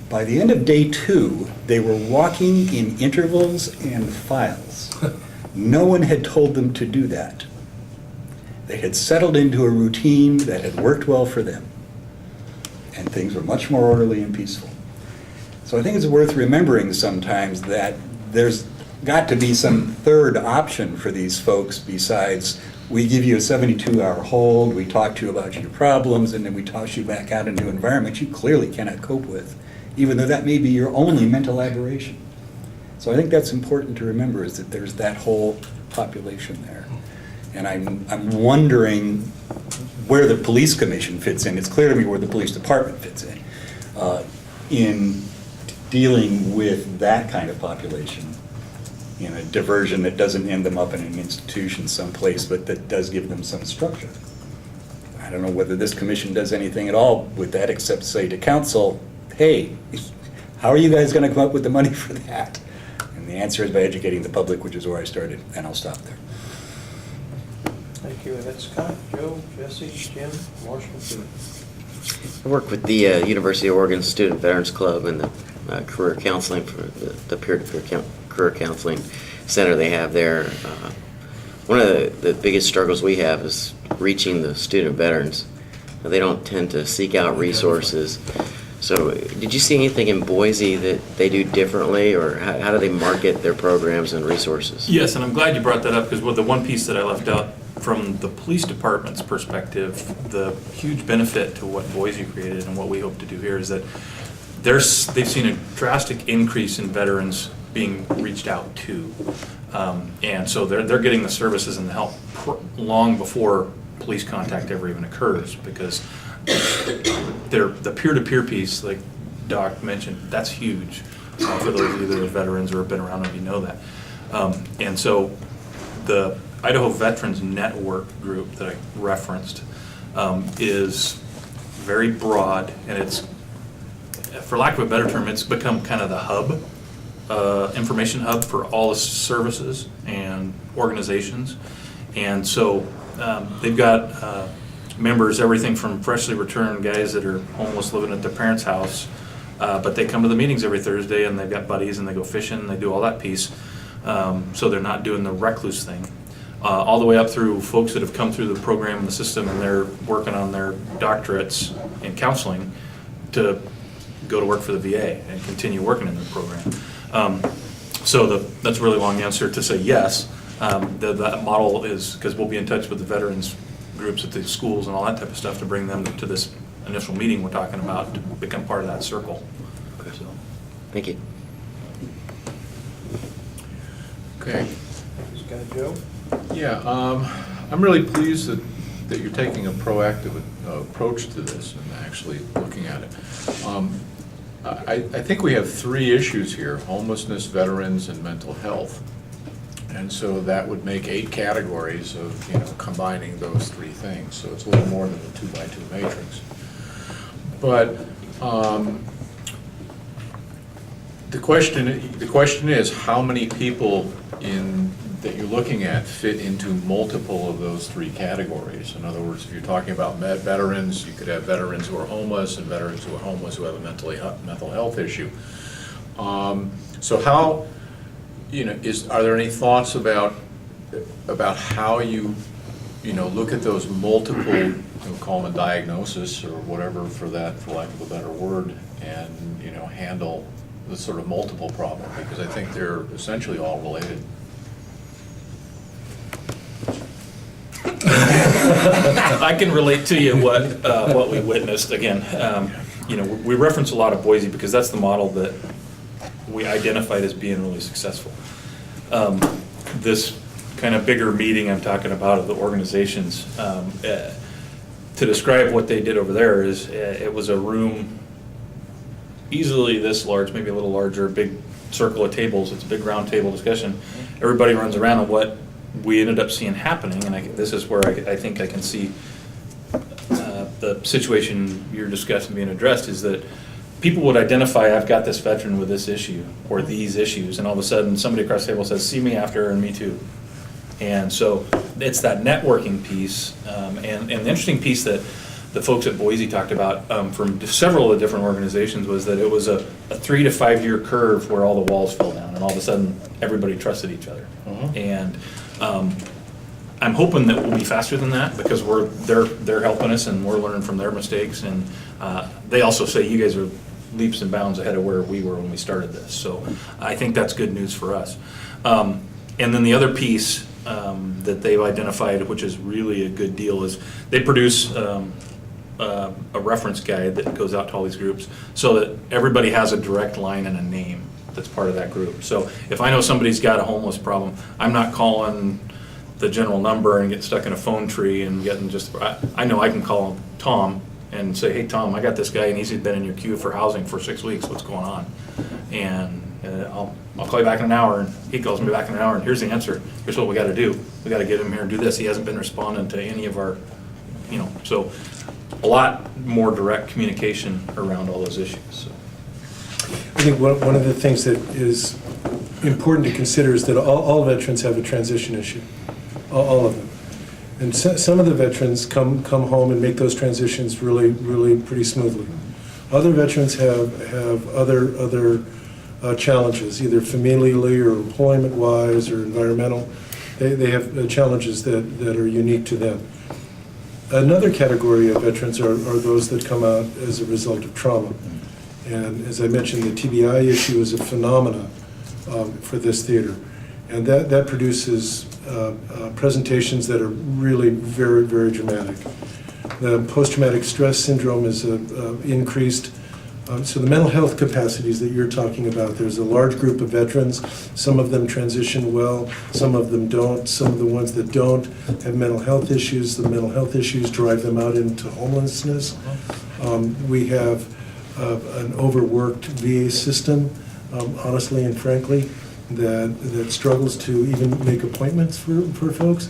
By the end of day 2, they were walking in intervals and files. No one had told them to do that. They had settled into a routine that had worked well for them, and things were much more orderly and peaceful. So I think it's worth remembering sometimes that there's got to be some third option for these folks besides we give you a 72-hour hold, we talk to you about your problems, and then we toss you back out into an environment you clearly cannot cope with, even though that may be your only mental aberration. So I think that's important to remember, is that there's that whole population there. And I'm wondering where the police commission fits in. It's clear to me where the police department fits in dealing with that kind of population, in a diversion that doesn't end them up in an institution someplace, but that does give them some structure. I don't know whether this commission does anything at all with that, except say to council, hey, how are you guys going to come up with the money for that? And the answer is by educating the public, which is where I started, and I'll stop there. Thank you. And that's Scott, Joe, Jesse, Jim, Marshall. I work with the University of Oregon Student Veterans Club and the career counseling, for the peer-to-peer career counseling center they have there. One of the biggest struggles we have is reaching the student veterans. They don't tend to seek out resources. So did you see anything in Boise that they do differently, or how do they market their programs and resources? Yes, and I'm glad you brought that up, because the one piece that I left out from the police department's perspective, the huge benefit to what Boise created and what we hope to do here is that they've seen a drastic increase in veterans being reached out to. And so they're getting the services and the help long before police contact ever even occurs, because the peer-to-peer piece, like Doc mentioned, that's huge for those of you that are veterans or have been around and you know that. And so the Idaho Veterans Network group that I referenced is very broad, and it's, for lack of a better term, it's become kind of the hub, information hub for all the services and organizations. And so they've got members, everything from freshly returned guys that are homeless living at their parents' house, but they come to the meetings every Thursday and they've got buddies and they go fishing and they do all that piece. So they're not doing the recluse thing. All the way up through folks that have come through the program and the system and they're working on their doctorates in counseling to go to work for the VA and continue working in the program. So that's a really long answer to say yes. That model is, because we'll be in touch with the veterans groups at the schools and all that type of stuff to bring them to this initial meeting we're talking about to become part of that circle. So. Thank you. Okay. Joe? Yeah, I'm really pleased that you're taking a proactive approach to this and actually looking at it. I think we have three issues here: homelessness, veterans, and mental health. And so that would make 8 categories of, combining those 3 things. So it's a little more than a 2x2 matrix. But the question is, how many people that you're looking at fit into multiple of those 3 categories? In other words, if you're talking about veterans, you could have veterans who are homeless and veterans who are homeless who have a mental health issue. So how, are there any thoughts about how you look at those multiple, we'll call them a diagnosis or whatever for lack of a better word, and handle the sort of multiple problem, because I think they're essentially all related. I can relate to you what we witnessed. Again, we reference a lot of Boise because that's the model that we identified as being really successful. This kind of bigger meeting I'm talking about of the organizations, to describe what they did over there is it was a room easily this large, maybe a little larger, big circle of tables. It's a big round table discussion. Everybody runs around, and what we ended up seeing happening, and this is where I think I can see the situation you're discussing being addressed, is that people would identify, I've got this veteran with this issue or these issues, and all of a sudden somebody across the table says, see me after, and me too. And so it's that networking piece, and the interesting piece that the folks at Boise talked about from several of the different organizations was that it was a 3 to 5 year curve where all the walls fell down, and all of a sudden everybody trusted each other. And I'm hoping that we'll be faster than that, because they're helping us and we're learning from their mistakes, and they also say you guys are leaps and bounds ahead of where we were when we started this. So I think that's good news for us. And then the other piece that they've identified, which is really a good deal, is they produce a reference guide that goes out to all these groups so that everybody has a direct line and a name that's part of that group. So if I know somebody's got a homeless problem, I'm not calling the general number and get stuck in a phone tree and getting I know I can call Tom and say, hey Tom, I got this guy and he's been in your queue for housing for 6 weeks, what's going on? And I'll call you back in an hour, and he calls me back in an hour, and here's the answer. Here's what we got to do. We got to get him here and do this. He hasn't been responding to any of our, so a lot more direct communication around all those issues. So. I think one of the things that is important to consider is that all veterans have a transition issue, all of them. And some of the veterans come home and make those transitions really, really pretty smoothly. Other veterans have other challenges, either familially or employment-wise or environmental. They have challenges that are unique to them. Another category of veterans are those that come out as a result of trauma. And as I mentioned, the TBI issue is a phenomenon for this theater. And that produces presentations that are really very, very dramatic. The post-traumatic stress syndrome is increased. So the mental health capacities that you're talking about, there's a large group of veterans. Some of them transition well, some of them don't. Some of the ones that don't have mental health issues. The mental health issues drive them out into homelessness. We have an overworked VA system, honestly and frankly, that struggles to even make appointments for folks.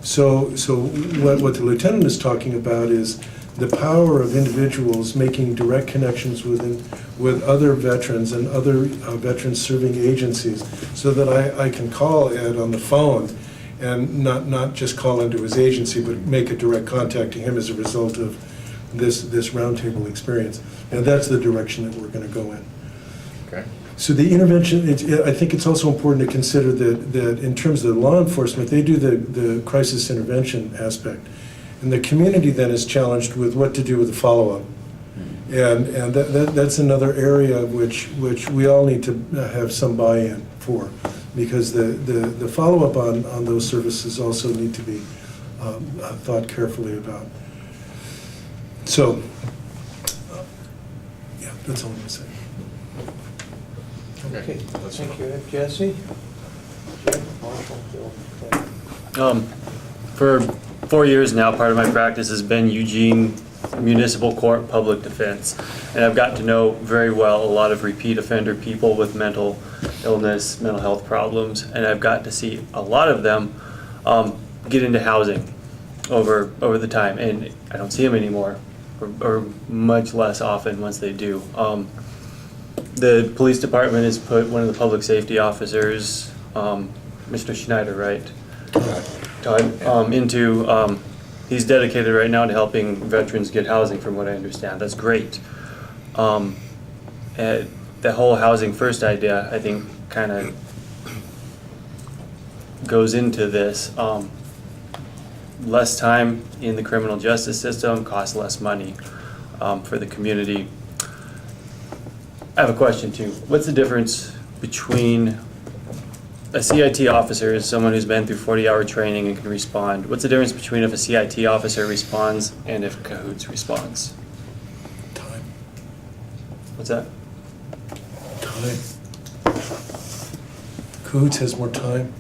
So what the lieutenant is talking about is the power of individuals making direct connections with other veterans and other veterans serving agencies, so that I can call Ed on the phone and not just call into his agency, but make a direct contact to him as a result of this roundtable experience. And that's the direction that we're going to go in. Okay. So the intervention, I think it's also important to consider that in terms of law enforcement, they do the crisis intervention aspect. And the community then is challenged with what to do with the follow-up. And that's another area which we all need to have some buy-in for, because the follow-up on those services also need to be thought carefully about. So, yeah, that's all I'm going to say. Okay, thank you, Ed. Jesse? Jim, Marshall, Bill, For 4 years now, part of my practice has been Eugene Municipal Court Public Defense. And I've gotten to know very well a lot of repeat offender people with mental illness, mental health problems, and I've got to see a lot of them get into housing over the time. And I don't see them anymore, or much less often once they do. The police department has put one of the public safety officers, Mr. Schneider, right? Todd, into, he's dedicated right now to helping veterans get housing, from what I understand. That's great. The whole housing first idea, I think, kind of goes into this. Less time in the criminal justice system costs less money for the community. I have a question too. What's the difference between a CIT officer is someone who's been through 40-hour training and can respond? What's the difference between if a CIT officer responds and if Cahoots responds? Time. What's that? Time. Cahoots has more time.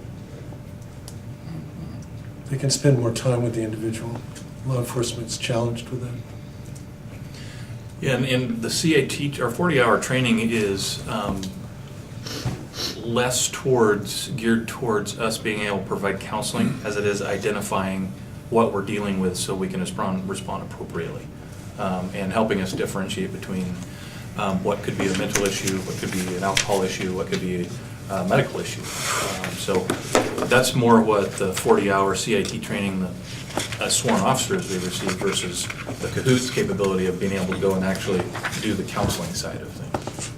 They can spend more time with the individual. Law enforcement's challenged with that. Yeah, and the CAT, our 40-hour training is less geared towards us being able to provide counseling as it is identifying what we're dealing with so we can respond appropriately, and helping us differentiate between what could be a mental issue, what could be an alcohol issue, what could be a medical issue. So that's more what the 40-hour CIT training as sworn officers we receive versus the Cahoots capability of being able to go and actually do the counseling side of things.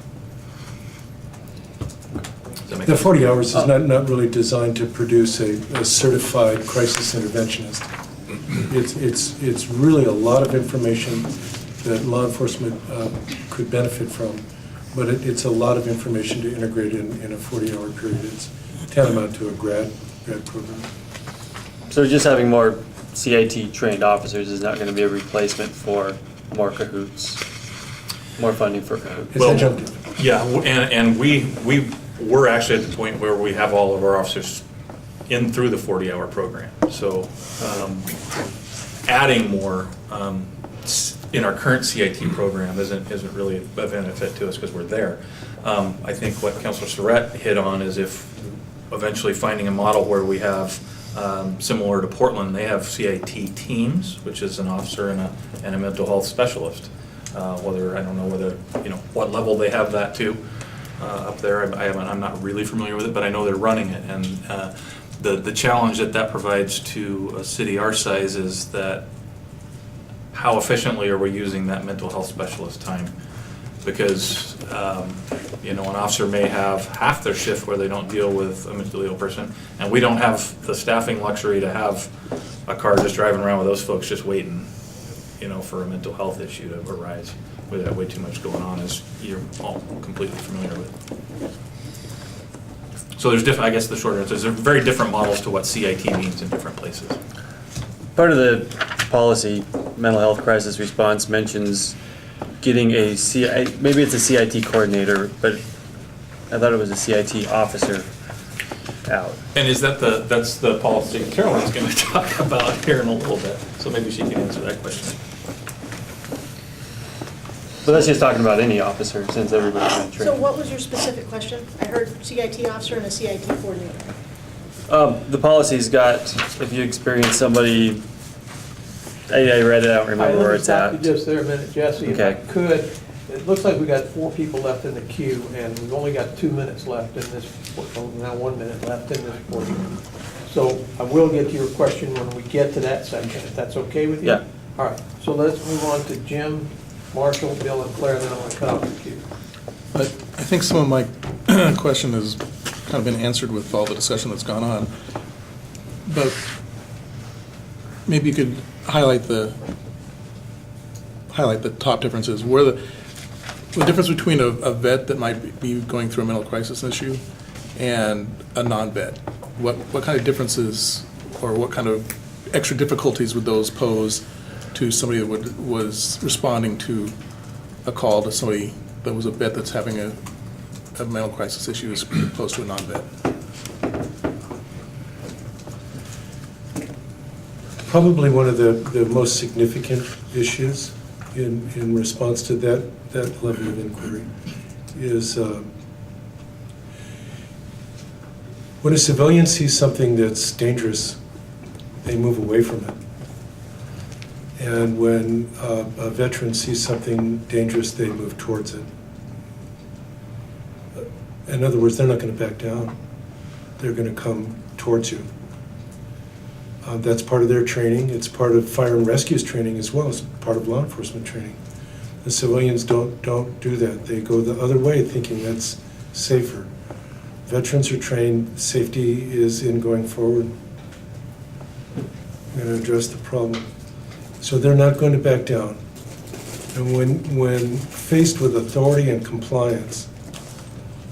The 40 hours is not really designed to produce a certified crisis interventionist. It's really a lot of information that law enforcement could benefit from, but it's a lot of information to integrate in a 40-hour period. It's tantamount to a grad program. So just having more CIT trained officers is not going to be a replacement for more Cahoots, more funding for Cahoots? Well, yeah, and we're actually at the point where we have all of our officers in through the 40-hour program. So adding more in our current CIT program isn't really a benefit to us because we're there. I think what Councilor Surratt hit on is if eventually finding a model where we have similar to Portland, they have CIT teams, which is an officer and a mental health specialist. I don't know whether, what level they have that to up there. I'm not really familiar with it, but I know they're running it. And the challenge that provides to a city our size is that how efficiently are we using that mental health specialist time? Because an officer may have half their shift where they don't deal with a mentally ill person, and we don't have the staffing luxury to have a car just driving around with those folks just waiting, for a mental health issue to arise. We have way too much going on, as you're all completely familiar with. So there's different, I guess the short answer is there are very different models to what CIT means in different places. Part of the policy, mental health crisis response, mentions getting a maybe it's a CIT coordinator, but I thought it was a CIT officer out. And is that that's the policy Carolyn's going to talk about here in a little bit, so maybe she can answer that question. But that's just talking about any officer, since everybody's been trained. So what was your specific question? I heard CIT officer and a CIT coordinator. The policy's got, if you experience somebody, I read it, I don't remember where it's Stop you at. just there a minute, Jesse, if I Okay. could. It looks like we got 4 people left in the queue, and we've only got 2 minutes left in this, now 1 minute left in this portion. So I will get to your question when we get to that section, if that's okay with you? Yeah. All right, so let's move on to Jim, Marshall, Bill, and Claire, and then I'm going to cut off the queue. But I think some of my question has kind of been answered with all the discussion that's gone on. But maybe you could highlight the top differences. Where the difference between a vet that might be going through a mental crisis issue and a non-vet. What kind of differences or what kind of extra difficulties would those pose to somebody that was responding to a call to somebody that was a vet that's having a mental crisis issue as opposed to a non-vet? Probably one of the most significant issues in response to that level of inquiry is when a civilian sees something that's dangerous, they move away from it. And when a veteran sees something dangerous, they move towards it. In other words, they're not going to back down. They're going to come towards you. That's part of their training. It's part of fire and rescue's training as well as part of law enforcement training. The civilians don't do that. They go the other way thinking that's safer. Veterans are trained, safety is in going forward. We're going to address the problem. So they're not going to back down. And when faced with authority and compliance,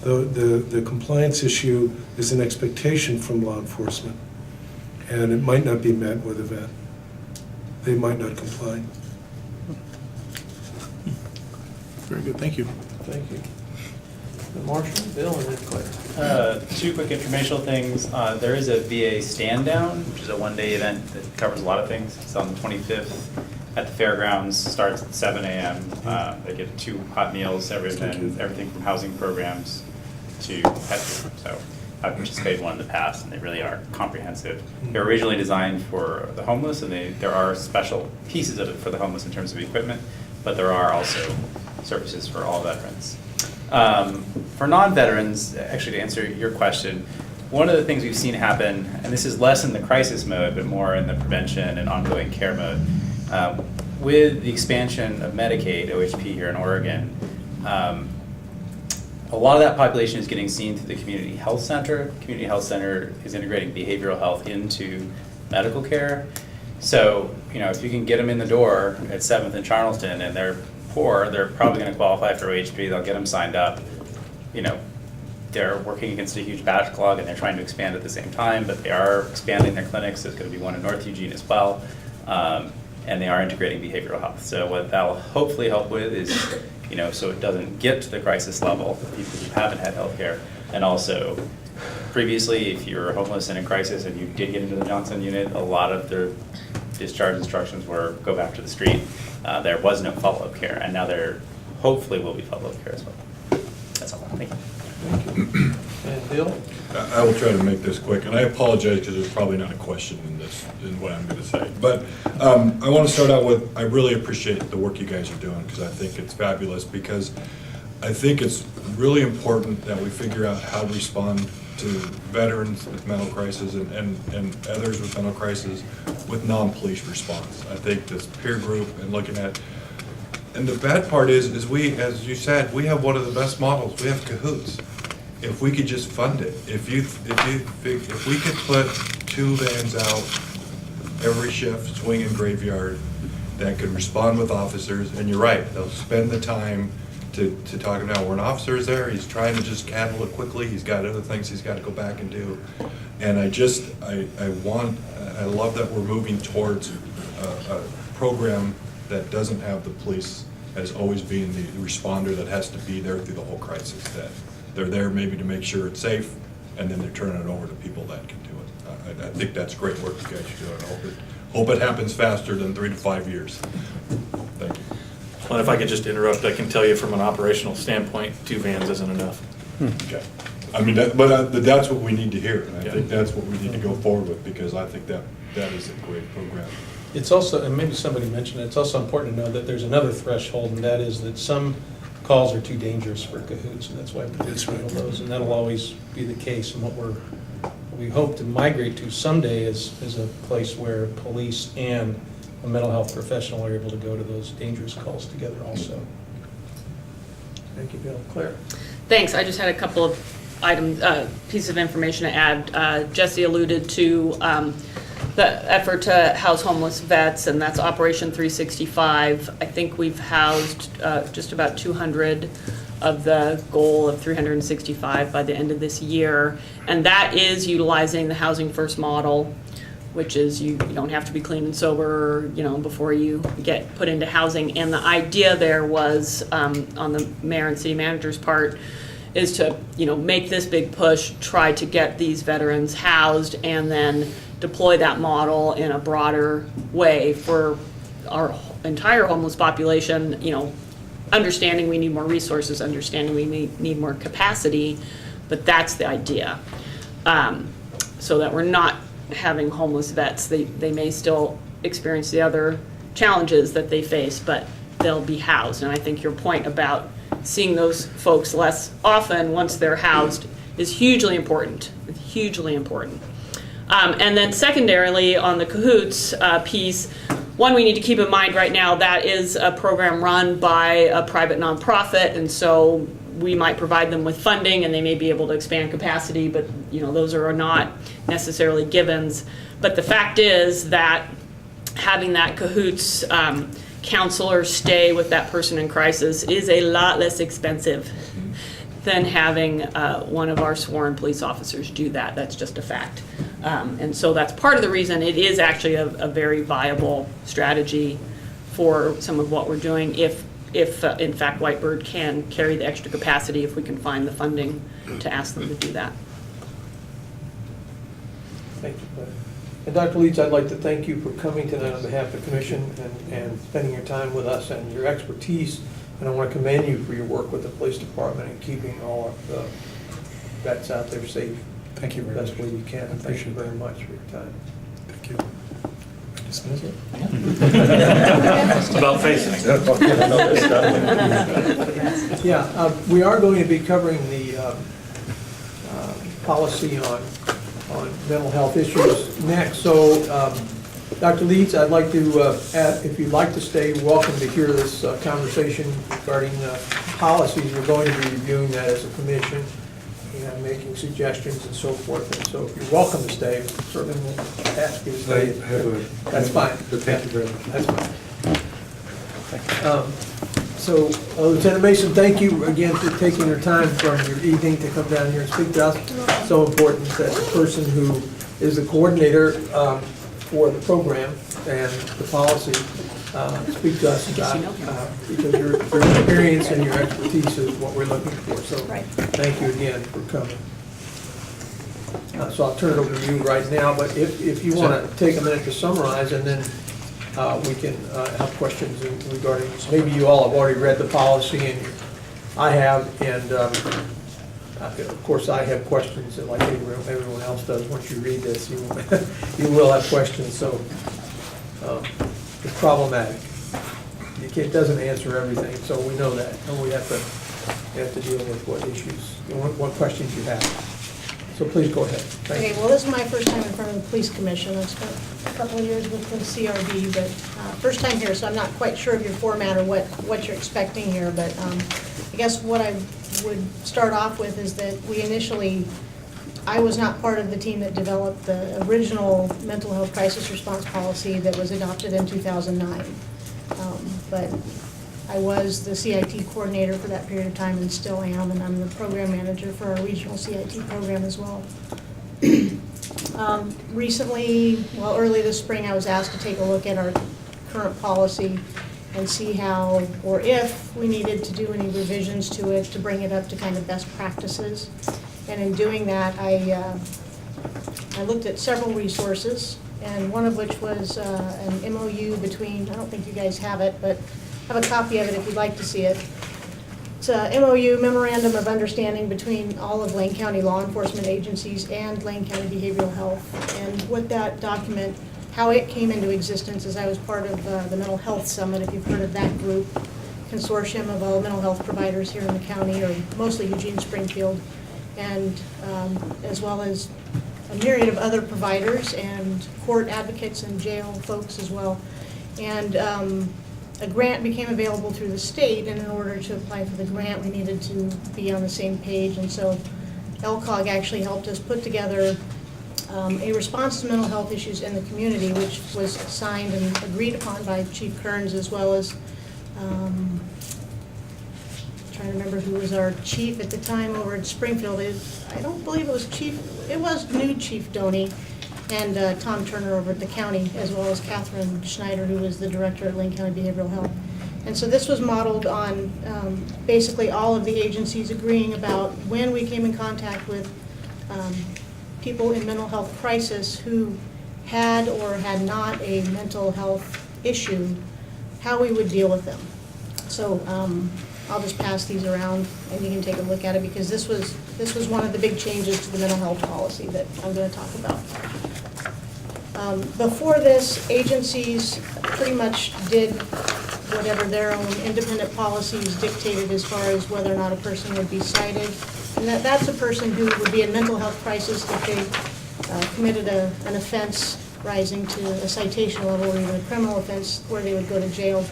the compliance issue is an expectation from law enforcement. And it might not be met with a vet. They might not comply. Very good, thank you. Thank you. Marshall, Bill, and then Claire. 2 quick informational things. There is a VA stand down, which is a 1-day event that covers a lot of things. It's on the 25th at the fairgrounds, starts at 7 a.m. They get 2 hot meals, everything from housing programs to pet food. So I've participated in one in the past, and they really are comprehensive. They were originally designed for the homeless, and there are special pieces of it for the homeless in terms of equipment, but there are also services for all veterans. For non-veterans, actually to answer your question, one of the things we've seen happen, and this is less in the crisis mode, but more in the prevention and ongoing care mode, with the expansion of Medicaid, OHP here in Oregon, a lot of that population is getting seen through the community health center. Community health center is integrating behavioral health into medical care. So, if you can get them in the door at 7th and Charleston and they're poor, they're probably going to qualify for OHP. They'll get them signed up. They're working against a huge backlog and they're trying to expand at the same time, but they are expanding their clinics. There's going to be one in North Eugene as well. And they are integrating behavioral health. So what that will hopefully help with is, so it doesn't get to the crisis level for people who haven't had health care. And also, previously, if you were homeless and in crisis and you did get into the Johnson unit, a lot of their discharge instructions were go back to the street. There was no follow-up care, and now there hopefully will be follow-up care as well. That's all. Thank you. Thank you. And Bill? I will try to make this quick, and I apologize because there's probably not a question in what I'm going to say. But I want to start out with, I really appreciate the work you guys are doing because I think it's fabulous, because I think it's really important that we figure out how to respond to veterans with mental crisis and others with mental crisis with non-police response. I think this peer group and looking at, and the bad part is we, as you said, we have one of the best models. We have Cahoots. If we could just fund it, if we could put 2 vans out every shift, swing and graveyard, that could respond with officers, and you're right, they'll spend the time to talk now where an officer is there, he's trying to just handle it quickly, he's got other things he's got to go back and do. And I love that we're moving towards a program that doesn't have the police as always being the responder that has to be there through the whole crisis. That they're there maybe to make sure it's safe, and then they're turning it over to people that can do it. I think that's great work you guys are doing. I hope it happens faster than 3 to 5 years. Thank you. Well, if I could just interrupt, I can tell you from an operational standpoint, 2 vans isn't enough. Okay. I mean, but that's what we need to hear, and I think that's what we need to go forward with, because I think that is a great program. It's also, and maybe somebody mentioned it, it's also important to know that there's another threshold, and that is that some calls are too dangerous for cahoots, and that's why police handle those, and that'll always be the case. And what we hope to migrate to someday is a place where police and a mental health professional are able to go to those dangerous calls together also. Thank you, Bill. Claire? Thanks. I just had a couple of items, pieces of information to add. Jesse alluded to the effort to house homeless vets, and that's Operation 365. I think we've housed just about 200 of the goal of 365 by the end of this year. And that is utilizing the Housing First model, which is you don't have to be clean and sober, before you get put into housing. And the idea there was, on the mayor and city manager's part, is to, make this big push, try to get these veterans housed, and then deploy that model in a broader way for our entire homeless population, understanding we need more resources, understanding we need more capacity, but that's the idea. So that we're not having homeless vets. They may still experience the other challenges that they face, but they'll be housed. And I think your point about seeing those folks less often once they're housed is hugely important, hugely important. And then secondarily, on the cahoots piece, one we need to keep in mind right now, that is a program run by a private nonprofit, and so we might provide them with funding and they may be able to expand capacity, but those are not necessarily givens. But the fact is that having that cahoots counselor stay with that person in crisis is a lot less expensive than having one of our sworn police officers do that. That's just a fact. And so that's part of the reason it is actually a very viable strategy for some of what we're doing if in fact Whitebird can carry the extra capacity, if we can find the funding to ask them to do that. Thank you, Claire. And Dr. Leeds, I'd like to thank you for coming tonight on behalf of the commission and spending your time with us and your expertise. And I want to commend you for your work with the police department and keeping all of the vets out there safe. Thank you very much. The best way you can. And thank you very much for your time. Thank you. Dismiss it? It's about facing. Yeah, we are going to be covering the policy on mental health issues next. So, Dr. Leeds, I'd like to add, if you'd like to stay, you're welcome to hear this conversation regarding policies. We're going to be reviewing that as a commission and making suggestions and so forth. And so if you're welcome to stay, certainly we'll ask you to stay. That's fine. Thank you very much. That's fine. So, Lieutenant Mason, thank you again for taking your time from your evening to come down here and speak to us. So important that the person who is the coordinator for the program and the policy speak to us about, because your experience and your expertise is what we're looking for. So thank you again for coming. So I'll turn it over to you right now, but if you want to take a minute to summarize, and then we can have questions regarding, maybe you all have already read the policy, and I have, and of course I have questions, and like everyone else does, once you read this, you will have questions, so it's problematic. It doesn't answer everything, so we know that, and we have to deal with what issues, what questions you have. So please go ahead. Okay, well, this is my first time in front of the police commission. I spent a couple of years with the CRB, but first time here, so I'm not quite sure of your format or what you're expecting here, but I guess what I would start off with is that I was not part of the team that developed the original mental health crisis response policy that was adopted in 2009. But I was the CIT coordinator for that period of time and still am, and I'm the program manager for our regional CIT program as well. Recently, well, early this spring, I was asked to take a look at our current policy and see how, or if we needed to do any revisions to it to bring it up to kind of best practices. And in doing that, I looked at several resources, and one of which was an MOU between, I don't think you guys have it, but I have a copy of it if you'd like to see it. It's a MOU, Memorandum of Understanding, between all of Lane County law enforcement agencies and Lane County Behavioral Health. And what that document, how it came into existence is I was part of the Mental Health Summit, if you've heard of that group, consortium of all mental health providers here in the county, or mostly Eugene, Springfield, and as well as a myriad of other providers and court advocates and jail folks as well. And a grant became available through the state, and in order to apply for the grant, we needed to be on the same page. And so LCOG actually helped us put together a response to mental health issues in the community, which was signed and agreed upon by Chief Kearns, as well as, trying to remember who was our chief at the time over at Springfield. I don't believe it was new Chief Doney, and Tom Turner over at the county, as well as Catherine Schneider, who was the director at Lane County Behavioral Health. And so this was modeled on basically all of the agencies agreeing about when we came in contact with people in mental health crisis who had or had not a mental health issue, how we would deal with them. So I'll just pass these around and you can take a look at it, because this was one of the big changes to the mental health policy that I'm going to talk about. Before this, agencies pretty much did whatever their own independent policies dictated as far as whether or not a person would be cited. And that's a person who would be in mental health crisis if they committed an offense rising to a citation level, or even a criminal offense where they would go to jail.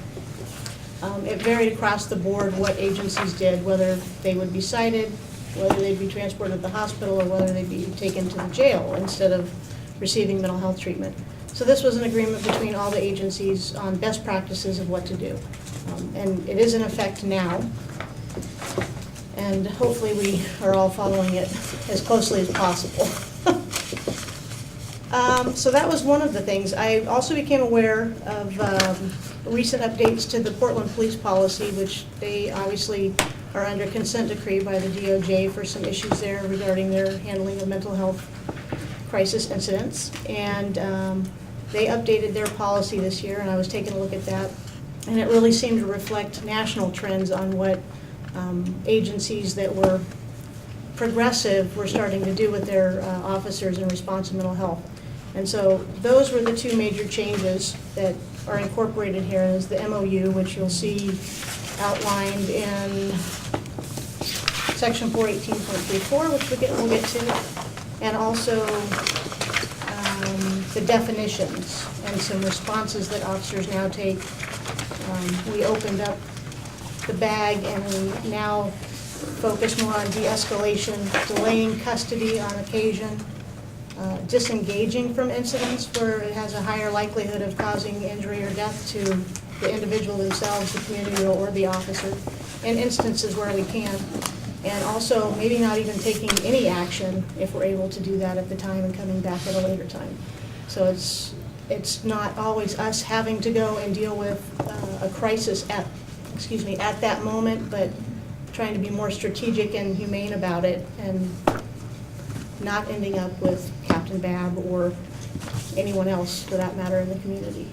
It varied across the board what agencies did, whether they would be cited, whether they'd be transported to the hospital, or whether they'd be taken to the jail instead of receiving mental health treatment. So this was an agreement between all the agencies on best practices of what to do. And it is in effect now. And hopefully we are all following it as closely as possible. So that was one of the things. I also became aware of recent updates to the Portland police policy, which they obviously are under consent decree by the DOJ for some issues there regarding their handling of mental health crisis incidents. And they updated their policy this year, and I was taking a look at that. And it really seemed to reflect national trends on what agencies that were progressive were starting to do with their officers in response to mental health. And so those were the two major changes that are incorporated here, is the MOU, which you'll see outlined in section 418.34, which we'll get to, and also the definitions and some responses that officers now take. We opened up the bag, and we now focus more on de-escalation, delaying custody on occasion, disengaging from incidents where it has a higher likelihood of causing injury or death to the individual themselves, the community, or the officer, in instances where we can. And also maybe not even taking any action if we're able to do that at the time and coming back at a later time. So it's not always us having to go and deal with a crisis at that moment, but trying to be more strategic and humane about it, and not ending up with Captain Babb or anyone else for that matter in the community.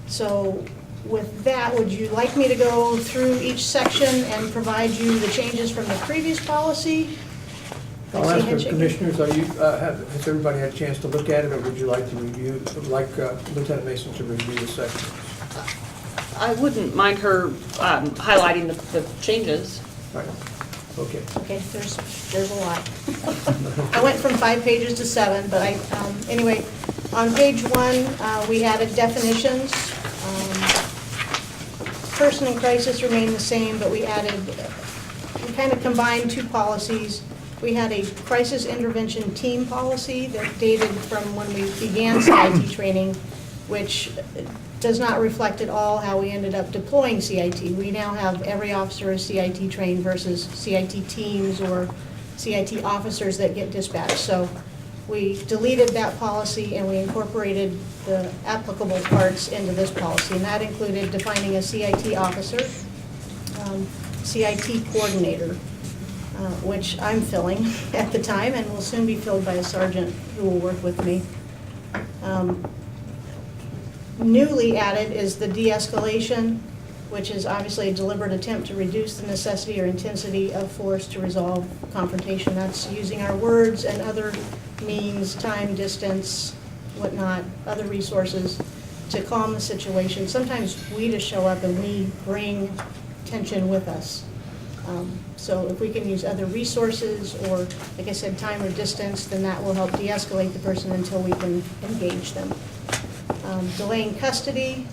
So with that, would you like me to go through each section and provide you the changes from the previous policy? I'll ask the commissioners, has everybody had a chance to look at it, or would you like to review, Lieutenant Mason to review the section? I wouldn't mind her highlighting the changes. Right. Okay. Okay, there's a lot. I went from 5 pages to 7, but anyway, on page 1, we added definitions. Person in crisis remained the same, but we kind of combined two policies. We had a crisis intervention team policy that dated from when we began CIT training, which does not reflect at all how we ended up deploying CIT. We now have every officer is CIT trained versus CIT teams or CIT officers that get dispatched. So we deleted that policy and we incorporated the applicable parts into this policy. And that included defining a CIT officer, CIT coordinator, which I'm filling at the time and will soon be filled by a sergeant who will work with me. Newly added is the de-escalation, which is obviously a deliberate attempt to reduce the necessity or intensity of force to resolve confrontation. That's using our words and other means, time, distance, whatnot, other resources to calm the situation. Sometimes we just show up and we bring tension with us. So if we can use other resources or, like I said, time or distance, then that will help de-escalate the person until we can engage them. Delaying custody,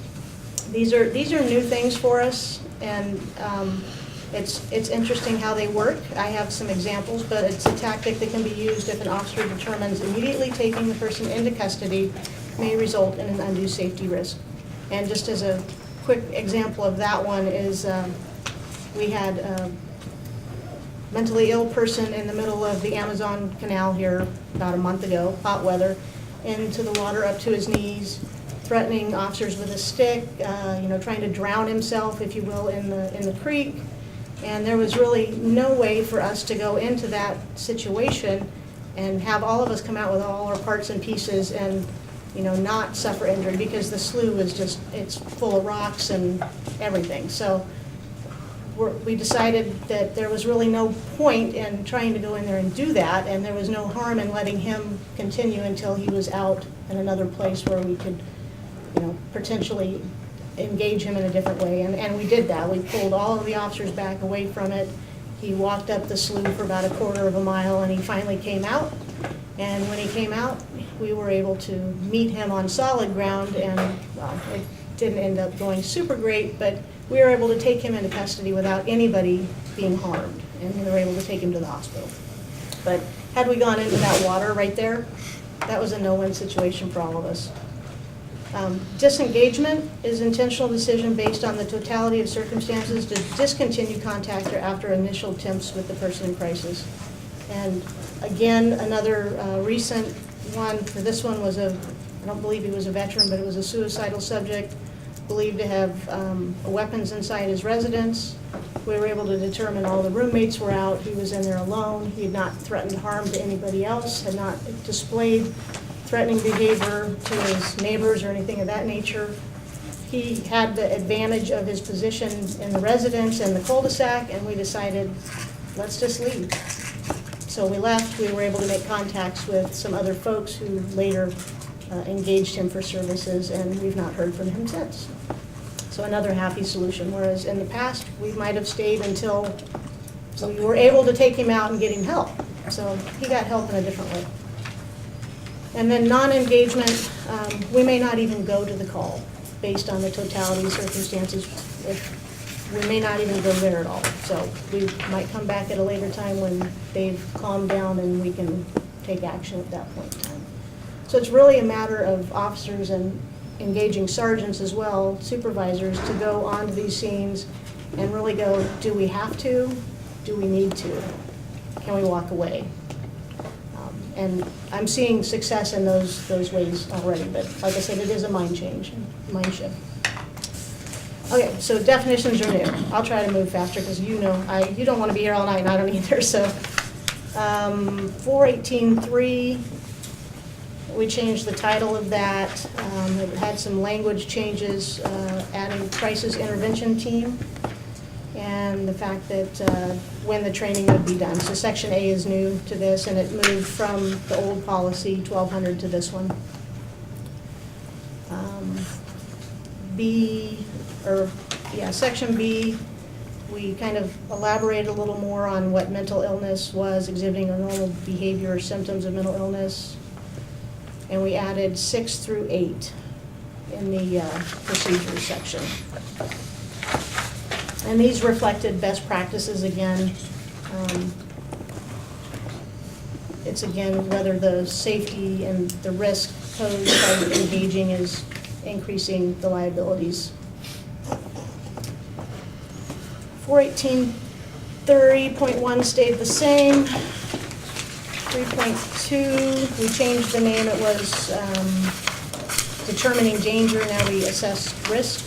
these are new things for us, and it's interesting how they work. I have some examples, but it's a tactic that can be used if an officer determines immediately taking the person into custody may result in an undue safety risk. And just as a quick example of that one is we had a mentally ill person in the middle of the Amazon Canal here about a month ago, hot weather, into the water up to his knees, threatening officers with a stick, trying to drown himself, if you will, in the creek. And there was really no way for us to go into that situation and have all of us come out with all our parts and pieces and, not suffer injury, because the slough is just, it's full of rocks and everything. So we decided that there was really no point in trying to go in there and do that, and there was no harm in letting him continue until he was out in another place where we could, potentially engage him in a different way. And we did that. We pulled all of the officers back away from it. He walked up the slough for about a quarter of a mile, and he finally came out. And when he came out, we were able to meet him on solid ground, and well, it didn't end up going super great, but we were able to take him into custody without anybody being harmed, and we were able to take him to the hospital. But had we gone into that water right there, that was a no-win situation for all of us. Disengagement is intentional decision based on the totality of circumstances to discontinue contact after initial attempts with the person in crisis. And again, another recent one, for this one was I don't believe he was a veteran, but it was a suicidal subject, believed to have weapons inside his residence. We were able to determine all the roommates were out. He was in there alone. He had not threatened harm to anybody else, had not displayed threatening behavior to his neighbors or anything of that nature. He had the advantage of his position in the residence and the cul-de-sac, and we decided, let's just leave. So we left. We were able to make contacts with some other folks who later engaged him for services, and we've not heard from him since. So another happy solution, whereas in the past, we might have stayed until we were able to take him out and get him help. So he got help in a different way. And then non-engagement, we may not even go to the call based on the totality of circumstances. We may not even go there at all. So we might come back at a later time when they've calmed down and we can take action at that point in time. So it's really a matter of officers and engaging sergeants as well, supervisors, to go onto these scenes and really go, do we have to? Do we need to? Can we walk away? And I'm seeing success in those ways already, but like I said, it is a mind change, mind shift. Okay, so definitions are new. I'll try to move faster because you don't want to be here all night, and I don't either. So 418.3, we changed the title of that. It had some language changes, adding crisis intervention team, and the fact that when the training would be done. So Section A is new to this, and it moved from the old policy 1200 to this one. Section B, we kind of elaborated a little more on what mental illness was, exhibiting a normal behavior or symptoms of mental illness. And we added 6 through 8 in the procedures section. And these reflected best practices again. It's again whether the safety and the risk posed by engaging is increasing the liabilities. 418.30.1 stayed the same. 3.2, we changed the name. It was determining danger. Now we assess risk.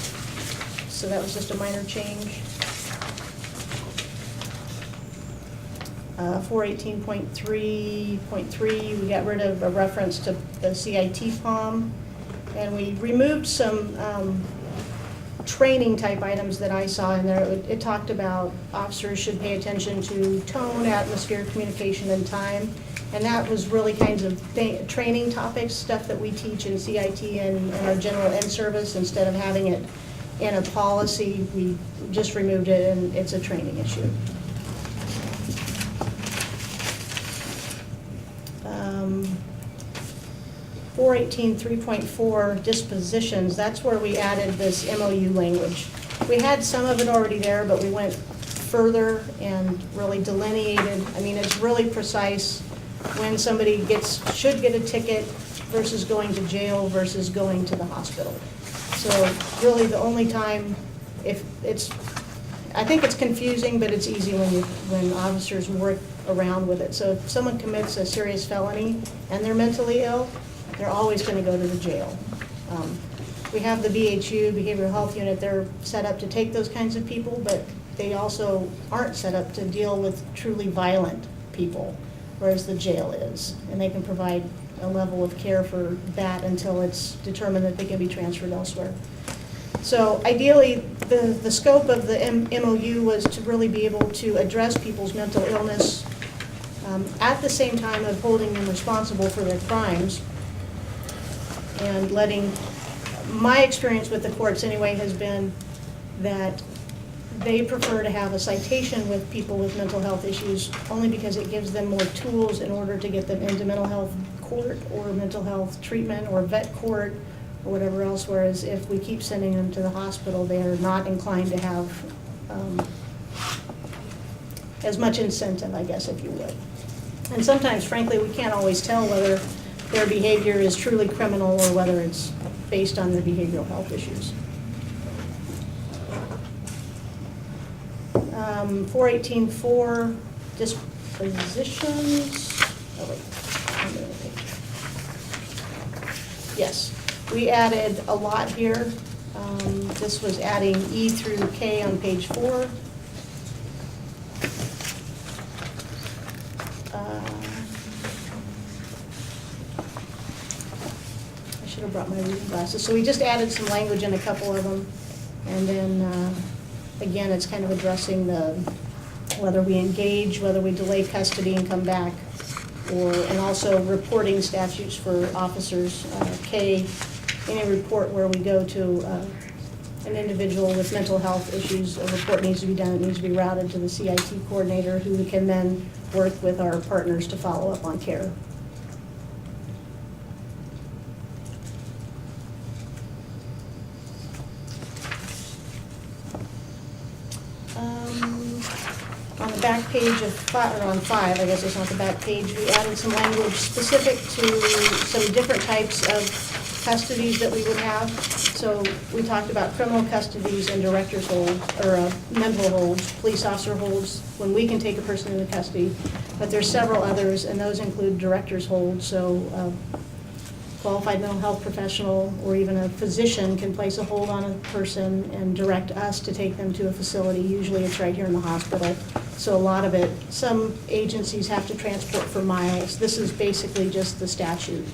So that was just a minor change. 418.3.3, we got rid of a reference to the CIT POM, and we removed some training type items that I saw in there. It talked about officers should pay attention to tone, atmosphere, communication, and time. And that was really kinds of training topics, stuff that we teach in CIT and our general ed service. Instead of having it in a policy, we just removed it, and it's a training issue. 418.3.4 dispositions, that's where we added this MOU language. We had some of it already there, but we went further and really delineated. I mean, it's really precise when somebody should get a ticket versus going to jail versus going to the hospital. So really the only time, I think it's confusing, but it's easy when officers work around with it. So if someone commits a serious felony and they're mentally ill, they're always going to go to the jail. We have the BHU, Behavioral Health Unit, they're set up to take those kinds of people, but they also aren't set up to deal with truly violent people, whereas the jail is. And they can provide a level of care for that until it's determined that they can be transferred elsewhere. So ideally, the scope of the MOU was to really be able to address people's mental illness at the same time of holding them responsible for their crimes, and my experience with the courts anyway has been that they prefer to have a citation with people with mental health issues only because it gives them more tools in order to get them into mental health court or mental health treatment or vet court or whatever else, whereas if we keep sending them to the hospital, they are not inclined to have as much incentive, I guess, if you would. And sometimes, frankly, we can't always tell whether their behavior is truly criminal or whether it's based on their behavioral health issues. 418.4 dispositions. Oh wait, I'm on the page. Yes, we added a lot here. This was adding E through K on page 4. I should have brought my reading glasses. So we just added some language in a couple of them, and then again, it's kind of addressing whether we engage, whether we delay custody and come back, and also reporting statutes for officers. K, any report where we go to an individual with mental health issues, a report needs to be done. It needs to be routed to the CIT coordinator, who can then work with our partners to follow up on care. On the back page of 5, or on 5, I guess it's not the back page, we added some language specific to some different types of custodies that we would have. So we talked about criminal custodies and director's holds, or mental holds, police officer holds, when we can take a person into custody. But there's several others, and those include director's holds. So qualified mental health professional or even a physician can place a hold on a person and direct us to take them to a facility. Usually it's right here in the hospital. So a lot of it, some agencies have to transport for miles. This is basically just the statute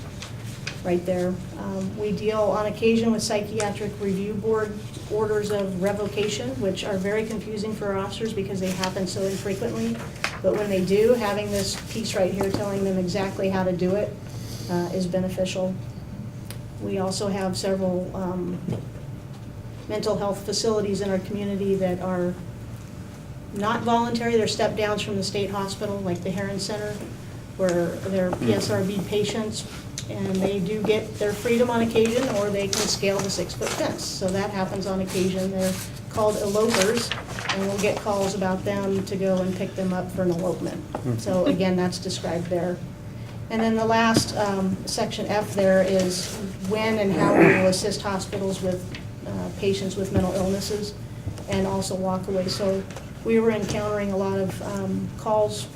right there. We deal on occasion with psychiatric review board orders of revocation, which are very confusing for our officers because they happen so infrequently. But when they do, having this piece right here telling them exactly how to do it is beneficial. We also have several mental health facilities in our community that are not voluntary. They're step downs from the state hospital, like the Heron Center, where they're PSRB patients, and they do get their freedom on occasion, or they can scale the 6-foot fence. So that happens on occasion. They're called elopers, and we'll get calls about them to go and pick them up for an elopement. So again, that's described there. And then the last, section F there is when and how we will assist hospitals with patients with mental illnesses and also walkaway. So we were encountering a lot of calls,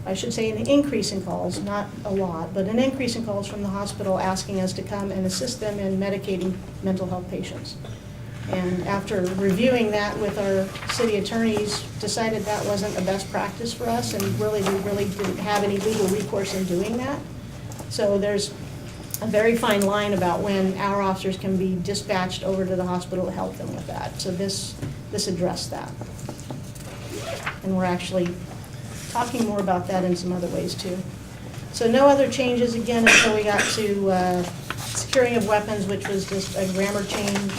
I should say an increase in calls, not a lot, but an increase in calls from the hospital asking us to come and assist them in medicating mental health patients. And after reviewing that with our city attorneys, decided that wasn't the best practice for us, and we really didn't have any legal recourse in doing that. So there's a very fine line about when our officers can be dispatched over to the hospital to help them with that. So this addressed that. And we're actually talking more about that in some other ways too. So no other changes again until we got to securing of weapons, which was just a grammar change.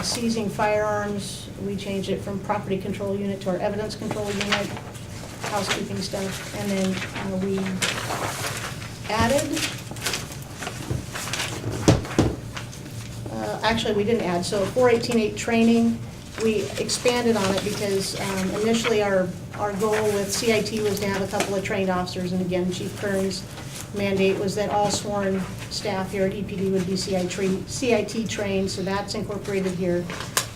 Seizing firearms, we changed it from property control unit to our evidence control unit, housekeeping stuff. And then we added, actually we didn't add, so 418.8 training, we expanded on it because initially our goal with CIT was to have a couple of trained officers, and again, Chief Kern's mandate was that all sworn staff here at EPD would be CIT trained, so that's incorporated here.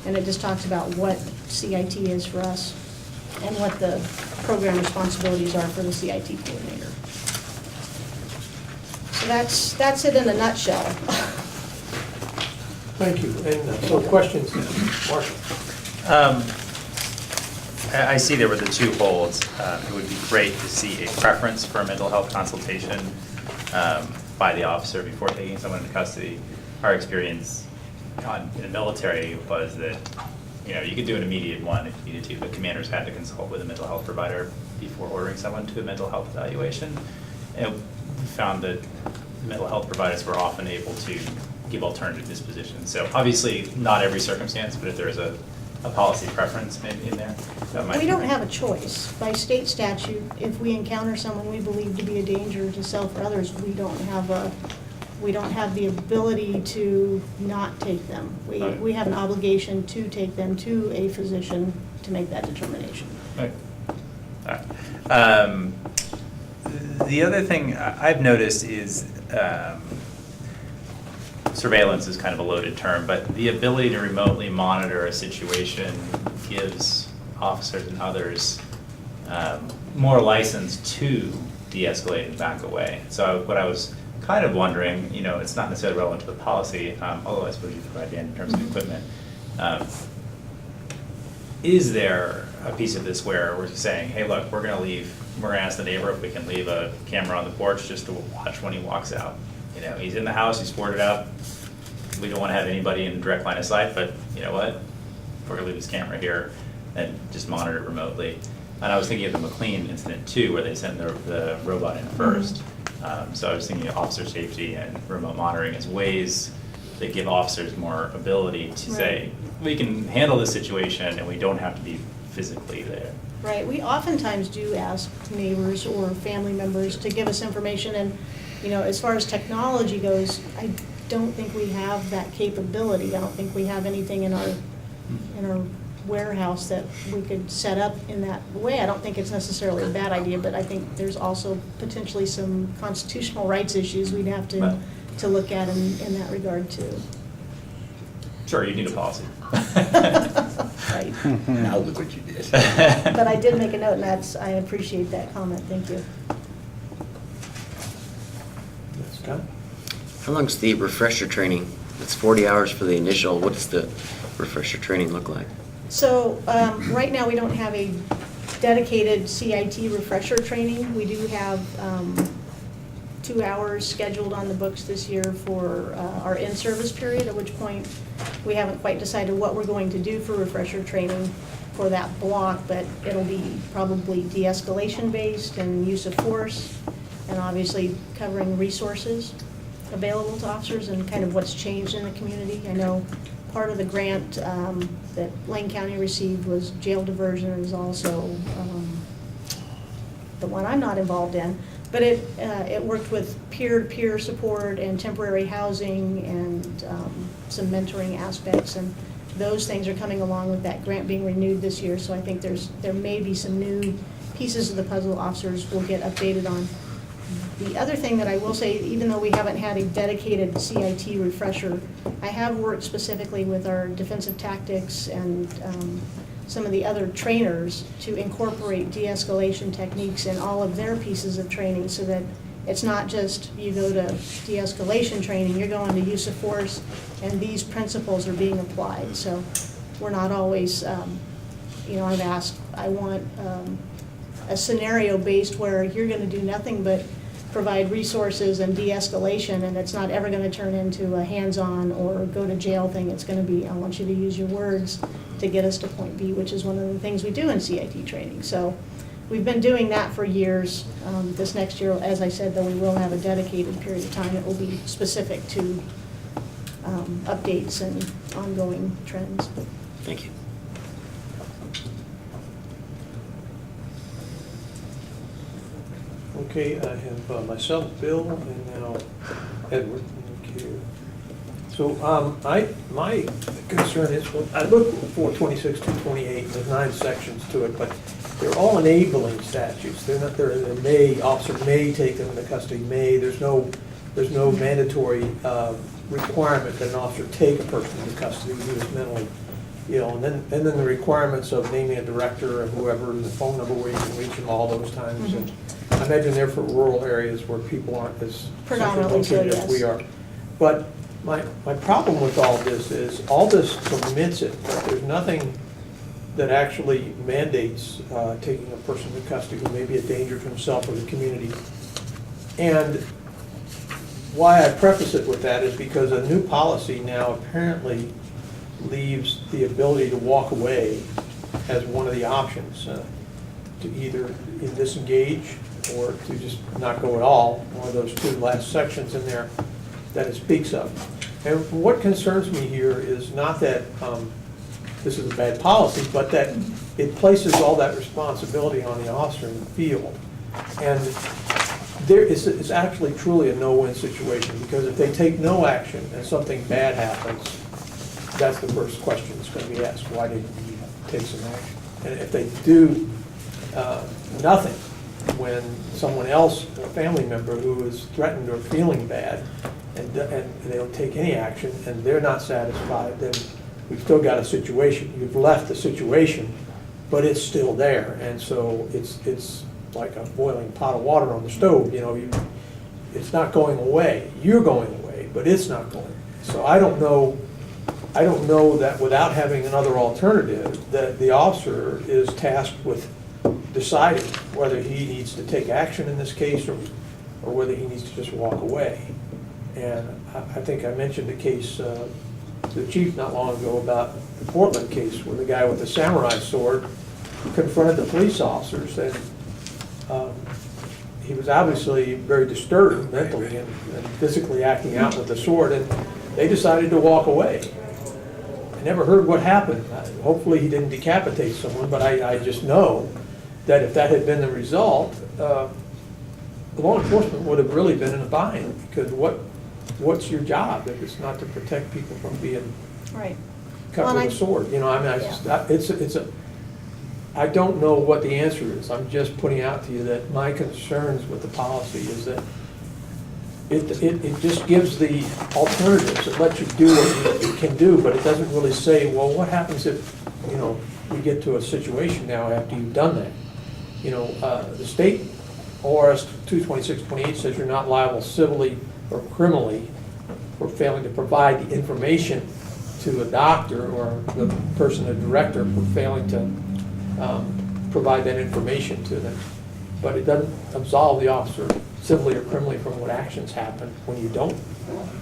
And it just talks about what CIT is for us and what the program responsibilities are for the CIT coordinator. So that's it in a nutshell. Thank you. And so questions, Marshall? I see there were the two holds. It would be great to see a preference for a mental health consultation by the officer before taking someone into custody. Our experience in the military was that, you could do an immediate one if you needed to, but commanders had to consult with a mental health provider before ordering someone to a mental health evaluation. And we found that mental health providers were often able to give alternative dispositions. So obviously, not every circumstance, but if there is a policy preference in there, that might We be don't great. have a choice. By state statute, if we encounter someone we believe to be a danger to self or others, we don't have the ability to not take them. We have an obligation to take them to a physician to make that determination. Right. All right. The other thing I've noticed is surveillance is kind of a loaded term, but the ability to remotely monitor a situation gives officers and others more license to de-escalate and back away. So what I was kind of wondering, it's not necessarily relevant to the policy, although I suppose you could provide in terms of equipment. Is there a piece of this where we're saying, hey, look, we're going to ask the neighbor if we can leave a camera on the porch just to watch when he walks out? He's in the house, he's boarded up. We don't want to have anybody in direct line of sight, but you know what? We're going to leave this camera here and just monitor it remotely. And I was thinking of the McLean incident too, where they sent the robot in first. So I was thinking of officer safety and remote monitoring as ways that give officers more ability to say, we can handle this situation and we don't have to be physically there. Right, we oftentimes do ask neighbors or family members to give us information, and, as far as technology goes, I don't think we have that capability. I don't think we have anything in our warehouse that we could set up in that way. I don't think it's necessarily a bad idea, but I think there's also potentially some constitutional rights issues we'd have to look at in that regard too. Sure, you need a policy. Right. Now look what you did. But I did make a note, and I appreciate that comment, thank you. Scott? How long's the refresher training? It's 40 hours for the initial. What does the refresher training look like? So, right now, we don't have a dedicated CIT refresher training. We do have 2 hours scheduled on the books this year for our in-service period, at which point we haven't quite decided what we're going to do for refresher training for that block, but it'll be probably de-escalation based and use of force, and obviously covering resources available to officers and kind of what's changed in the community. I know part of the grant that Lane County received was jail diversion. It was also the one I'm not involved in, but it worked with peer-to-peer support and temporary housing and some mentoring aspects, and those things are coming along with that grant being renewed this year. So I think there may be some new pieces of the puzzle officers will get updated on. The other thing that I will say, even though we haven't had a dedicated CIT refresher, I have worked specifically with our defensive tactics and some of the other trainers to incorporate de-escalation techniques in all of their pieces of training, so that it's not just you go to de-escalation training, you're going to use of force, and these principles are being applied. So we're not always, I've asked, I want a scenario based where you're going to do nothing but provide resources and de-escalation, and it's not ever going to turn into a hands-on or go to jail thing. It's going to be, I want you to use your words to get us to point B, which is one of the things we do in CIT training. So we've been doing that for years. This next year, as I said, though, we will have a dedicated period of time that will be specific to updates and ongoing trends. Thank you. Okay, I have myself, Bill, and now Edward. Okay. So my concern is, well, I look for 26 to 28, there's 9 sections to it, but they're all enabling statutes. They're not, they're may, officer may take them into custody, may, there's no mandatory requirement that an officer take a person into custody who is mentally ill. And then the requirements of naming a director and whoever, and the phone number where you can reach them all those times. And I imagine they're for rural areas where people aren't as centrally located as we are. But my problem with all this is, all this permits it, but there's nothing that actually mandates taking a person into custody who may be a danger to himself or the community. And why I preface it with that is because a new policy now apparently leaves the ability to walk away as one of the options, to either disengage or to just not go at all, one of those 2 last sections in there that it speaks of. And what concerns me here is not that this is a bad policy, but that it places all that responsibility on the officer in the field. And it's actually truly a no-win situation, because if they take no action and something bad happens, that's the first question that's going to be asked: why didn't you take some action? And if they do nothing when someone else, a family member who is threatened or feeling bad, and they don't take any action, and they're not satisfied, then we've still got a situation. You've left the situation, but it's still there, and so it's like a boiling pot of water on the stove. It's not going away. You're going away, but it's not going. So I don't know that without having another alternative, that the officer is tasked with deciding whether he needs to take action in this case or whether he needs to just walk away. And I think I mentioned the case to the chief not long ago about the Portland case where the guy with the samurai sword confronted the police officers, and he was obviously very disturbed mentally and physically acting out with the sword, and they decided to walk away. I never heard what happened. Hopefully he didn't decapitate someone, but I just know that if that had been the result, law enforcement would have really been in a bind, because what's your job if it's not to protect people from being cut with a sword? I don't know what the answer is. I'm just putting out to you that my concerns with the policy is that it just gives the alternatives. It lets you do what you can do, but it doesn't really say, well, what happens if, we get to a situation now after you've done that? The state ORS 22628 says you're not liable civilly or criminally for failing to provide the information to a doctor or the person, the director, for failing to provide that information to them. But it doesn't absolve the officer civilly or criminally from what actions happen when you don't,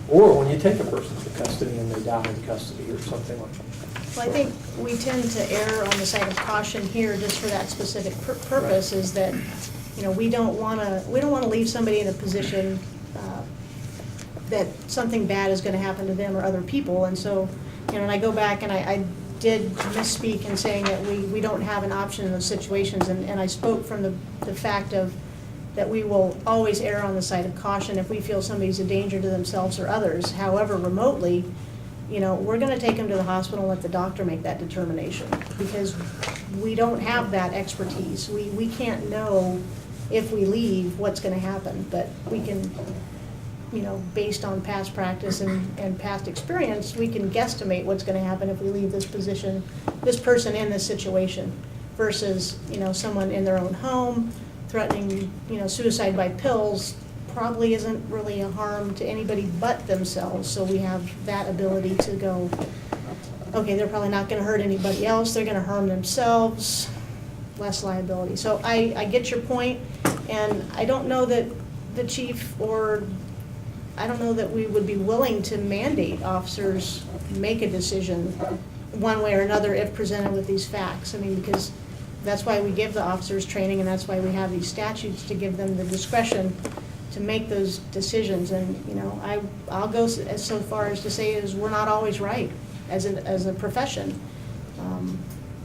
or when you take a person to custody and they die in custody or something like that. Well, I think we tend to err on the side of caution here, just for that specific purpose, is that, we don't want to leave somebody in a position that something bad is going to happen to them or other people. And so, and I go back and I did misspeak in saying that we don't have an option in those situations, and I spoke from the fact of that we will always err on the side of caution if we feel somebody's a danger to themselves or others. However, remotely, we're going to take them to the hospital and let the doctor make that determination, because we don't have that expertise. We can't know if we leave, what's gonna happen. But we can, you know, based on past practice and past experience, we can guesstimate what's gonna happen if we leave this position, this person in this situation versus, you know, someone in their own home threatening, you know, suicide by pills probably isn't really a harm to anybody but themselves. So we have that ability to go, okay, they're probably not gonna hurt anybody else, they're gonna harm themselves, less liability. So I get your point, and I don't know that the chief or I don't know that we would be willing to mandate officers make a decision one way or another if presented with these facts. I mean, because that's why we give the officers training, and that's why we have these statutes to give them the discretion to make those decisions. And, you know, I'll go so far as to say is we're not always right as a profession,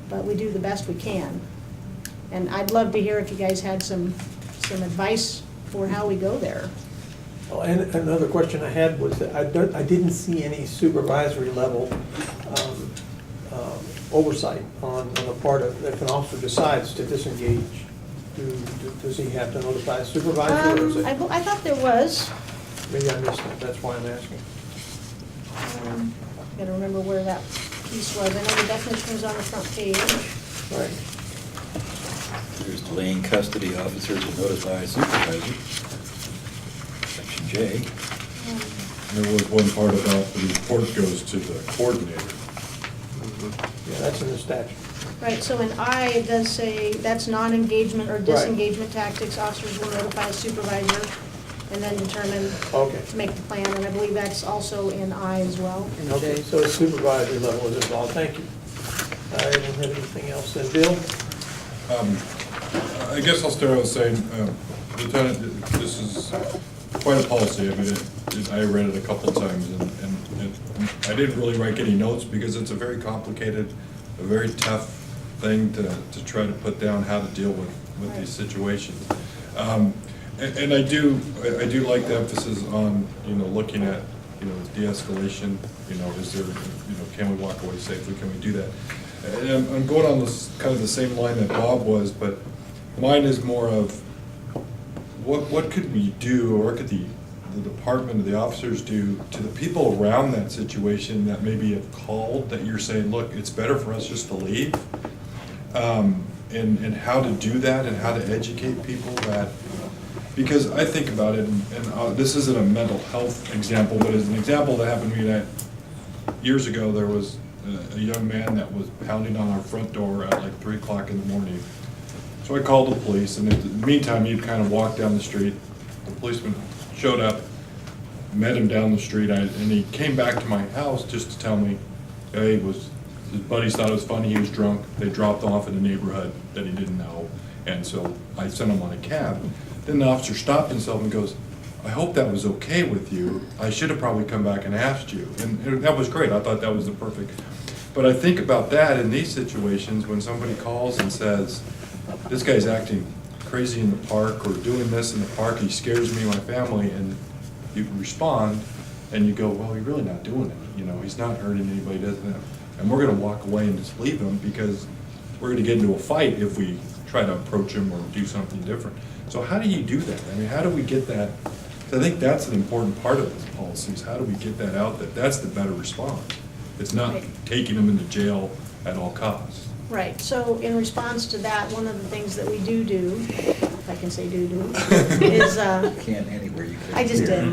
but we do the best we can. And I'd love to hear if you guys had some advice for how we go there. Oh, and another question I had was that I didn't see any supervisory level oversight on the part of, if an officer decides to disengage, does he have to notify a supervisor? Or is it, I thought there was. maybe I missed it, that's why I'm asking. Gotta remember where that piece was. I know the definition was on the front page. Right. There's delaying custody, officers will notify supervisor. Section J. There was one part about the report goes to the coordinator. Yeah, that's in the statute. Right, so in I, it does say that's non-engagement or disengagement tactics. Officers will notify a supervisor and then determine to make the plan. And I believe that's also in I as well. Okay, so the supervisory level is involved. Thank you. I don't have anything else then. Bill? I guess I'll start out saying, Lieutenant, this is quite a policy. I mean, I read it a couple of times, and I didn't really write any notes because it's a very complicated, a very tough thing to try to put down how to deal with these situations. And I do like the emphasis on, you know, looking at, you know, de-escalation. You know, is there, you know, can we walk away safely? Can we do that? And I'm going on this kind of the same line that Bob was, but mine is more of what could we do, or what could the department or the officers do to the people around that situation that maybe have called, that you're saying, look, it's better for us just to leave, and how to do that and how to educate people that, because I think about it, and this isn't a mental health example, but it's an example that happened to me that years ago. There was a young man that was pounding on our front door at like 3 o'clock in the morning. So I called the police, and in the meantime, he'd kind of walked down the street. The policeman showed up, met him down the street, and he came back to my house just to tell me, hey, his buddies thought it was funny, he was drunk. They dropped off in a neighborhood that he didn't know, and so I sent him on a cab. Then the officer stopped himself and goes, I hope that was okay with you. I should have probably come back and asked you. And that was great. I thought that was the perfect. But I think about that in these situations when somebody calls and says, this guy's acting crazy in the park or doing this in the park, he scares me and my family, and you respond and you go, well, he's really not doing it. You know, he's not hurting anybody, doesn't it? And we're going to walk away and just leave him because we're going to get into a fight if we try to approach him or do something different. So how do you do that? I mean, how do we get that? I think that's an important part of this policy, is how do we get that out, that that's the better response. It's not taking them into jail at all costs. Right, so in response to that, one of the things that we do, if I can say do, is, Can't anywhere you can. I just did,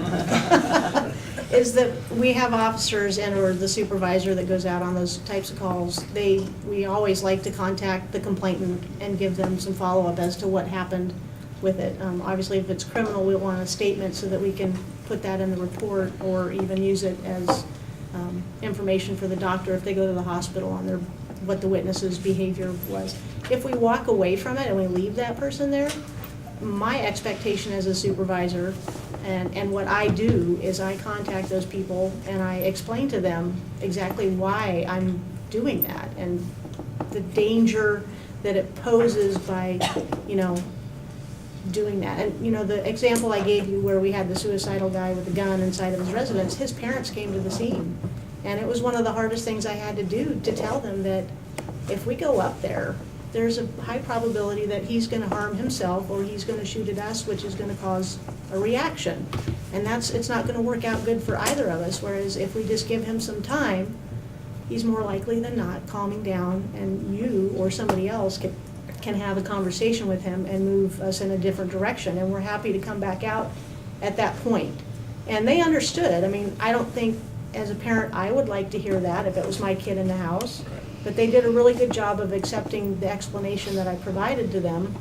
is that we have officers and or the supervisor that goes out on those types of calls. We always like to contact the complainant and give them some follow-up as to what happened with it. Obviously, if it's criminal, we want a statement so that we can put that in the report or even use it as information for the doctor if they go to the hospital on what the witness's behavior was. If we walk away from it and we leave that person there, my expectation as a supervisor and what I do is I contact those people and I explain to them exactly why I'm doing that and the danger that it poses by, you know, doing that. And, you know, the example I gave you where we had the suicidal guy with a gun inside of his residence, his parents came to the scene. And it was one of the hardest things I had to do, to tell them that if we go up there there's a high probability that he's going to harm himself or he's going to shoot at us, which is going to cause a reaction. And it's not going to work out good for either of us, whereas if we just give him some time, he's more likely than not calming down, and you or somebody else can have a conversation with him and move us in a different direction. And we're happy to come back out at that point. And they understood. I mean, I don't think, as a parent, I would like to hear that if it was my kid in the house. But they did a really good job of accepting the explanation that I provided to them,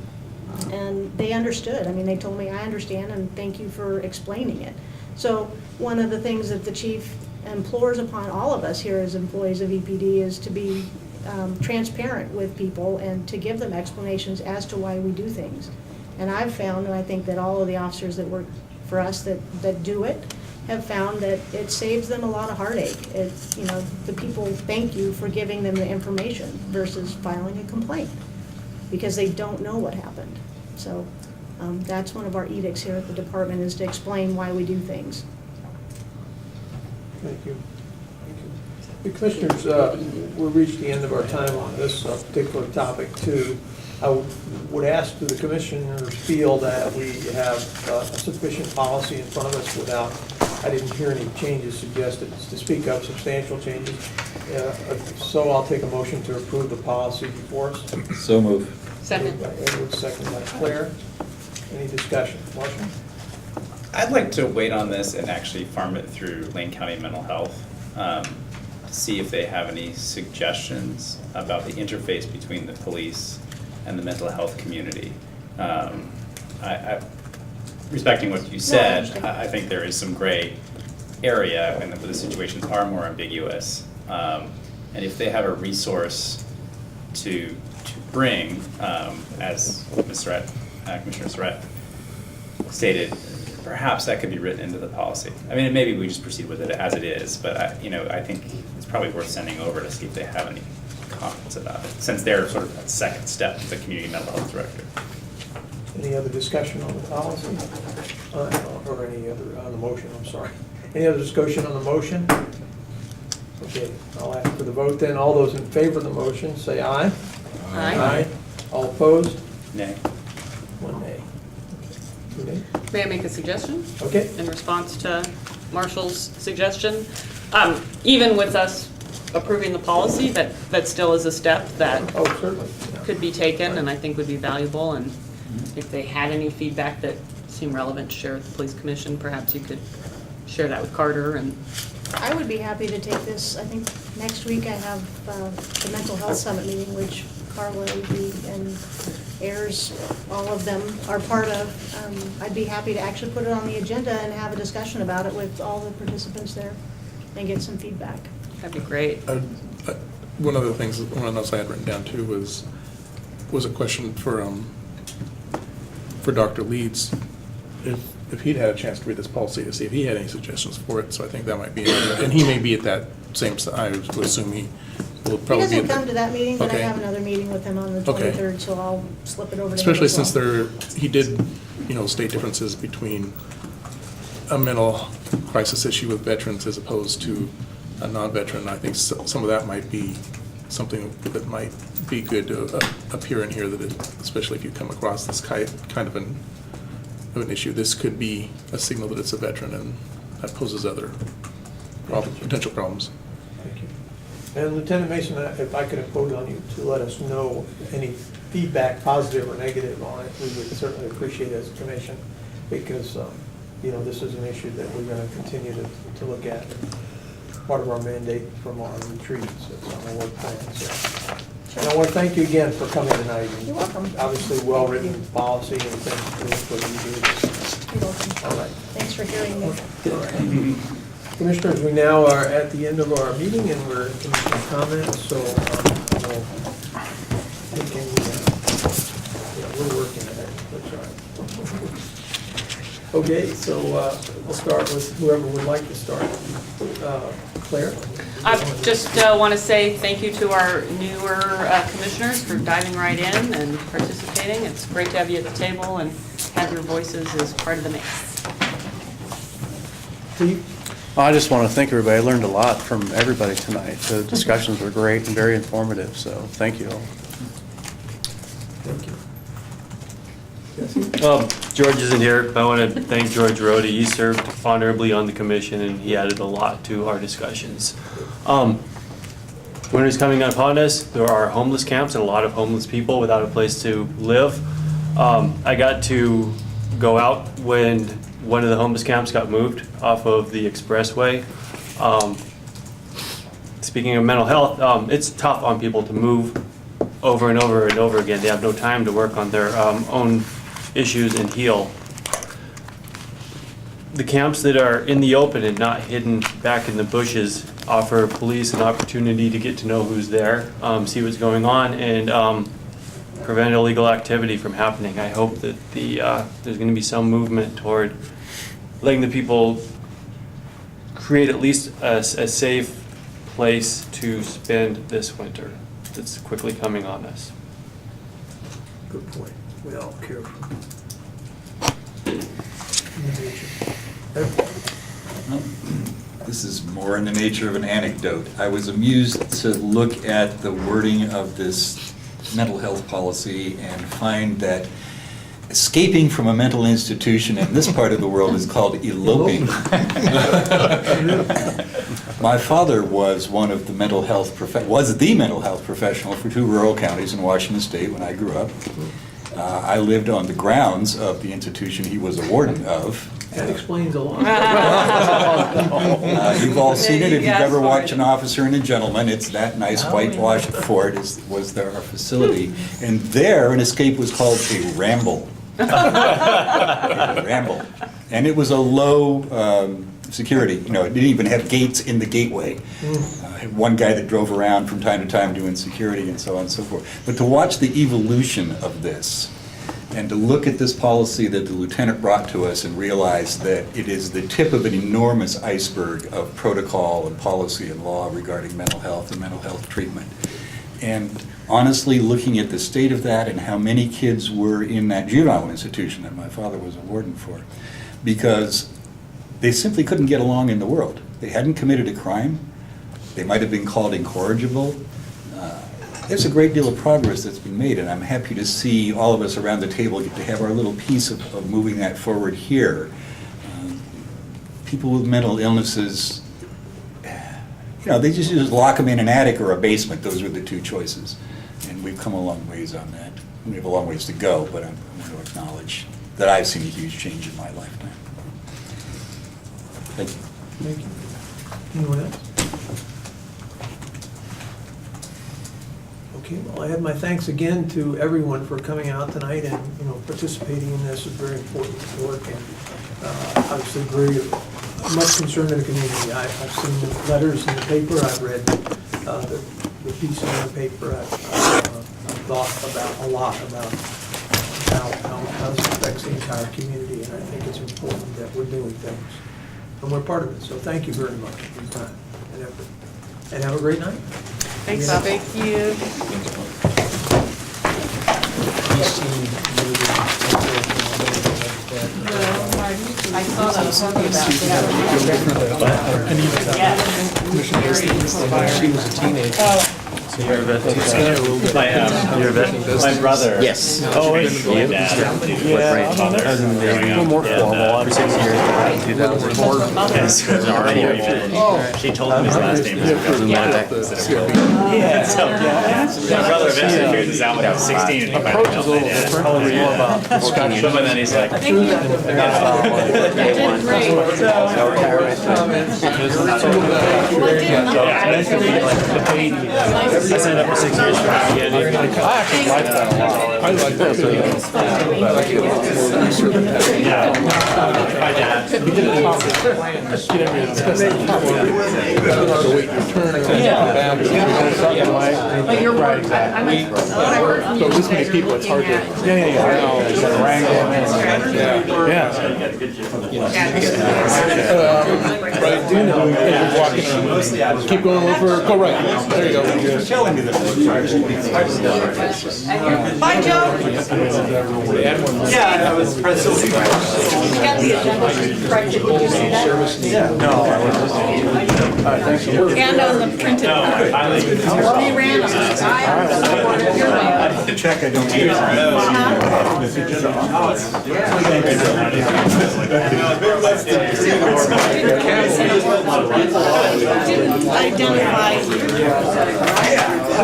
and they understood. I mean, they told me, I understand, and thank you for explaining it. So one of the things that the chief implores upon all of us here as employees of EPD is to be transparent with people and to give them explanations as to why we do things. And I've found, and I think that all of the officers that work for us that do it, have found that it saves them a lot of heartache. The people thank you for giving them the information versus filing a complaint because they don't know what happened. So that's one of our edicts here at the department, is to explain why we do things. Thank you. The commissioners, we've reached the end of our time on this particular topic too. I would ask, do the commissioners feel that we have a sufficient policy in front of us without, I didn't hear any changes suggested to speak of, substantial changes. So I'll take a motion to approve the policy before us. So move. Second. Moved by Edward, second by Claire. Any discussion? Marshall? I'd like to wait on this and actually farm it through Lane County Mental Health to see if they have any suggestions about the interface between the police and the mental health community. Respecting what you said, I think there is some gray area and the situations are more ambiguous. And if they have a resource to bring, as Commissioner Surratt stated, perhaps that could be written into the policy. I mean, maybe we just proceed with it as it is, but I think it's probably worth sending over to see if they have any comments about it, since they're sort of that second step to the community mental health director. Any other discussion on the policy? Or any other, on the motion, I'm sorry. Any other discussion on the motion? Okay, I'll ask for the vote then. All those in favor of the motion, say aye. Aye. All opposed? Nay. One nay. Two nay. May I make a suggestion? Okay. In response to Marshall's suggestion? Even with us approving the policy, that still is a step that certainly could be taken and I think would be valuable. And if they had any feedback that seemed relevant to share with the police commission, perhaps you could share that with Carter. And I would be happy to take this. I think next week I have the Mental Health Summit meeting, which Carla and AIRS, all of them are part of. I'd be happy to actually put it on the agenda and have a discussion about it with all the participants there and get some feedback. That'd be great. One of the things, one of the notes I had written down too was a question for Dr. Leeds, if he'd had a chance to read this policy to see if he had any suggestions for it. So I think that might be, and he may be at that same, I would assume he will He probably be doesn't at come to that meeting, but I Okay. have another meeting with him on the Okay. 23rd, so I'll slip it over to him Especially as well. since he did, state differences between a mental crisis issue with veterans as opposed to a non-veteran. I think some of that might be something that might be good to appear in here, especially if you come across this kind of an issue. This could be a signal that it's a veteran, and that poses other potential problems. Thank you. And Lieutenant Mason, if I could impose on you to let us know any feedback, positive or negative on it, we would certainly appreciate it as a commission, because this is an issue that we're going to continue to look at. Part of our mandate from our retreats, it's on our work plan. So. And I want to thank you again for coming tonight. You're welcome. Obviously, well-written policy and things for what you do. You're welcome. All right. Thanks for hearing me. Commissioners, we now are at the end of our meeting and we're in commissioner comments, so we'll take any, we're working at it, that's all right. Okay, so we'll start with whoever would like to start. Claire? I just want to say thank you to our newer commissioners for diving right in and participating. It's great to have you at the table and have your voices as part of the mix. I just want to thank everybody. I learned a lot from everybody tonight. The discussions were great and very informative, so thank you all. Thank you. George isn't here, but I want to thank George Rhodey. He served honorably on the commission, and he added a lot to our discussions. Winter's coming upon us. There are homeless camps and a lot of homeless people without a place to live. I got to go out when one of the homeless camps got moved off of the expressway. Speaking of mental health, it's tough on people to move over and over and over again. They have no time to work on their own issues and heal. The camps that are in the open and not hidden back in the bushes offer police an opportunity to get to know who's there, see what's going on, and prevent illegal activity from happening. I hope that there's going to be some movement toward letting the people create at least a safe place to spend this winter that's quickly coming on us. Good point. We all care for Well, this is more in the nature of an anecdote. I was amused to look at the wording of this mental health policy and find that escaping from a mental institution in this part of the world is called eloping. My father was the mental health professional for 2 rural counties in Washington State when I grew up. I lived on the grounds of the institution he was a warden of. That explains a lot. You've all seen it. If you've ever watched An Officer and a Gentleman, it's that nice whitewashed fort was our facility. And there, an escape was called a ramble. A ramble. And it was a low security. It didn't even have gates in the gateway. One guy that drove around from time to time doing security and so on and so forth. But to watch the evolution of this, and to look at this policy that the lieutenant brought to us and realize that it is the tip of an enormous iceberg of protocol and policy and law regarding mental health and mental health treatment. And honestly, looking at the state of that and how many kids were in that juvenile institution that my father was a warden for, because they simply couldn't get along in the world. They hadn't committed a crime. They might have been called incorrigible. There's a great deal of progress that's been made, and I'm happy to see all of us around the table get to have our little piece of moving that forward here. People with mental illnesses, they just lock them in an attic or a basement. Those are the 2 choices. And we've come a long ways on that. We have a long ways to go, but I'm going to acknowledge that I've seen a huge change in my lifetime. Thank you. Thank you. Anyone else? Okay, well, I add my thanks again to everyone for coming out tonight and, participating in this. Is very important work, and obviously very much concerned in the community. I've seen the letters in the paper. I've read the pieces in the paper. I've thought a lot about how this affects the entire community, and I think it's important that we're doing things, and we're part of it. So thank you very much for your time and effort, and have a great night. Thanks, Bob. Thank you. I saw that talking about She was a teenager. You're a vet. You're a vet. My brother. Yes. Oh, you? Dad. Grandfather. A little more formal. For 6 years. 2004. Yes, already. She told him his last name was So, my brother eventually figured this out when he was 16 and he found out my dad. But then he's like, I signed up for 6 years for it. I actually like that a lot. I like that too. yeah. My dad. Get everything. Wait your turn. But you're right. So this many people, it's hard to. Yeah. I know. Right. Keep going over. Go right. There you go. telling me that. Bye, Joe. Yeah, I was president. You got the agenda corrected, did you see that? No, I was just. And on the printed No, I part. finally. Hey, Rand, The check I don't use. didn't identify.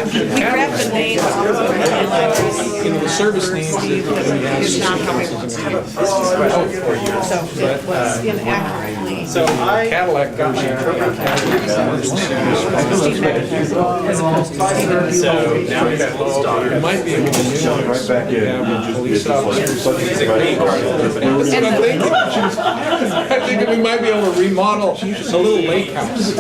We grabbed the name off of the The service name is not how we want to do it. So it was inaccurately. So I. Cadillac version. So now we've got Liz' daughter. It might be able to do right back in. Police officers. I think we might be able to remodel a little lake house.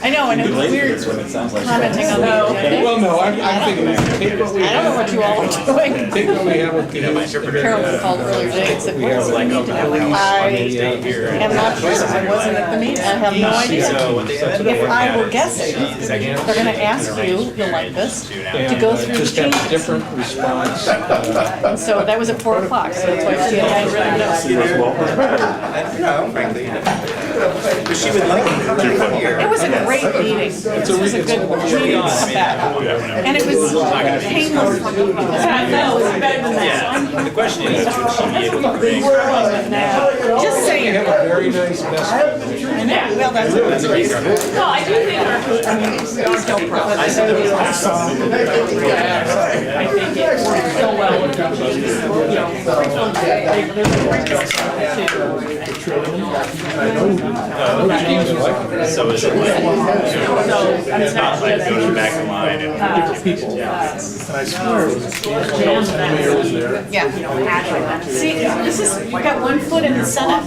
I know, and it was weird commenting on the agenda. Well, no, I'm thinking, take what we I don't know what you all are doing. take what we have with the. Carolyn called earlier today and said, what do we need to know? I am not sure, I wasn't at the meeting, I have no idea. If I were guessing, they're gonna ask you, you'll like this, to go through the Just have a changes. different response. And so that was at 4 o'clock, so that's why she had written notes. No, frankly. But she would like to come here. It was a great meeting. This was a good meeting spec. And it was painless for me because I know it's better than that. Yeah, the question is, would she be able to bring? Just saying. Have a very nice best. Well, that's great. No, I do think our, I mean, please don't promise. I think it works so well with the, So is it like, it's not like going back in line and. People. And I swear it was the mayor was there. Yeah. See, this is, you've got 1 foot in the Senate.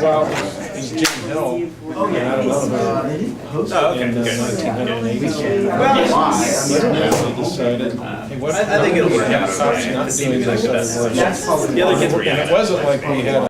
Well, Jim Hill. Oh, okay, good. Well, I think it'll work out. The other kids were young. It wasn't like we had